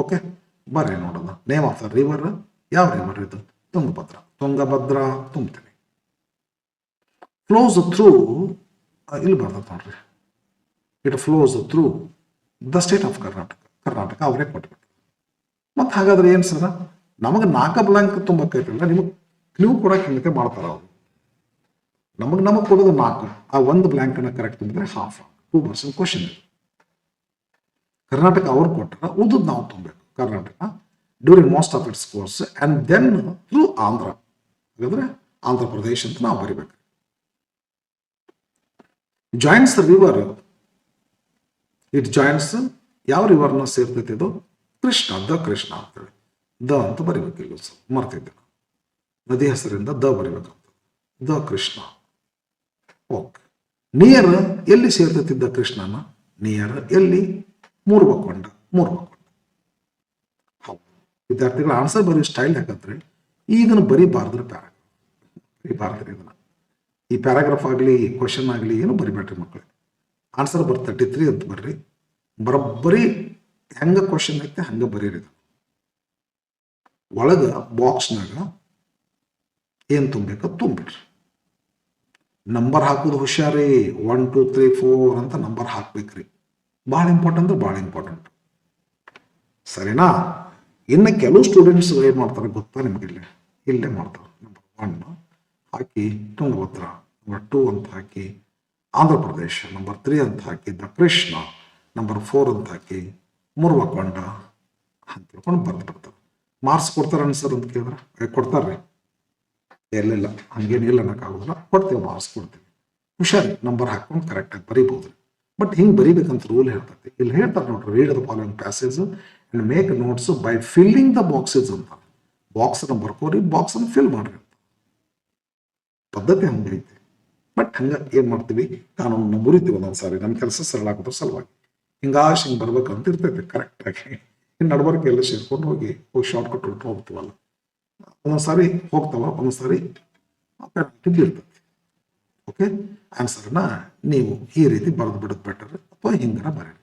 Okay, ಬರ್ರಿ ನೋಡೋಣ. Name of the river, ಯಾವ river ಇದು? Tungabhadra ತುಂಬ್ತೀನಿ. Flows through, ಇಲ್ಲಿ ಬರ್ತದೆ ನೋಡ್ರಿ, it flows through the state of Karnataka ಅವರೇ ಕೊಟ್ಬಿಟ್ಟು. ಮತ್ತು ಹಾಗಾದ್ರೆ ಏನು ಸರ, ನಮಗೆ 4 ಬ್ಲಾಂಕ್ ತುಂಬಕ್ಕೈತಲ್ಲ, ನಿಮಗೆ ಕ್ಲೂ ಕೊಡೋಕೆ ಹಿಂಗೆ ಮಾಡ್ತಾರೆ ಅವರು. ನಮಗೆ ಕೊಡೋದು 4, ಆ 1 ಬ್ಲಾಂಕನ್ನು ಕರೆಕ್ಟ್ ತುಂಬಿದ್ರೆ ಹಾಫ್ 2% ಕ್ವಶನ್ ಇದೆ. ಕರ್ನಾಟಕ ಅವ್ರು ಕೊಟ್ಟರೆ ಉಳಿದು ನಾವು ತುಂಬಬೇಕು. Karnataka during most of its course and then through Andhra, ಹಾಗಾದ್ರೆ ಆಂಧ್ರ ಪ್ರದೇಶ್ ಅಂತ ನಾವು ಬರಿಬೇಕು. Joins the river, it joins ಯಾವ ರಿವರ್ನ ಸೇರ್ತೈತೆ ಇದು? ಕೃಷ್ಣ, ದ ಕೃಷ್ಣ ಅಂತೇಳಿ ದ ಅಂತ ಬರಿಬೇಕಿಲ್ಲ, ಮರ್ತಿದ್ದೆ ನಾನು. ನದಿ ಹೆಸರಿಂದ ದ ಬರಿಬೇಕಂತ, ದ ಕೃಷ್ಣ. ಓಕೆ, ನಿಯರ್ ಎಲ್ಲಿ ಸೇರ್ತೈತಿದ್ದ ಕೃಷ್ಣನ? ನಿಯರ್ ಎಲ್ಲಿ? ಮುರುವಕೊಂಡ. ಹೌದು, ವಿದ್ಯಾರ್ಥಿಗಳ ಆನ್ಸರ್ ಬರೀ ಸ್ಟೈಲ್ ಯಾಕಂದ್ರೆ ಇದನ್ನು ಬರೀಬಾರ್ದ್ರೆ ಬರೀಬಾರ್ದ್ರಿ ಇದನ್ನ. ಈ ಪ್ಯಾರಾಗ್ರಾಫ್ ಆಗಲಿ ಕ್ವಶನ್ ಆಗಲಿ ಏನು ಬರಿಬೇಡ್ರಿ ಮಕ್ಕಳು. ಆನ್ಸರ್ 33 ಅಂತ ಬರ್ರಿ, ಬರೋಬ್ಬರಿ ಹೆಂಗೆ ಕ್ವಶನ್ ಐತೆ ಹಂಗೆ ಬರೀರಿ. ಒಳಗೆ ಬಾಕ್ಸ್ನಾಗ ಏನು ತುಂಬಬೇಕ ತುಂಬಿಡ್ರಿ. ನಂಬರ್ ಹಾಕೋದು ಹುಷಾರಿ, 1 2 3 4 ಅಂತ ನಂಬರ್ ಹಾಕ್ಬೇಕ್ರಿ. ಭಾಳ ಇಂಪಾರ್ಟೆಂಟ್ ಅಂದ್ರೆ ಭಾಳ ಇಂಪಾರ್ಟೆಂಟ್, ಸರಿನಾ? ಇನ್ನು ಕೆಲವು ಸ್ಟೂಡೆಂಟ್ಸ್ ಏನು ಮಾಡ್ತಾರೆ ಗೊತ್ತಾ ನಿಮ್ಗೆ? ಇಲ್ಲೇ ಮಾಡ್ತಾರೆ. ನಂಬರ್ 1 ಹಾಕಿ ತುಂಗಭದ್ರಾ, ನಂಬರ್ 2 ಅಂತ ಹಾಕಿ ಆಂಧ್ರ ಪ್ರದೇಶ್, ನಂಬರ್ 3 ಅಂತ ಹಾಕಿ ದ ಕೃಷ್ಣ, ನಂಬರ್ 4 ಅಂತ ಹಾಕಿ ಮುರುವಕೊಂಡ ಅಂತ ಹೇಳ್ಕೊಂಡು ಬರ್ದು ಬಿಡ್ತಾರೆ. ಮಾರ್ಕ್ಸ್ ಕೊಡ್ತಾರೆ ಅನ್ಸರ್ ಅಂತ ಕೇಳಿದ್ರೆ ಕೊಡ್ತಾರ್ರಿ? ಇಲ್ಲ, ಹಂಗೇನಿಲ್ಲ ಅನ್ನೋಕ್ಕಾಗೋದಿಲ್ಲ, ಕೊಡ್ತೀವಿ, ಮಾರ್ಕ್ಸ್ ಕೊಡ್ತೀವಿ. ಹುಷಾರಿ, ನಂಬರ್ ಹಾಕೊಂಡು ಕರೆಕ್ಟಾಗಿ ಬರೀಬೋದು. ಬಟ್ ಹಿಂಗೆ ಬರೀಬೇಕಂತ ರೂಲ್ ಹೇಳ್ತೈತಿ. ಇಲ್ಲಿ ಹೇಳ್ತಾರೆ ನೋಡ್ರಿ, read the following passage and make notes by filling the boxes ಅಂತ. ಬಾಕ್ಸನ್ನು ಬರ್ಕೋರಿ, ಬಾಕ್ಸನ್ನು ಫಿಲ್ ಮಾಡ್ರಿ ಅಂತ. ಪದ್ಧತಿ ಹಂಗೈತಿ. ಬಟ್ ಹಂಗೆ ಏನು ಮಾಡ್ತೀವಿ, ಕಾನೂನನ್ನು ಮುರಿತೀವಿ ಒಂದೊಂದು ಸಾರಿ ನಮ್ಮ ಕೆಲಸ ಸರಳ ಆಗೋದ್ರ ಸಲುವಾಗಿ. ಹಿಂಗೆ ಬರ್ಬೇಕಂತ ಇರ್ತೈತೆ ಕರೆಕ್ಟಾಗಿ. ಇನ್ನು ನಡ್ಬರ್ಕೆ ಎಲ್ಲ ಸೇರ್ಕೊಂಡು ಹೋಗಿ ಶಾರ್ಟ್ಕಟ್ ಹೊಟ್ಟು ಹೋಗ್ತೀವಲ್ಲ, ಒಂದೊಂದು ಸಾರಿ ಹೋಗ್ತಾವ, ಒಂದೊಂದು ಸಾರಿ ಪೆನಾಲ್ಟಿ ಬೀಳ್ತೈತಿ. ಓಕೆ, ಆನ್ಸರ್ನ ನೀವು ಈ ರೀತಿ ಬರೆದು ಬಿಡೋದು ಬೆಟರ್, ಅಥವಾ ಹಿಂಗನ ಬರೀರಿ.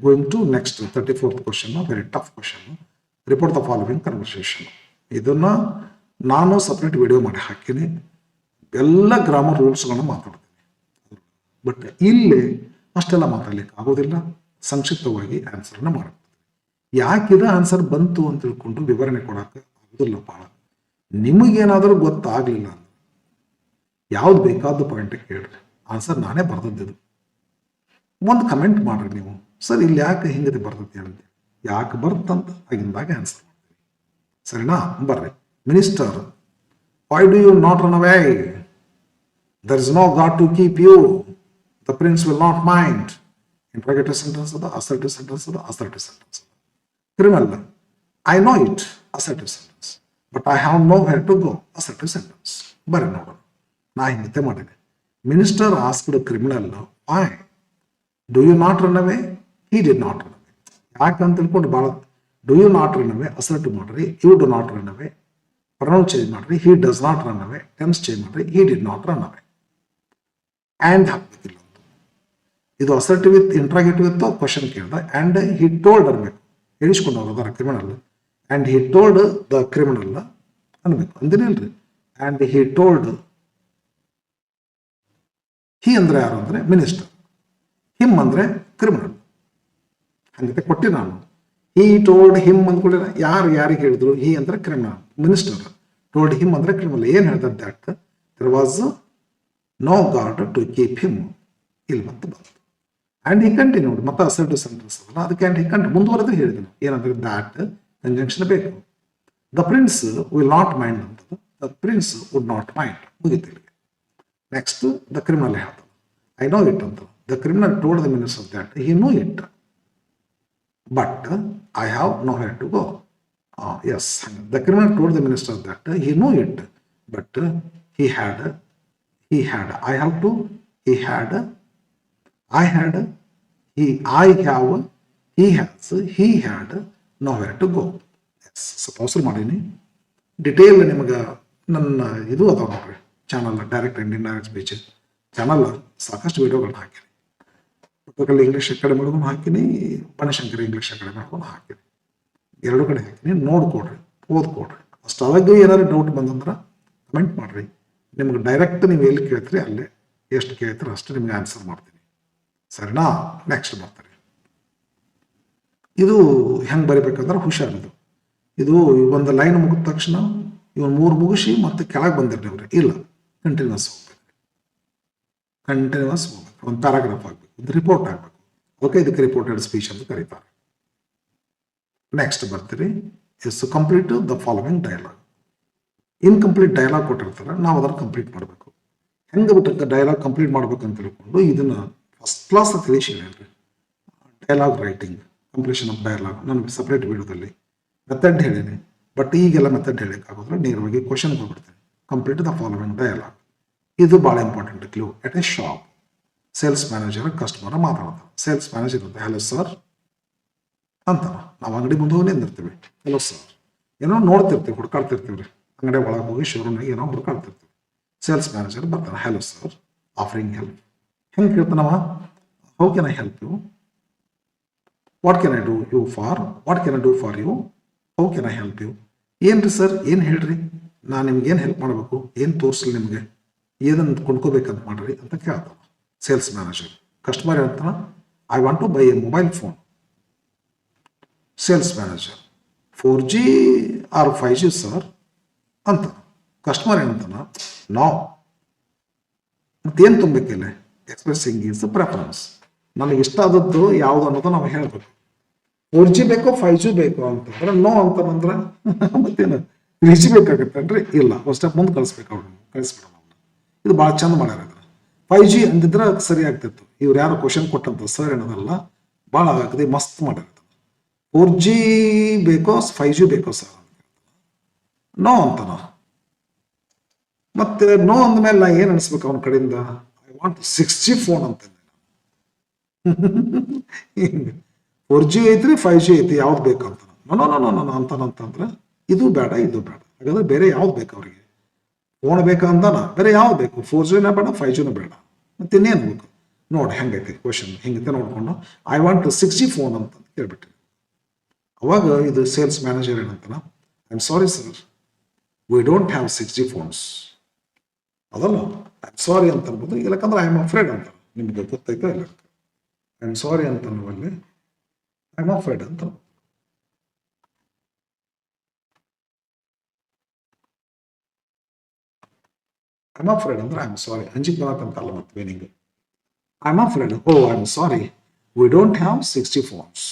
Going to next 34th question, very tough question. Report the following conversation. ಇದನ್ನ ನಾನು ಸಪ್ರೇಟ್ ವಿಡಿಯೋ ಮಾಡಿ ಹಾಕಿನಿ, ಎಲ್ಲ ಗ್ರಾಮರ್ ರೂಲ್ಸ್ಗಳನ್ನ ಮಾತಾಡ್ತೀನಿ. ಬಟ್ ಇಲ್ಲಿ ಅಷ್ಟೆಲ್ಲ ಮಾತಾಡ್ಲಿಕ್ಕೆ ಆಗೋದಿಲ್ಲ, ಸಂಕ್ಷಿಪ್ತವಾಗಿ ಆನ್ಸರ್ನ ಮಾಡ್ತೀನಿ. ಯಾಕಿದ ಆನ್ಸರ್ ಬಂತು ಅಂತ ತಿಳ್ಕೊಂಡು ವಿವರಣೆ ಕೊಡೋಕೆ ಆಗೋದಿಲ್ಲ ಭಾಳ. ನಿಮಗೇನಾದರೂ ಗೊತ್ತಾಗಲಿಲ್ಲ ಅಂದ್ರೆ ಯಾವ್ದು ಬೇಕಾದ ಪಾಯಿಂಟ್ ಕೇಳ್ರಿ, ಆನ್ಸರ್ ನಾನೇ ಬರ್ದದ್ದು. ಒಂದು ಕಮೆಂಟ್ ಮಾಡ್ರಿ ನೀವು, ಸರ್ ಇಲ್ಲಿ ಯಾಕೆ ಹಿಂಗದೆ ಬರ್ತೈತಿ ಅಂತ, ಯಾಕೆ ಬರ್ತಂತ ಆಗಿಂದಾಗ ಆನ್ಸರ್ ಮಾಡ್ತೀವಿ. ಸರಿನಾ? ಬರ್ರಿ. Minister, why do you not run away? There is no god to keep you, the prince will not mind. Interrogative sentence ಅದ, ಅಸರ್ಟಿವ್ ಸೆಂಟೆನ್ಸ್ ಅದ, ಅಸರ್ಟಿವ್ ಸೆಂಟೆನ್ಸ್ ಅದ. Criminal, I know it, assertive sentence. But I have nowhere to go, assertive sentence. ಬರ್ರಿ ನೋಡೋಣ. ನಾ ಹಿಂಗತೆ ಮಾಡೀನಿ. Minister asked criminal, why do you not run away? He did not run away. ಯಾಕಂತ ತಿಳ್ಕೊಂಡು ಭಾಳ do you not run away assertive ಮಾಡ್ರಿ, you do not run away pronoun change ಮಾಡ್ರಿ, he does not run away tense change ಮಾಡ್ರಿ, he did not run away. And ಹಾಕ್ಬೇಕಿಲ್ಲ. ಇದು assertive with interrogative ಇತ್ತು, question ಕೇಳ್ದ. ಆ್ಯಂಡ್ ಹಿ ಟೋಲ್ಡ್ ಅನ್ಬೇಕು, ಹೇಳಿಸ್ಕೊಂಡವ್ರು ಅದರ criminal. And he told the criminal ಅನ್ಬೇಕು, ಅಂದಿನಿಲ್ರಿ. ಆ್ಯಂಡ್ ಹಿ ಟೋಲ್ಡ್, ಹಿ ಅಂದ್ರೆ ಯಾರು ಅಂದ್ರೆ ಮಿನಿಸ್ಟರ್, ಹಿಮ್ ಅಂದ್ರೆ ಕ್ರಿಮಿನಲ್. ಹಂಗತೆ ಕೊಟ್ಟಿ ನಾನು. ಹಿ ಟೋಲ್ಡ್ ಹಿಮ್ ಅಂದ್ಕೊಳ್ಳಿ, ಯಾರಿಗೆ ಹೇಳಿದ್ರು? ಹಿ ಅಂದ್ರೆ ಕ್ರಿಮಿನಲ್, ಮಿನಿಸ್ಟರ್. ಟೋಲ್ಡ್ ಹಿಮ್ ಅಂದ್ರೆ ಕ್ರಿಮಿನಲ್. ಏನ್ ಹೇಳ್ತಾರೆ? That there was no guard to keep him. ಇಲ್ಲಿ ಮತ್ತೆ ಬಂತು. ಆ್ಯಂಡ್ ಹಿ ಕಂಟಿನ್ಯೂಡ್, ಮತ್ತೆ ಅಸರ್ಟಿವ್ ಸೆಂಟೆನ್ಸ್ ಅದಲ್ಲ, ಅದಕ್ಕೆ ಆ್ಯಂಡ್ ಹಿ ಕಂಟಿನ್ಯೂ ಮುಂದುವರೆದು ಹೇಳಿದ್ರು. ಏನಂದ್ರೆ ದ್ಯಾಟ್ ಕಂಜಂಕ್ಷನ್ ಬೇಕು. The prince will not mind ಅಂತದ್ದು, the prince would not mind. ಮುಗಿತಿಲ್ಲ. ನೆಕ್ಸ್ಟ್ ದ ಕ್ರಿಮಿನಲ್ ಹೇಳ್ತಾರೆ, ಐ ನೋ ಇಟ್ ಅಂತ. The criminal told the minister that he know it, but I have nowhere to go. Yes, the criminal told the minister that he know it, but he had, he had nowhere to go. Yes, suppose ಮಾಡೀನಿ. Detail ನಿಮಗೆ ನನ್ನ ಇದು ಅದಾವ ನೋಡ್ರಿ channel, direct and indirect speech channel, ಸಾಕಷ್ಟು ವಿಡಿಯೋಗಳನ್ನ ಹಾಕಿನಿ. ಪುಸ್ತಕಲ್ಲಿ English ಅಕಾಡೆಮಿಗೂ ಹಾಕಿನಿ, ಬನಶಂಕರಿ ಇಂಗ್ಲೀಷ್ ಅಕಾಡೆಮಿಗೂ ಹಾಕಿನಿ. ಎರಡು ಕಡೆ ಹಾಕಿನಿ. ನೋಡ್ಕೊಡ್ರಿ, ಓದ್ಕೊಡ್ರಿ. ಅಷ್ಟಾಗಿ ಏನಾದ್ರು ಡೌಟ್ ಬಂದಂದ್ರೆ ಕಮೆಂಟ್ ಮಾಡ್ರಿ. ನಿಮ್ಗೆ ಡೈರೆಕ್ಟ್ ನೀವು ಎಲ್ಲಿ ಕೇಳ್ತೀರಿ ಅಲ್ಲೇ ಎಷ್ಟು ಕೇಳ್ತೀರಿ ಅಷ್ಟು ನಿಮ್ಗೆ ಆನ್ಸರ್ ಮಾಡ್ತೀನಿ. ಸರಿನಾ? ನೆಕ್ಸ್ಟ್ ಬರ್ತಾರೆ. ಇದು ಹೆಂಗೆ ಬರಿಬೇಕಂದ್ರೆ ಹುಷಾರಿದು. ಇದು ಒಂದು ಲೈನ್ ಮುಗಿದ ತಕ್ಷಣ ಇವನು 3 ಮುಗಿಸಿ ಮತ್ತೆ ಕೆಳಗೆ ಬಂದಿರ್ತೀವ್ರಿ. ಇಲ್ಲ, ಕಂಟಿನ್ಯೂಸ್ ಹೋಗ್ಬೇಕು, ಒಂದು ಪ್ಯಾರಾಗ್ರಾಫ್ ಆಗಬೇಕು, ಒಂದು ರಿಪೋರ್ಟ್ ಆಗಬೇಕು. ಓಕೆ, ಇದಕ್ಕೆ ರಿಪೋರ್ಟೆಡ್ ಸ್ಪೀಚ್ ಅಂತ ಕರೀತಾರೆ. ನೆಕ್ಸ್ಟ್ ಬರ್ತೀರಿ. Yes, complete the following dialogue. Incomplete dialogue ಕೊಟ್ಟಿರ್ತಾರೆ, ನಾವು ಅದನ್ನು ಕಂಪ್ಲೀಟ್ ಮಾಡಬೇಕು. ಹೆಂಗೆ ಬಿಟ್ಟು ಡೈಲಾಗ್ ಕಂಪ್ಲೀಟ್ ಮಾಡ್ಬೇಕಂತ ತಿಳ್ಕೊಂಡು ಇದನ್ನು ಫಸ್ಟ್ ಕ್ಲಾಸ್ ಅಂತ ತಿಳಿಸಿ ಹೇಳ್ರಿ. Dialogue writing, completion of dialogue ನನಗೆ ಸಪ್ರೇಟ್ ವಿಡಿಯೋದಲ್ಲಿ ಮೆಥಡ್ ಹೇಳೀನಿ. ಬಟ್ ಈಗೆಲ್ಲ ಮೆಥಡ್ ಹೇಳೋಕ್ಕಾಗೋದ್ರೆ ನೇರವಾಗಿ ಕ್ವಶನ್ಗೆ ಹೋಗ್ಬಿಡ್ತೀನಿ. Complete the following dialogue. ಇದು ಭಾಳ important clue. At a shop, sales manager customer ಮಾತಾಡ್ತಾರೆ. ಸೇಲ್ಸ್ ಮ್ಯಾನೇಜರ್ ಇರುತ್ತೆ, ಹಲೋ ಸರ್ ಅಂತ. ನಾವು ಅಂಗಡಿ ಮುಂದೆ ಹೋಗಿ ನಿಂದಿರ್ತೀವಿ, ಹಲೋ ಸರ್ ಏನೋ ನೋಡ್ತಿರ್ತೀವಿ, ಹುಡ್ಕಾಡ್ತಿರ್ತೀವಿ ರೀ. ಅಂಗಡಿ ಒಳಗೆ ಹೋಗಿ ಶೋರೂಮ್ನಾಗ ಏನೋ ಹುಡ್ಕಾಡ್ತಿರ್ತೀವಿ. ಸೇಲ್ಸ್ ಮ್ಯಾನೇಜರ್ ಬರ್ತಾನೆ, ಹಲೋ ಸರ್, ಆಫರಿಂಗ್ ಹೆಲ್ಪ್. ಹೆಂಗೆ ಕೇಳ್ತಾನವ? How can I help you? What can I do you for? What can I do for you? How can I help you? ಏನು ರೀ ಸರ್, ಏನು ಹೇಳ್ರಿ, ನಾನು ನಿಮ್ಗೆ ಏನು ಹೆಲ್ಪ್ ಮಾಡಬೇಕು, ಏನು ತೋರಿಸ್ಲಿ ನಿಮಗೆ, ಏನಂತ ಕೊಂಡ್ಕೋಬೇಕಂತ ಮಾಡ್ರಿ ಅಂತ ಕೇಳ್ತಾನೆ ಸೇಲ್ಸ್ ಮ್ಯಾನೇಜರ್. ಕಸ್ಟಮರ್ ಹೇಳ್ತಾನೆ, I want to buy a mobile phone. Sales manager, 4G or 5G sir ಅಂತ. ಕಸ್ಟಮರ್ ಏನಂತಾನ, ನೋ. ಮತ್ತೇನು ತುಂಬಬೇಕಿಲ್ಲ? Expressing is preference. ನನಗೆ ಇಷ್ಟ ಆದದ್ದು ಯಾವುದು ಅನ್ನೋದು ನಾವು ಹೇಳಬೇಕು. 4G ಬೇಕೋ 5G ಬೇಕೋ ಅಂತಂದ್ರೆ ನೋ ಅಂತಂದ್ರೆ ಮತ್ತೇನು 3G ಬೇಕಾಗತ್ತೇನ್ರಿ? ಇಲ್ಲ, ಒಂದು ಸ್ಟೆಪ್ ಮುಂದೆ ಕಳಿಸ್ಬೇಕು ಅವ್ರನ್ನ, ಕಳಿಸ್ಬಿಡೋಣ. ಇದು ಭಾಳ ಚಂದ ಮಾಡ್ಯಾರ. 5G ಅಂದಿದ್ರೆ ಸರಿ ಆಗ್ತಿತ್ತು. ಇವ್ರು ಯಾರು ಕ್ವಶನ್ ಕೊಟ್ಟಂತ ಸರ್ ಏನದಲ್ಲ, ಭಾಳ ಆಗದೆ ಮಸ್ತ್ ಮಾಡ್ಯಾರ. 4G ಬೇಕೋ 5G ಬೇಕೋ ಸರ್? ನೋ ಅಂತಾನ. ಮತ್ತೆ ನೋ ಅಂದಮೇಲೆ ನಾ ಏನು ಅನಿಸ್ಬೇಕು ಅವನ ಕಡೆಯಿಂದ, ಐ ವಾಂಟ್ 6G ಫೋನ್ ಅಂತ. 4G ಐತ್ರಿ 5G ಐತಿ ಯಾವ್ದು ಬೇಕಂತ ಅಂತಾನಂತಂದ್ರೆ ಇದು ಬೇಡ ಇದು ಬೇಡ. ಹಾಗಾದ್ರೆ ಬೇರೆ ಯಾವ್ದು ಬೇಕು ಅವ್ರಿಗೆ? ಫೋನ್ ಬೇಕಂತಾನ ಬೇರೆ ಯಾವ್ದು ಬೇಕು? 4Gನ ಬೇಡ 5Gನ ಬೇಡ, ಮತ್ತೆ ಇನ್ನೇನು ಬೇಕು? ನೋಡಿ ಹೆಂಗೈತಿ ಕ್ವಶನ್, ಹಿಂಗೈತೆ ನೋಡ್ಕೊಂಡು ಐ ವಾಂಟ್ 6G ಫೋನ್ ಅಂತ ಕೇಳ್ಬಿಟ್ರಿ. ಅವಾಗ ಇದು ಸೇಲ್ಸ್ ಮ್ಯಾನೇಜರ್ ಏನಂತಾನ, I am sorry sir, we don't have 6G phones. ಅದಲ್ಲ ಐ ಆಮ್ ಸಾರಿ ಅಂತ ಅನ್ಬೋದು, ಇಲ್ಲಕಂದ್ರೆ ಐ ಆಮ್ ಅಫ್ರೇಡ್ ಅಂತ. ನಿಮ್ಗೆ ಗೊತ್ತೈತಾ ಇಲ್ಲ? ಐ ಆಮ್ ಸಾರಿ ಅಂತ ಅನ್ನುವಲ್ಲಿ ಐ ಆಮ್ ಅಫ್ರೇಡ್ ಅಂತ. ಐ ಆಮ್ ಅಫ್ರೇಡ್ ಅಂದ್ರೆ ಐ ಆಮ್ ಸಾರಿ, ಅಂಜಿಕ್ ಬರತ್ತಂತಲ್ಲ ಮತ್ತೆ meaning. I am afraid, oh I am sorry, we don't have 6G phones.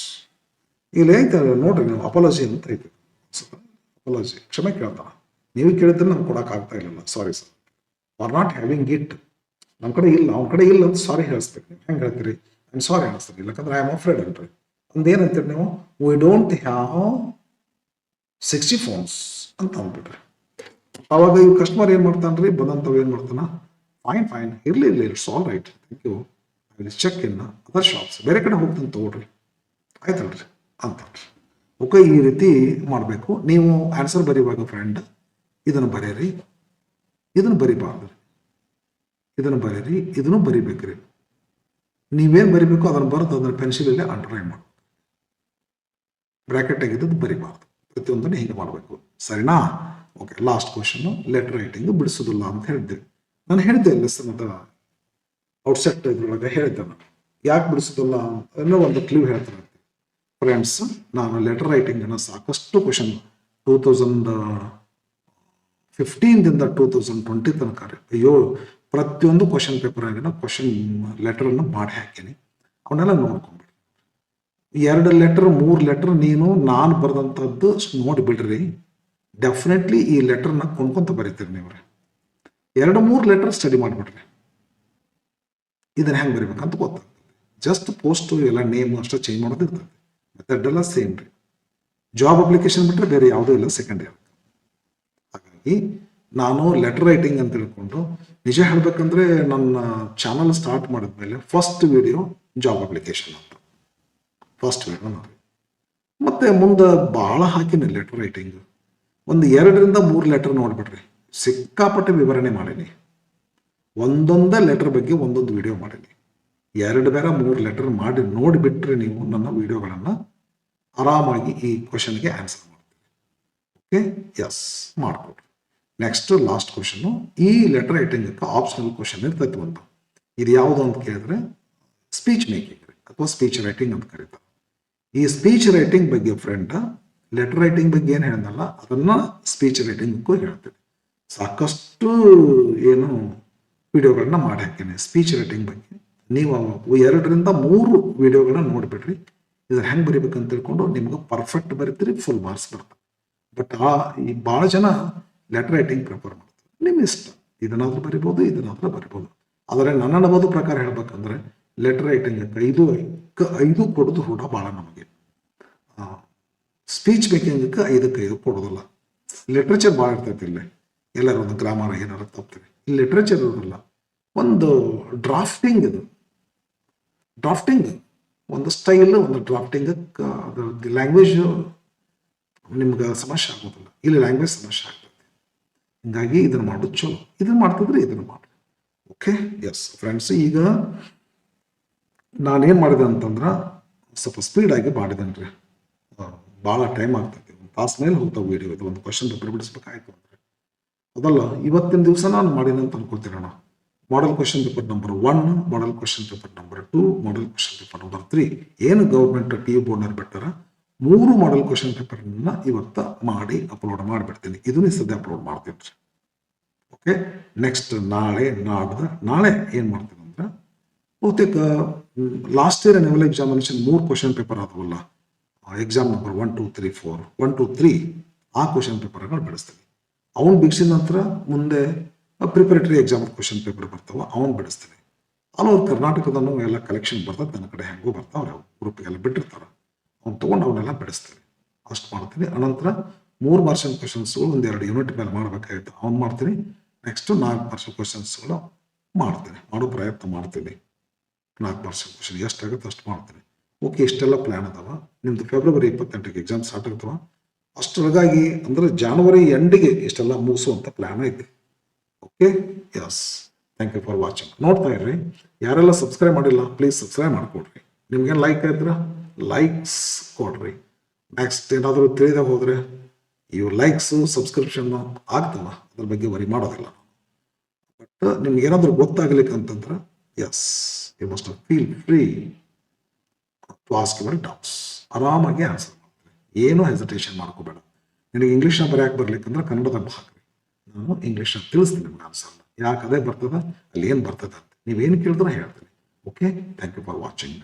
ಇಲ್ಲಿ ಐತೆ ನೋಡ್ರಿ, ನೀವು ಅಪಾಲಜಿ ಅಂತ ಐತೆ, ಅಪಾಲಜಿ, ಕ್ಷಮೆ ಕೇಳ್ತಾನ. ನೀವು ಕೇಳಿದ್ರೆ ನಮ್ಗೆ ಕೊಡಕ್ಕೆ ಆಗ್ತಾ ಇಲ್ಲ, sorry sir for not having it. ನಮ್ಮ ಕಡೆ ಇಲ್ಲ, ಅವ್ನ ಕಡೆ ಇಲ್ಲ ಅಂತ ಸಾರಿ ಹೇಳಿಸ್ಬೇಕು. ನೀವು ಹೆಂಗೆ ಹೇಳ್ತೀರಿ? ಐ ಆಮ್ ಸಾರಿ ಅನಿಸ್ತೀರಿ, ಇಲ್ಲಕಂದ್ರೆ ಐ ಆಮ್ ಅಫ್ರೇಡ್ ಅನ್ರಿ. ಒಂದೇನಂತೀರಿ ನೀವು? V don't have 6G phones ಅಂತ ಅಂದ್ಬಿಟ್ರಿ. ಅವಾಗ ಇವ್ ಕಸ್ಟಮರ್ ಏನ್ ಮಾಡ್ತಾನ್ರಿ, ಬಂದಂತವ್ ಏನ್ ಮಾಡ್ತಾನ, ಫೈನ್ ಇರ್ಲಿ it's all right, thank you, I will check in other shops, ಬೇರೆ ಕಡೆ ಹೋಗ್ತಾನೆ ತಗೊಳ್ರಿ, ಆಯ್ತಲ್ರಿ ಅಂತಲ್ರಿ. ಓಕೆ, ಈ ರೀತಿ ಮಾಡಬೇಕು. ನೀವು ಆನ್ಸರ್ ಬರೀವಾಗ ಫ್ರೆಂಡ್ ಇದನ್ನು ಬರೀರಿ, ಇದನ್ನು ಬರಿಬಾರ್ದು, ಇದನ್ನು ಬರೀರಿ, ಇದನ್ನು ಬರಿಬೇಕ್ರಿ. ನೀವೇನು ಬರಿಬೇಕು ಅದನ್ನು ಬರೆದು ಅದನ್ನ ಪೆನ್ಸಿಲಲ್ಲೇ ಅಂಡರ್ಲೈನ್ ಮಾಡಿ ಬ್ರಾಕೆಟ್ ಆಗಿದ್ದು ಬರಿಬಾರ್ದು. ಪ್ರತಿಯೊಂದನ್ನು ಹೀಗೆ ಮಾಡಬೇಕು, ಸರಿನಾ? Okay, last question, letter writing ಬಿಡಿಸೋದಿಲ್ಲ ಅಂತ ಹೇಳಿದ್ದೆ. ನಾನು ಹೇಳಿದ್ದೆ ಲೆಸನ್ ಅದ ಔಟ್ಸೆಟ್ ಇದ್ರೊಳಗೆ ಹೇಳಿದ್ದೆ ನಾನು ಯಾಕೆ ಬಿಡಿಸೋದಿಲ್ಲ ಅನ್ನೋ ಒಂದು ಕ್ಲೂ ಹೇಳ್ತಾರೆ ಫ್ರೆಂಡ್ಸ್. ನಾನು ಲೆಟರ್ ರೈಟಿಂಗ್ ಅನ್ನು ಸಾಕಷ್ಟು ಕ್ವಶನ್ 2015ದಿಂದ 2020 ತನಕ ಅಯ್ಯೋ ಪ್ರತಿಯೊಂದು ಕ್ವಶನ್ ಪೇಪರ್ ಆಗಿನ ಕ್ವಶನ್ ಲೆಟರನ್ನು ಮಾಡಿ ಹಾಕೀನಿ, ಅವನ್ನೆಲ್ಲ ನೋಡ್ಕೊಂಡ್ಬಿಡಿ. 2 ಲೆಟರ್ 3 ಲೆಟರ್ ನಾನು ಬರೆದಂಥದ್ದು ನೋಡಿಬಿಡ್ರಿ, ಡೆಫಿನೆಟ್ಲಿ ಈ ಲೆಟರ್ನ ಕೊಂಡ್ಕೊಂತ ಬರೀತೀರಿ ನೀವು. 2-3 ಲೆಟರ್ ಸ್ಟಡಿ ಮಾಡಿಬಿಡ್ರಿ, ಇದನ್ನ ಹೆಂಗೆ ಬರಿಬೇಕಂತ ಗೊತ್ತಾಗ್ತದೆ. ಜಸ್ಟ್ ಪೋಸ್ಟ್ ಎಲ್ಲ ನೇಮ್ ಅಷ್ಟೇ ಚೇಂಜ್ ಮಾಡೋದಿರ್ತದೆ, ಮೆಥಡ್ ಎಲ್ಲ ಸೇಮ್ ರೀ. ಜಾಬ್ ಅಪ್ಲಿಕೇಶನ್ ಬಿಟ್ಟರೆ ಬೇರೆ ಯಾವುದೂ ಇಲ್ಲ ಸೆಕೆಂಡ್ ಇಯರ್. ಹಾಗಾಗಿ ನಾನು ಲೆಟರ್ ರೈಟಿಂಗ್ ಅಂತ ತಿಳ್ಕೊಂಡು, ನಿಜ ಹೇಳ್ಬೇಕಂದ್ರೆ ನನ್ನ ಚಾನಲ್ ಸ್ಟಾರ್ಟ್ ಮಾಡಿದ್ಮೇಲೆ ಫಸ್ಟ್ ವಿಡಿಯೋ ಜಾಬ್ ಅಪ್ಲಿಕೇಶನ್ ಅಂತ ಫಸ್ಟ್ ವಿಡಿಯೋ ನೋಡಿ. ಮತ್ತೆ ಮುಂದೆ ಭಾಳ ಹಾಕಿನಿ ಲೆಟರ್ ರೈಟಿಂಗ್, ಒಂದು 2-3 ಲೆಟರ್ ನೋಡ್ಬಿಡ್ರಿ, ಸಿಕ್ಕಾಪಟ್ಟೆ ವಿವರಣೆ ಮಾಡೀನಿ. ಒಂದೊಂದೇ ಲೆಟರ್ ಬಗ್ಗೆ ಒಂದೊಂದು ವಿಡಿಯೋ ಮಾಡೀನಿ. 2-3 ಲೆಟರ್ ಮಾಡಿ ನೋಡಿಬಿಟ್ರೆ ನೀವು ನನ್ನ ವಿಡಿಯೋಗಳನ್ನು ಆರಾಮಾಗಿ ಈ ಕ್ವಶನ್ಗೆ ಆನ್ಸರ್ ಮಾಡ್ತೀವಿ. ಓಕೆ, ಎಸ್ ಮಾಡಿಕೊಡ್ರಿ. ನೆಕ್ಸ್ಟ್ ಲಾಸ್ಟ್ ಕ್ವಶನ್ನು, ಈ ಲೆಟರ್ ರೈಟಿಂಗಕ್ಕೆ ಆಪ್ಷನಲ್ ಕ್ವಶನ್ ಇರ್ತೈತಿ ಒಂದು. ಇದು ಯಾವುದು ಅಂತ ಕೇಳಿದ್ರೆ ಸ್ಪೀಚ್ ಮೇಕಿಂಗ್ ಅಥವಾ ಸ್ಪೀಚ್ ರೈಟಿಂಗ್ ಅಂತ ಕರೀತಾರೆ. ಈ ಸ್ಪೀಚ್ ರೈಟಿಂಗ್ ಬಗ್ಗೆ ಫ್ರೆಂಡ್, ಲೆಟರ್ ರೈಟಿಂಗ್ ಬಗ್ಗೆ ಏನು ಹೇಳಿದ್ನಲ್ಲ ಅದನ್ನು ಸ್ಪೀಚ್ ರೈಟಿಂಗ್ಗೂ ಹೇಳ್ತೀನಿ. ಸಾಕಷ್ಟು ಏನು ವಿಡಿಯೋಗಳನ್ನ ಮಾಡಿ ಹಾಕೀನಿ ಸ್ಪೀಚ್ ರೈಟಿಂಗ್ ಬಗ್ಗೆ. ನೀವು 2-3 ವಿಡಿಯೋಗಳನ್ನ ನೋಡಿಬಿಡ್ರಿ, ಇದ್ರ ಹೆಂಗೆ ಬರಿಬೇಕಂತ ತಿಳ್ಕೊಂಡು ನಿಮ್ಗೆ ಪರ್ಫೆಕ್ಟ್ ಬರೀತೀರಿ, ಫುಲ್ ಮಾರ್ಕ್ಸ್ ಬರ್ತದೆ. ಬಟ್ ಈ ಭಾಳ ಜನ ಲೆಟರ್ ರೈಟಿಂಗ್ ಪ್ರಿಫರ್ ಮಾಡ್ತಾರೆ, ನಿಮ್ಮ ಇಷ್ಟ, ಇದನ್ನಾದ್ರೂ ಬರಿಬೋದು ಇದನ್ನಾದ್ರೂ ಬರಿಬೋದು. ಆದರೆ ನನ್ನ ಅನುಭವದ ಪ್ರಕಾರ ಹೇಳ್ಬೇಕಂದ್ರೆ ಲೆಟರ್ ರೈಟಿಂಗಕ್ಕೆ 5 ಕೊಡೋದು ರೂಢ ಭಾಳ ನಮಗೆ. ಸ್ಪೀಚ್ ಮೇಕಿಂಗಕ್ಕೆ 5 ಕೊಡೋದಿಲ್ಲ. ಲಿಟ್ರೇಚರ್ ಭಾಳ ಇರ್ತೈತಿ, ಇಲ್ಲಿ ಎಲ್ಲರೂ ಒಂದು ಗ್ರಾಮರ್ ಏನಾರು ತಪ್ತೀವಿ, ಇಲ್ಲಿ ಲಿಟ್ರೇಚರ್ ಇರೋದಿಲ್ಲ. ಒಂದು ಡ್ರಾಫ್ಟಿಂಗ್, ಇದು ಡ್ರಾಫ್ಟಿಂಗ್ ಒಂದು ಸ್ಟೈಲ್, ಒಂದು ಡ್ರಾಫ್ಟಿಂಗ್, ಅದು ಲ್ಯಾಂಗ್ವೇಜ್ ನಿಮ್ಗೆ ಸಮಸ್ಯೆ ಆಗೋದಿಲ್ಲ, ಇಲ್ಲಿ ಲ್ಯಾಂಗ್ವೇಜ್ ಸಮಸ್ಯೆ ಆಗ್ತದೆ. ಹಿಂಗಾಗಿ ಇದನ್ನು ಮಾಡೋದು ಚಲೋ, ಇದನ್ನು ಮಾಡ್ತಿದ್ರೆ ಇದನ್ನು ಮಾಡಿ. ಓಕೆ, ಎಸ್ ಫ್ರೆಂಡ್ಸ್, ಈಗ ನಾನೇನು ಮಾಡಿದೆ ಅಂತಂದ್ರೆ ಸ್ವಲ್ಪ ಸ್ಪೀಡಾಗಿ ಮಾಡಿದ್ದೇನೆ ರೀ, ಭಾಳ ಟೈಮ್ ಆಗ್ತೈತಿ, ಒಂದು ತಾಸು ಮೇಲೆ ಹೋಗ್ತಾವೆ ವೀಡಿಯೋ. ಇದು ಒಂದು ಕ್ವಶನ್ ಪೇಪರ್ ಬಿಡಿಸ್ಬೇಕಾಯ್ತು ಅಂದರೆ ಅದಲ್ಲ ಇವತ್ತಿನ ದಿವಸ ನಾನು ಮಾಡೀನಿ ಅಂತ ಅನ್ಕೊಳ್ತೀರಣ. Model question paper number 1, model question paper number 2, model question paper number 3 ಏನು ಗೌರ್ಮೆಂಟ್ TU ಬೋರ್ಡ್ನಲ್ಲಿ ಬಿಟ್ಟಾರ 3 ಮಾಡಲ್ ಕ್ವಶನ್ ಪೇಪರ್ನ ಇವತ್ತು ಮಾಡಿ ಅಪ್ಲೋಡ್ ಮಾಡಿಬಿಡ್ತೀನಿ. ಇದನ್ನೇ ಸದ್ಯ ಅಪ್ಲೋಡ್ ಮಾಡ್ತೀನಿ ರೀ. ಓಕೆ, ನೆಕ್ಸ್ಟ್ ನಾಳೆ ಏನು ಮಾಡ್ತೀನಿ ಅಂದ್ರೆ ಬಹುತೇಕ last year annual examination 3 question paper ಆದವಲ್ಲ, ಎಕ್ಸಾಮ್ ನಂಬರ್ 1, 2, 3, 4, 1, 2, 3 ಆ ಕ್ವಶನ್ ಪೇಪರ್ಗಳು ಬಿಡಿಸ್ತೀನಿ. ಅವ್ನು ಬಿಡಿಸಿದ ನಂತರ ಮುಂದೆ ಪ್ರಿಪರೇಟರಿ ಎಕ್ಸಾಮ್ ಕ್ವಶನ್ ಪೇಪರ್ ಬರ್ತಾವ, ಅವ್ನು ಬಿಡಿಸ್ತೀನಿ. ಆಲ್ ಓವರ್ ಕರ್ನಾಟಕದನ್ನು ಎಲ್ಲ ಕಲೆಕ್ಷನ್ ಬರ್ತದೆ, ನನ್ನ ಕಡೆ ಹೆಂಗೂ ಬರ್ತಾವ್ರೆ, ಗ್ರೂಪ್ಗೆಲ್ಲ ಬಿಟ್ಟಿರ್ತಾರೆ, ಅವ್ನು ತೊಗೊಂಡು ಅವನ್ನೆಲ್ಲ ಬಿಡಿಸ್ತೀನಿ. ಅಷ್ಟು ಮಾಡ್ತೀನಿ. ಅನಂತರ 3 ಮಾರ್ಕ್ಸಿನ ಕ್ವಶನ್ಸ್ಗಳು 1-2 ಯೂನಿಟ್ ಮೇಲೆ ಮಾಡಬೇಕಾಗಿತ್ತು, ಅವ್ನು ಮಾಡ್ತೀನಿ. ನೆಕ್ಸ್ಟ್ 4 ಮಾರ್ಕ್ಸ್ ಕ್ವಶನ್ಸ್ಗಳು ಮಾಡ್ತೀನಿ, ಮಾಡೋ ಪ್ರಯತ್ನ ಮಾಡ್ತೀನಿ. 4 ಮಾರ್ಕ್ಸ್ ಕ್ವಶನ್ ಎಷ್ಟಾಗುತ್ತೆ ಅಷ್ಟು ಮಾಡ್ತೀನಿ. ಓಕೆ, ಇಷ್ಟೆಲ್ಲ ಪ್ಲ್ಯಾನ್ ಅದಾವ. ನಿಮ್ಮದು ಫೆಬ್ರವರಿ 28ಗೆ ಎಕ್ಸಾಮ್ ಸ್ಟಾರ್ಟ್ ಆಗ್ತಾವ. ಅಷ್ಟರಗಾಗಿ ಅಂದರೆ ಜಾನ್ವರಿ ಎಂಡಿಗೆ ಇಷ್ಟೆಲ್ಲ ಮುಗಿಸುವಂಥ ಪ್ಲ್ಯಾನ್ ಐತಿ. Okay, yes, thank you for watching. ನೋಡ್ತಾ ಇರ್ರಿ. ಯಾರೆಲ್ಲ ಸಬ್ಸ್ಕ್ರೈಬ್ ಮಾಡಿಲ್ಲ ಪ್ಲೀಸ್ ಸಬ್ಸ್ಕ್ರೈಬ್ ಮಾಡಿಕೊಡ್ರಿ. ನಿಮ್ಗೇನು ಲೈಕ್ ಇದ್ರೆ ಲೈಕ್ಸ್ ಕೊಡ್ರಿ. ನೆಕ್ಸ್ಟ್ ಏನಾದರೂ ತಿಳಿದ ಹೋದರೆ ಇವು ಲೈಕ್ಸು ಸಬ್ಸ್ಕ್ರಿಪ್ಷನ್ ಆಗ್ತವ, ಅದ್ರ ಬಗ್ಗೆ ವರಿ ಮಾಡೋದಿಲ್ಲ. ಬಟ್ ನಿಮ್ಗೆ ಏನಾದರೂ ಗೊತ್ತಾಗ್ಲಿಕ್ಕೆ ಅಂತಂದ್ರೆ yes, you must feel free to ask your doubts. ಆರಾಮಾಗಿ ಆನ್ಸರ್ ಮಾಡ್ತೀವಿ, ಏನೂ ಹೆಸಿಟೇಷನ್ ಮಾಡ್ಕೋಬೇಡ. ನಿನಗೆ ಇಂಗ್ಲೀಷ್ನ ಬರೆಯಕ್ಕೆ ಬರ್ಲಿಕ್ಕಂದ್ರೆ ಕನ್ನಡದಾಗ ಹಾಕ್ರಿ, ನಾನು ಇಂಗ್ಲೀಷ್ನ ತಿಳಿಸ್ತೀನಿ ನಿಮ್ಗೆ ಆನ್ಸರ್ನ. ಯಾಕೆ ಅದೇ ಬರ್ತದ ಅಲ್ಲಿ ಏನು ಬರ್ತದೆ ಅಂತ ನೀವೇನು ಕೇಳಿದ್ರೆ ಹೇಳ್ತೀನಿ. Okay, thank you for watching.